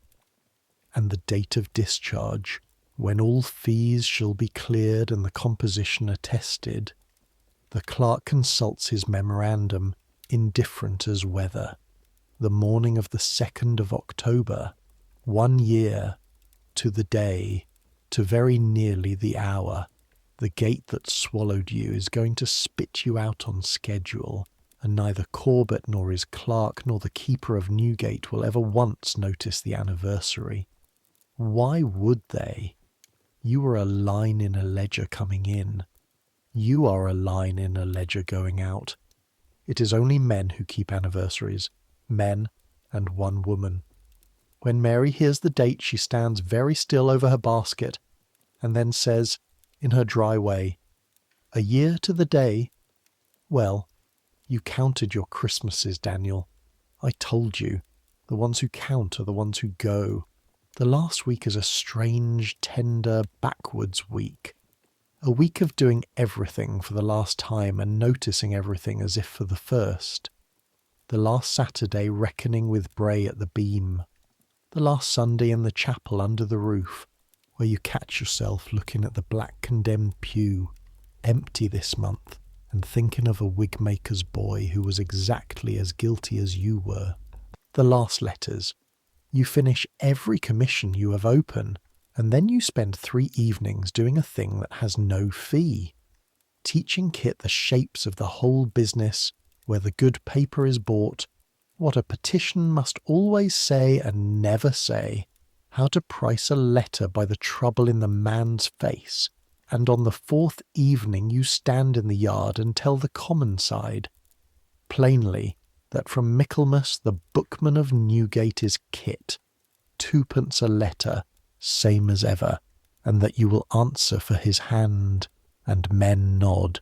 And the date of discharge, when all fees shall be cleared and the composition attested. The clerk consults his memorandum, indifferent as weather. The morning of the 2nd of October, 1 year, to the day, to very nearly the hour, the gate that swallowed you is going to spit you out on schedule, and neither Corbett nor his clerk nor the keeper of Newgate will ever once notice the anniversary. Why would they? You are a line in a ledger coming in. You are a line in a ledger going out. It is only men who keep anniversaries, men and one woman. When Mary hears the date, she stands very still over her basket, and then says, in her dry way, "A year to the day. Well, you counted your Christmases, Daniel. I told you, the ones who count are the ones who go. The last week is a strange, tender, backwards week. A week of doing everything for the last time and noticing everything as if for the first. The last Saturday reckoning with Bray at the beam. The last Sunday in the chapel under the roof, where you catch yourself looking at the black condemned pew, empty this month, and thinking of a wig-maker's boy who was exactly as guilty as you were. The last letters. You finish every commission you have open, and then you spend 3 evenings doing a thing that has no fee. Teaching Kit the shapes of the whole business, where the good paper is bought, what a petition must always say and never say, how to price a letter by the trouble in the man's face, and on the 4th evening you stand in the yard and tell the common side, plainly, that from Michaelmas the bookman of Newgate is Kit, 2d a letter, same as ever, and that you will answer for his hand, and men nod.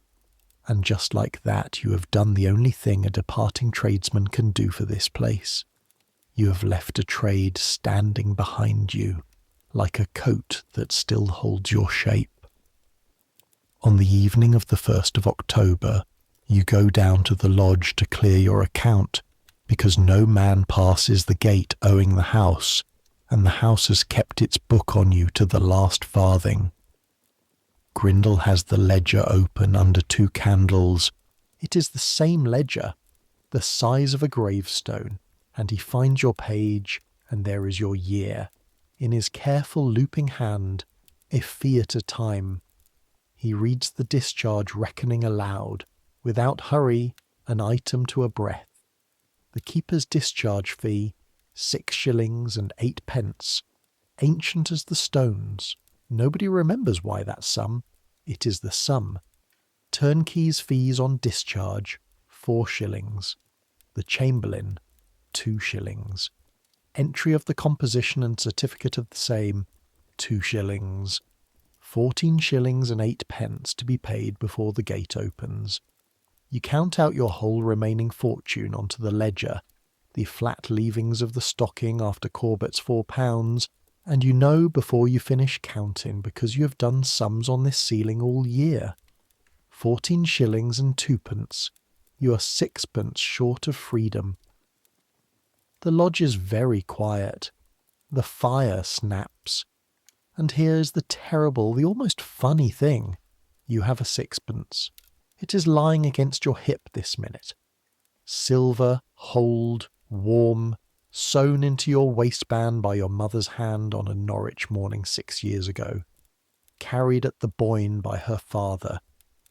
And just like that you have done the only thing a departing tradesman can do for this place. You have left a trade standing behind you, like a coat that still holds your shape. On the evening of the 1st of October, you go down to the lodge to clear your account, because no man passes the gate owing the house, and the house has kept its book on you to the last farthing. Grindle has the ledger open under 2 candles. It is the same ledger, the size of a gravestone, and he finds your page, and there is your year. In his careful looping hand, a fee at a time. He reads the discharge reckoning aloud, without hurry, an item to a breath. The keeper's discharge fee, 6 shillings and 8 pence, ancient as the stones. Nobody remembers why that sum. It is the sum. Turnkeys' fees on discharge, 4 shillings. The chamberlain, 2 shillings. Entry of the composition and certificate of the same, 2 shillings. 14 shillings and 8 pence to be paid before the gate opens. You count out your whole remaining fortune onto the ledger, the flat leavings of the stocking after Corbett's £4, and you know before you finish counting, because you have done sums on this ceiling all year. 14 shillings and 2 pence. You are 6 pence short of freedom. The lodge is very quiet. The fire snaps. And here is the terrible, the almost funny thing. You have a 6 pence. It is lying against your hip this minute. Silver, hold, warm, sewn into your waistband by your mother's hand on a Norwich morning 6 years ago. Carried at the Boyne by her father.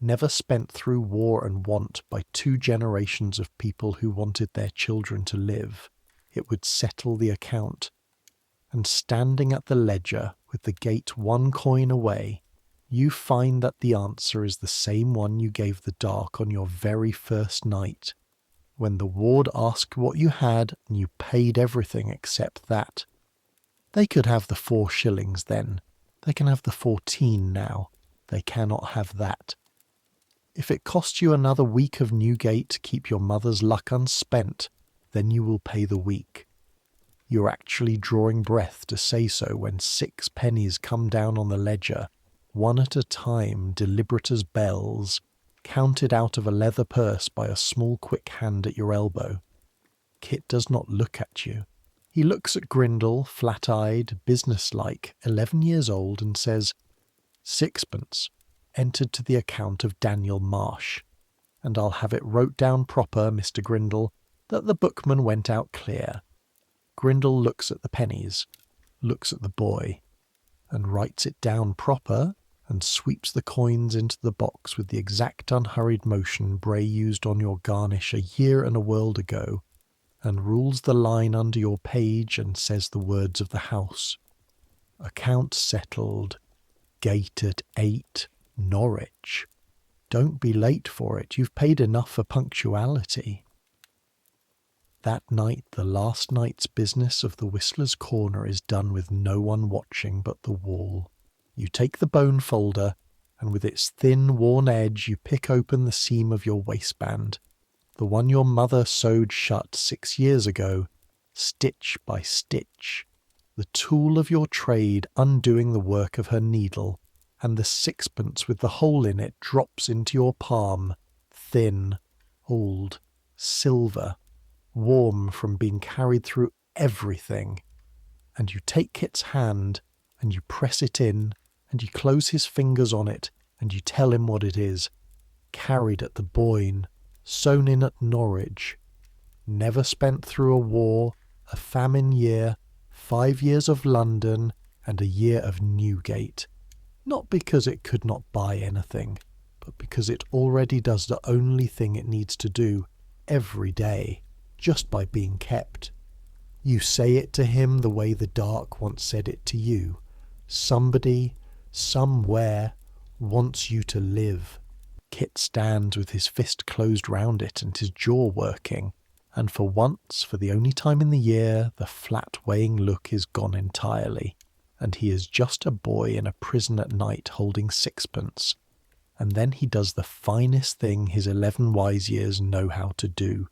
Never spent through war and want by 2 generations of people who wanted their children to live. It would settle the account. And standing at the ledger, with the gate 1 coin away, you find that the answer is the same one you gave the dark on your very first night, when the ward asked what you had and you paid everything except that. They could have the 4 shillings then. They can have the 14 now. They cannot have that. If it costs you another week of Newgate to keep your mother's luck unspent, then you will pay the week. You're actually drawing breath to say so when 6 pennies come down on the ledger, one at a time, deliberate as bells, counted out of a leather purse by a small quick hand at your elbow. Kit does not look at you. He looks at Grindle, flat-eyed, businesslike, 11 years old, and says, 6 pence, entered to the account of Daniel Marsh. And I'll have it wrote down proper, Mr. Grindle, that the bookman went out clear. Grindle looks at the pennies, looks at the boy, and writes it down proper, and sweeps the coins into the box with the exact unhurried motion Bray used on your garnish a year and a world ago, and rules the line under your page and says the words of the house. Account settled. Gate at 8, Norwich. Don't be late for it. You've paid enough for punctuality. That night, the last night's business of the Whistler's Corner is done with no one watching but the wall. You take the bone folder, and with its thin, worn edge you pick open the seam of your waistband, the one your mother sewed shut 6 years ago, stitch by stitch, the tool of your trade undoing the work of her needle, and the 6 pence with the hole in it drops into your palm, thin, old, silver, warm from being carried through everything. And you take Kit's hand, and you press it in, and you close his fingers on it, and you tell him what it is. Carried at the Boyne, sewn in at Norwich. Never spent through a war, a famine year, 5 years of London, and a year of Newgate. Not because it could not buy anything, but because it already does the only thing it needs to do every day, just by being kept. You say it to him the way the dark once said it to you. Somebody, somewhere, wants you to live. Kit stands with his fist closed round it and his jaw working, and for once, for the only time in the year, the flat weighing look is gone entirely, and he is just a boy in a prison at night holding 6 pence. And then he does the finest thing his 11 wise years know how to do.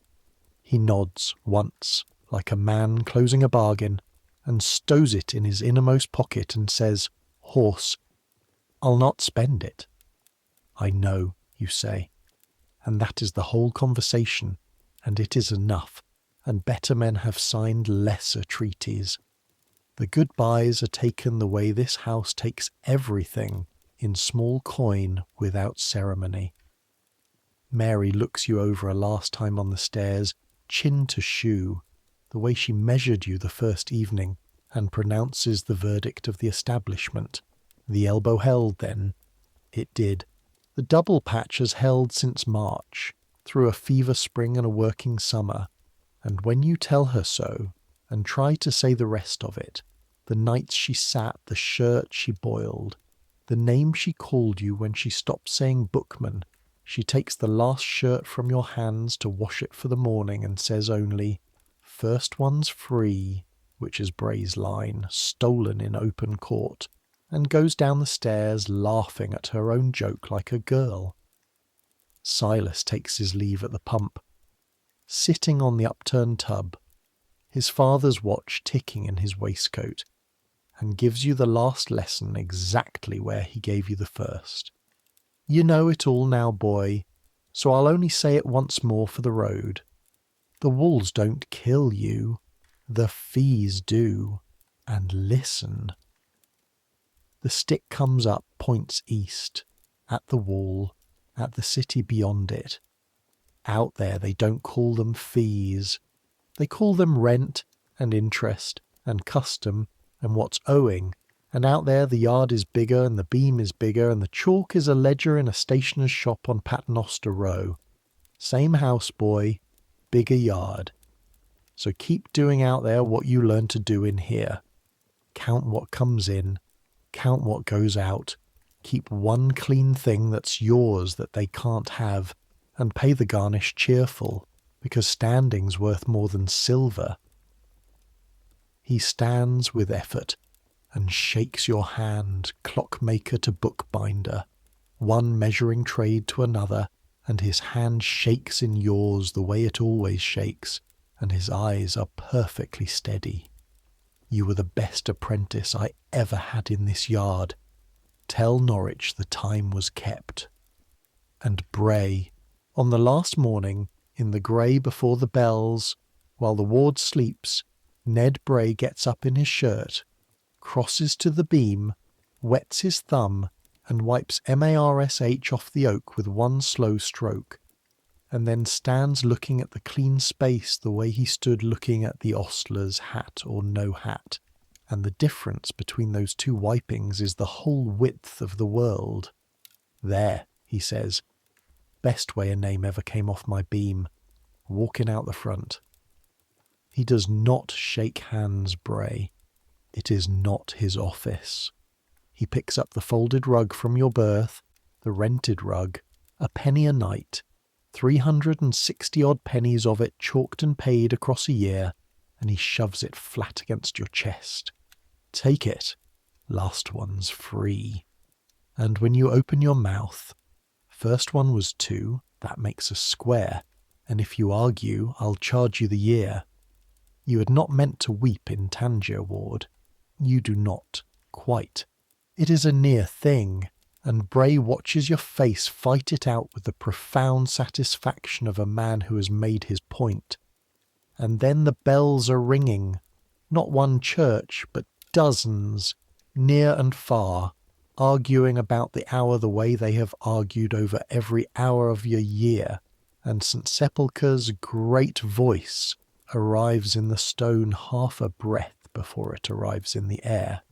He nods once, like a man closing a bargain, and stows it in his innermost pocket and says, "Horse, I'll not spend it." "I know," you say, and that is the whole conversation, and it is enough, and better men have signed lesser treaties. The goodbyes are taken the way this house takes everything, in small coin, without ceremony. Mary looks you over a last time on the stairs, chin to shoe. the way she measured you the first evening and pronounces the verdict of the establishment. The elbow held then. It did. The double patch has held since March, through a fever spring and a working summer, and when you tell her so, and try to say the rest of it, the nights she sat, the shirt she boiled, the name she called you when she stopped saying bookman, she takes the last shirt from your hands to wash it for the morning and says only, "First one's free," which is Bray's line, stolen in open court, and goes down the stairs laughing at her own joke like a girl. Silas takes his leave at the pump, sitting on the upturned tub, his father's watch ticking in his waistcoat, and gives you the last lesson exactly where he gave you the first. You know it all now, boy, so I'll only say it once more for the road. The walls don't kill you, the fees do, and listen. The stick comes up, points east, at the wall, at the city beyond it. Out there they don't call them fees. They call them rent and interest and custom and what's owing, and out there the yard is bigger and the beam is bigger and the chalk is a ledger in a stationer's shop on Paternoster Row. Same house, boy, bigger yard. So keep doing out there what you learn to do in here. Count what comes in, count what goes out, keep one clean thing that's yours that they can't have, and pay the garnish cheerful, because standing's worth more than silver. He stands with effort and shakes your hand, clockmaker to bookbinder, one measuring trade to another, and his hand shakes in yours the way it always shakes, and his eyes are perfectly steady. You were the best apprentice I ever had in this yard. Tell Norwich the time was kept. And Bray, on the last morning, in the grey before the bells, while the ward sleeps, Ned Bray gets up in his shirt, crosses to the beam, wets his thumb, and wipes marsh off the oak with one slow stroke, and then stands looking at the clean space the way he stood looking at the ostler's hat or no hat, and the difference between those two wipings is the whole width of the world. "There," he says, "best way a name ever came off my beam, walking out the front." He does not shake hands, Bray. It is not his office. He picks up the folded rug from your berth, the rented rug, a penny a night, 360-odd pennies of it chalked and paid across a year, and he shoves it flat against your chest. "Take it. Last one's free." And when you open your mouth, first one was 2, that makes a square, and if you argue, I'll charge you the year. You had not meant to weep in Tangier Ward. You do not, quite. It is a near thing, and Bray watches your face fight it out with the profound satisfaction of a man who has made his point. And then the bells are ringing, not one church, but dozens, near and far, arguing about the hour the way they have argued over every hour of your year, and St. Sepulchre's great voice arrives in the stone half a breath before it arrives in the air,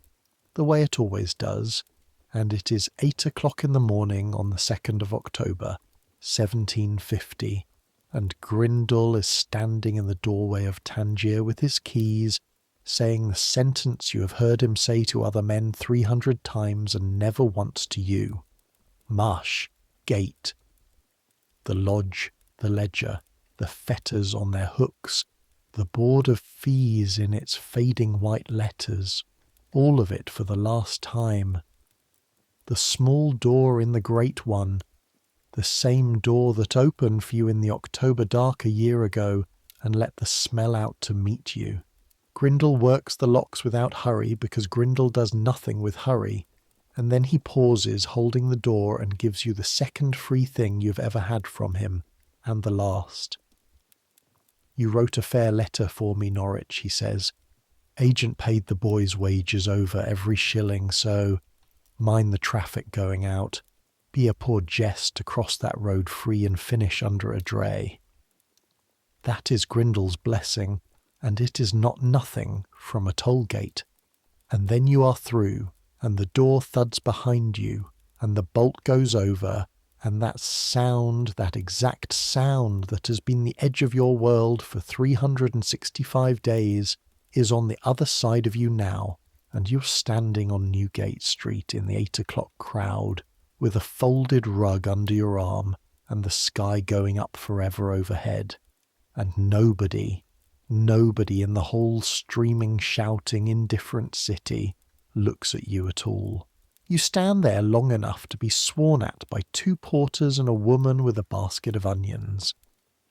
the way it always does, and it is 8 o'clock in the morning on the 2nd of October, 1750, and Grindle is standing in the doorway of Tangier with his keys, saying the sentence you have heard him say to other men 300 times and never once to you. Marsh, gate. The lodge, the ledger, the fetters on their hooks, the board of fees in its fading white letters, all of it for the last time. The small door in the great one, the same door that opened for you in the October dark a year ago and let the smell out to meet you. Grindle works the locks without hurry because Grindle does nothing with hurry, and then he pauses holding the door and gives you the second free thing you've ever had from him, and the last. "You wrote a fair letter for me, Norwich," he says. "Agent paid the boys' wages over every shilling, so mind the traffic going out. Be a poor jest to cross that road free and finish under a dray." That is Grindle's blessing, and it is not nothing from a toll gate. And then you are through, and the door thuds behind you, and the bolt goes over, and that sound, that exact sound that has been the edge of your world for 365 days, is on the other side of you now, and you're standing on Newgate Street in the 8 o'clock crowd, with a folded rug under your arm, and the sky going up forever overhead. And nobody in the whole streaming, shouting, indifferent city looks at you at all. You stand there long enough to be sworn at by 2 porters and a woman with a basket of onions.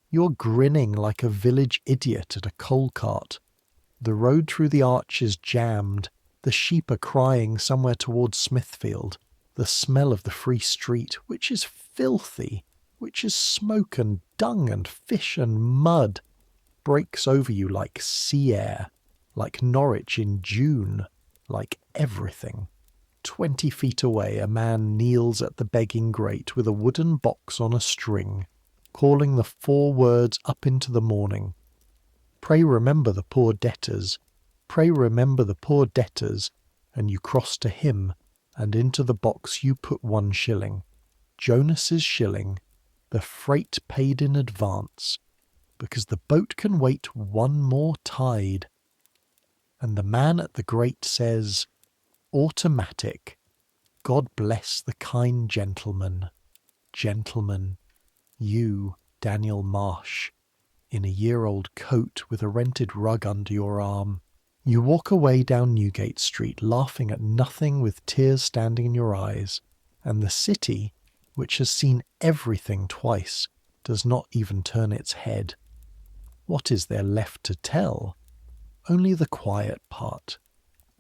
You're grinning like a village idiot at a coal cart. The road through the arch is jammed. The sheep are crying somewhere towards Smithfield. The smell of the Free Street, which is filthy, which is smoke and dung and fish and mud, breaks over you like sea air, like Norwich in June, like everything. 20 feet away, a man kneels at the begging grate with a wooden box on a string, calling the 4 words up into the morning. Pray remember the poor debtors. Pray remember the poor debtors. And you cross to him, and into the box you put 1 shilling. Jonas's shilling, the freight paid in advance, because the boat can wait 1 more tide. And the man at the grate says, automatic, God bless the kind gentleman. Gentleman, you, Daniel Marsh, in a year-old coat with a rented rug under your arm. You walk away down Newgate Street laughing at nothing with tears standing in your eyes, and the city, which has seen everything twice, does not even turn its head. What is there left to tell? Only the quiet part.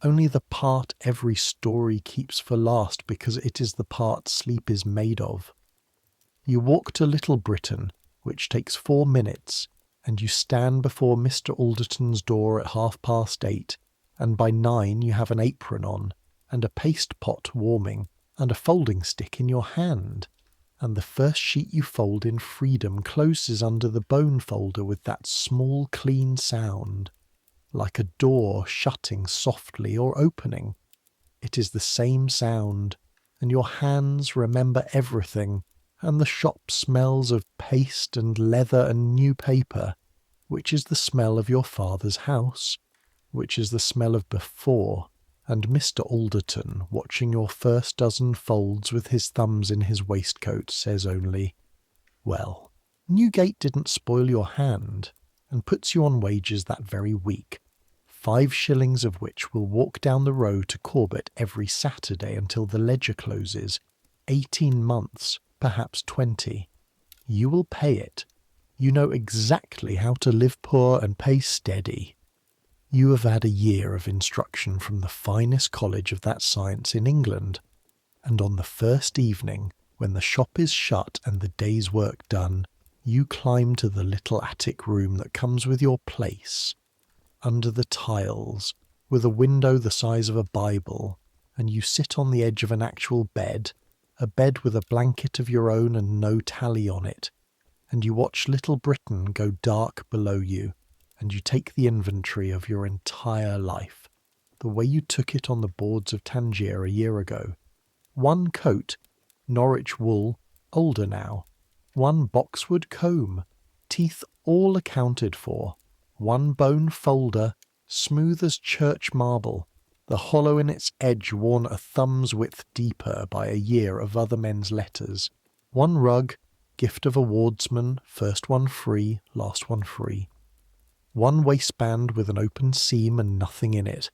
Only the part every story keeps for last because it is the part sleep is made of. You walk to Little Britain, which takes 4 minutes, and you stand before Mr. Alderton's door at 8:30, and by 9 you have an apron on, and a paste pot warming, and a folding stick in your hand, and the first sheet you fold in freedom closes under the bone folder with that small clean sound, like a door shutting softly or opening. It is the same sound, and your hands remember everything, and the shop smells of paste and leather and new paper, which is the smell of your father's house, which is the smell of before, and Mr. Alderton, watching your first dozen folds with his thumbs in his waistcoat, says only, well, Newgate didn't spoil your hand, and puts you on wages that very week, 5 shillings of which will walk down the row to Corbett every Saturday until the ledger closes, 18 months, perhaps 20. You will pay it. You know exactly how to live poor and pay steady. You have had a year of instruction from the finest college of that science in England, and on the first evening, when the shop is shut and the day's work done, you climb to the little attic room that comes with your place, under the tiles, with a window the size of a Bible, and you sit on the edge of an actual bed, a bed with a blanket of your own and no tally on it, and you watch Little Britain go dark below you, and you take the inventory of your entire life, the way you took it on the boards of Tangier a year ago. 1 coat, Norwich wool, older now. 1 boxwood comb, teeth all accounted for. 1 bone folder, smooth as church marble, the hollow in its edge worn a thumb's width deeper by a year of other men's letters. 1 rug, gift of a wardsman, first one free, last one free. 1 waistband with an open seam and nothing in it,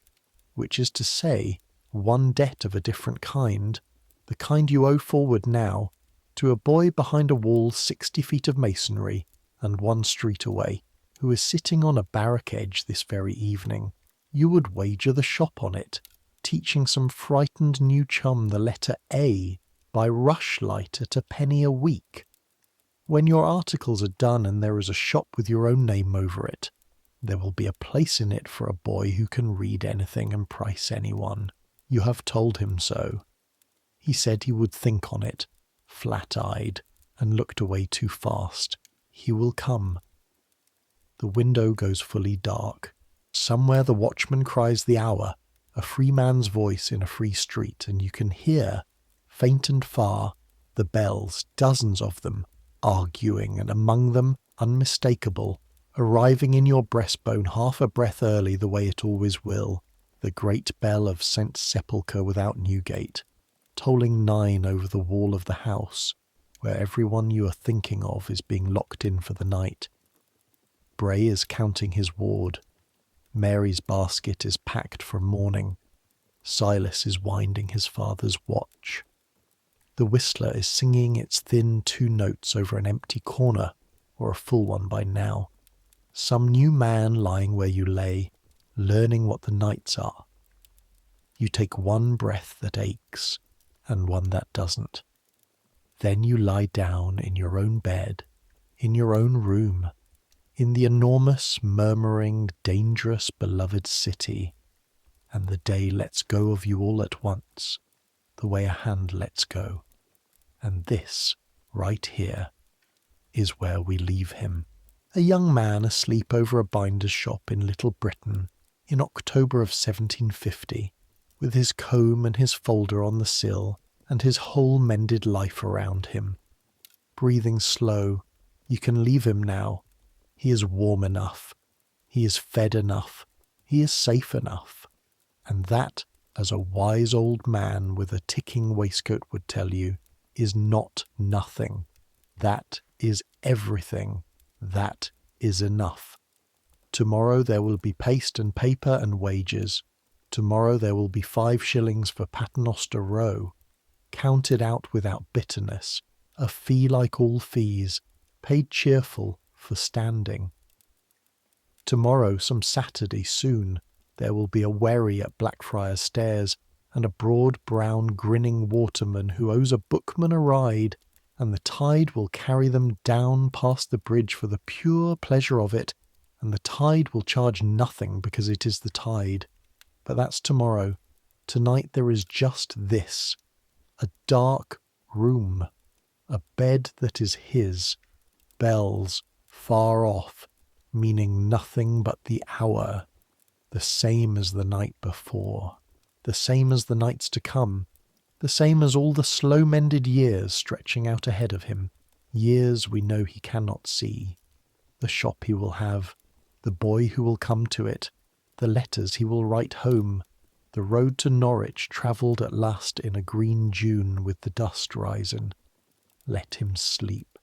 which is to say, 1 debt of a different kind, the kind you owe forward now, to a boy behind a wall 60 feet of masonry and 1 street away, who is sitting on a barrack edge this very evening. You would wager the shop on it, teaching some frightened new chum the letter A by rushlight at a penny a week. When your articles are done and there is a shop with your own name over it, there will be a place in it for a boy who can read anything and price anyone. You have told him so. He said he would think on it, flat-eyed, and looked away too fast. He will come. The window goes fully dark. Somewhere the watchman cries the hour, a free man's voice in a free street, and you can hear, faint and far, the bells, dozens of them, arguing, and among them, unmistakable, arriving in your breastbone half a breath early the way it always will, the great bell of St. Sepulchre without Newgate, tolling 9 over the wall of the house, where everyone you are thinking of is being locked in for the night. Bray is counting his ward. Mary's basket is packed for morning. Silas is winding his father's watch. The whistler is singing its thin 2 notes over an empty corner, or a full one by now. Some new man lying where you lay, learning what the nights are. You take one breath that aches, and one that doesn't. Then you lie down in your own bed, in your own room, in the enormous, murmuring, dangerous, beloved city, and the day lets go of you all at once, the way a hand lets go. And this, right here, is where we leave him. A young man asleep over a binder's shop in Little Britain in October of 1750, with his comb and his folder on the sill and his whole mended life around him. Breathing slow, you can leave him now. He is warm enough. He is fed enough. He is safe enough. And that, as a wise old man with a ticking waistcoat would tell you, is not nothing. That is everything. That is enough. Tomorrow there will be paste and paper and wages. Tomorrow there will be 5 shillings for Paternoster Row, counted out without bitterness, a fee like all fees, paid cheerful for standing. Tomorrow, some Saturday soon, there will be a wherry at Blackfriars Stairs, and a broad brown grinning waterman who owes a bookman a ride, and the tide will carry them down past the bridge for the pure pleasure of it, and the tide will charge nothing because it is the tide. But that's tomorrow. Tonight there is just this, a dark room, a bed that is his, bells far off, meaning nothing but the hour, the same as the night before, the same as the nights to come, the same as all the slow-mended years stretching out ahead of him, years we know he cannot see, the shop he will have, the boy who will come to it, the letters he will write home, the road to Norwich travelled at last in a green June with the dust rising. Let him sleep.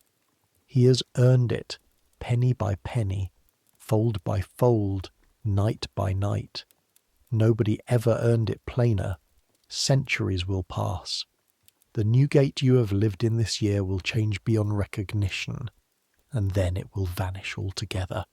He has earned it, penny by penny, fold by fold, night by night. Nobody ever earned it plainer. Centuries will pass. The Newgate you have lived in this year will change beyond recognition, and then it will vanish altogether.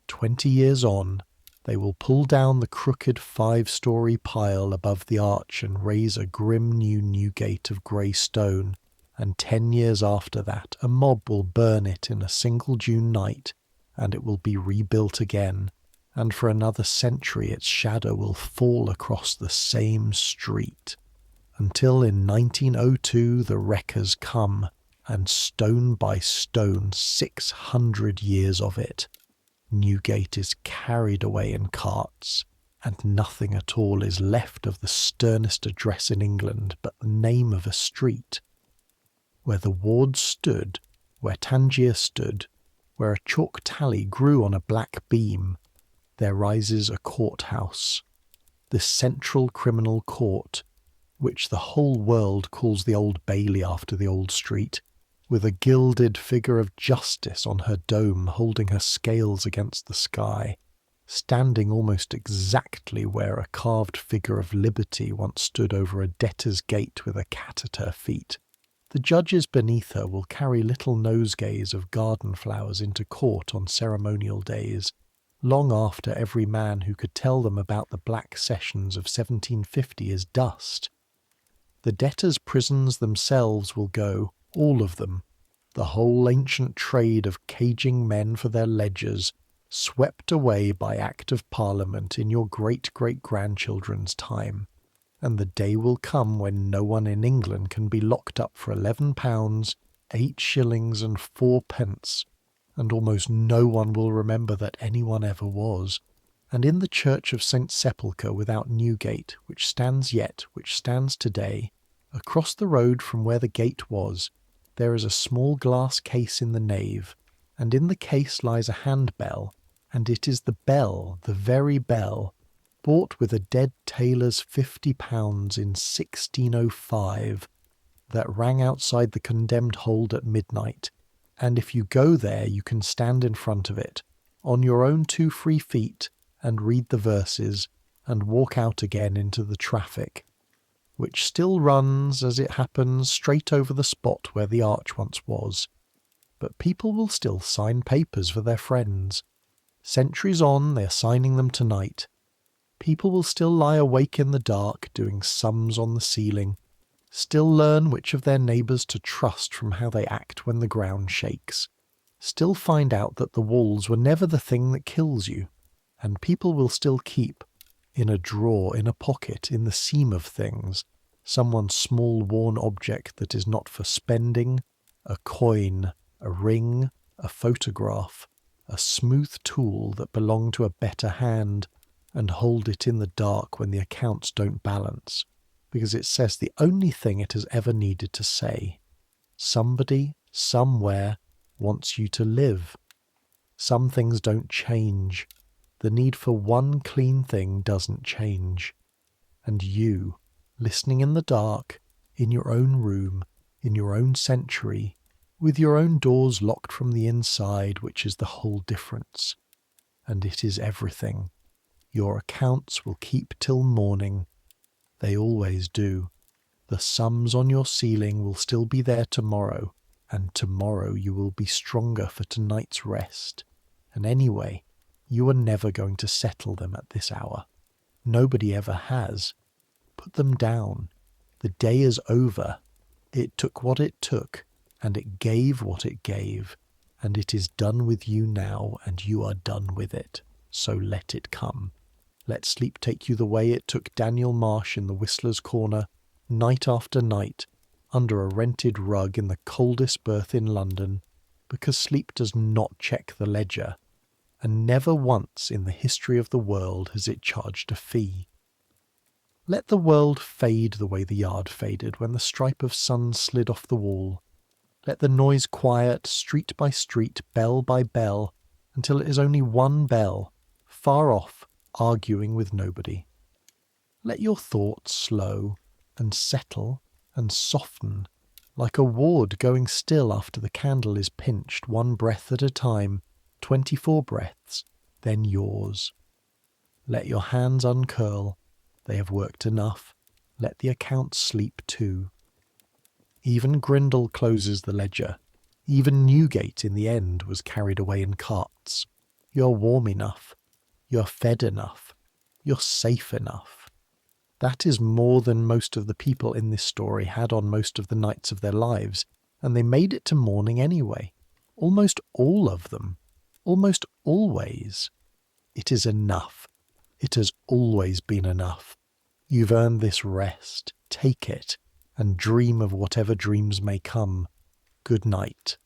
20 years on, they will pull down the crooked 5-story pile above the arch and raise a grim new Newgate of grey stone, and 10 years after that a mob will burn it in a single June night, and it will be rebuilt again, and for another century its shadow will fall across the same street, until in 1902 the wreckers come, and stone by stone 600 years of it, Newgate is carried away in carts, and nothing at all is left of the sternest address in England but the name of a street. Where the wards stood, where Tangier stood, where a chalk tally grew on a black beam, there rises a courthouse, the central criminal court, which the whole world calls the Old Bailey after the old street, with a gilded figure of justice on her dome holding her scales against the sky, standing almost exactly where a carved figure of liberty once stood over a debtor's gate with a cat at her feet. The judges beneath her will carry little nosegays of garden flowers into court on ceremonial days, long after every man who could tell them about the black sessions of 1750 is dust. The debtors' prisons themselves will go, all of them, the whole ancient trade of caging men for their ledgers, swept away by Act of Parliament in your great-great-grandchildren's time, and the day will come when no one in England can be locked up for £11, 8 shillings and 4 pence, and almost no one will remember that anyone ever was. And in the church of St. Sepulchre without Newgate, which stands today, across the road from where the gate was, there is a small glass case in the nave, and in the case lies a handbell, and it is the bell, the very bell, bought with a dead tailor's £50 in 1605, that rang outside the condemned hold at midnight, and if you go there you can stand in front of it, on your own 2 free feet, and read the verses, and walk out again into the traffic, which still runs, as it happens, straight over the spot where the arch once was. But people will still sign papers for their friends. Centuries on, they are signing them tonight. People will still lie awake in the dark, doing sums on the ceiling, still learn which of their neighbours to trust from how they act when the ground shakes, still find out that the walls were never the thing that kills you, and people will still keep, in a drawer, in a pocket, in the seam of things, someone's small worn object that is not for spending, a coin, a ring, a photograph, a smooth tool that belonged to a better hand, and hold it in the dark when the accounts don't balance, because it says the only thing it has ever needed to say. Somebody, somewhere, wants you to live. Some things don't change. The need for one clean thing doesn't change. And you, listening in the dark, in your own room, in your own century, with your own doors locked from the inside, which is the whole difference. And it is everything. Your accounts will keep till morning. They always do. The sums on your ceiling will still be there tomorrow, and tomorrow you will be stronger for tonight's rest. And anyway, you are never going to settle them at this hour. Nobody ever has. Put them down. The day is over. It took what it took, and it gave what it gave, and it is done with you now, and you are done with it. So let it come. Let sleep take you the way it took Daniel Marsh in the Whistler's Corner, night after night, under a rented rug in the coldest berth in London, because sleep does not check the ledger, and never once in the history of the world has it charged a fee. Let the world fade the way the yard faded when the stripe of sun slid off the wall. Let the noise quiet, street by street, bell by bell, until it is only one bell, far off, arguing with nobody. Let your thoughts slow, and settle, and soften, like a ward going still after the candle is pinched, 1 breath at a time, 24 breaths, then yours. Let your hands uncurl. They have worked enough. Let the accounts sleep too. Even Grindle closes the ledger. Even Newgate in the end was carried away in carts. You're warm enough. You're fed enough. You're safe enough. That is more than most of the people in this story had on most of the nights of their lives, and they made it to morning anyway. Almost all of them. Almost always. It is enough. It has always been enough. You've earned this rest. Take it, and dream of whatever dreams may come. Good night.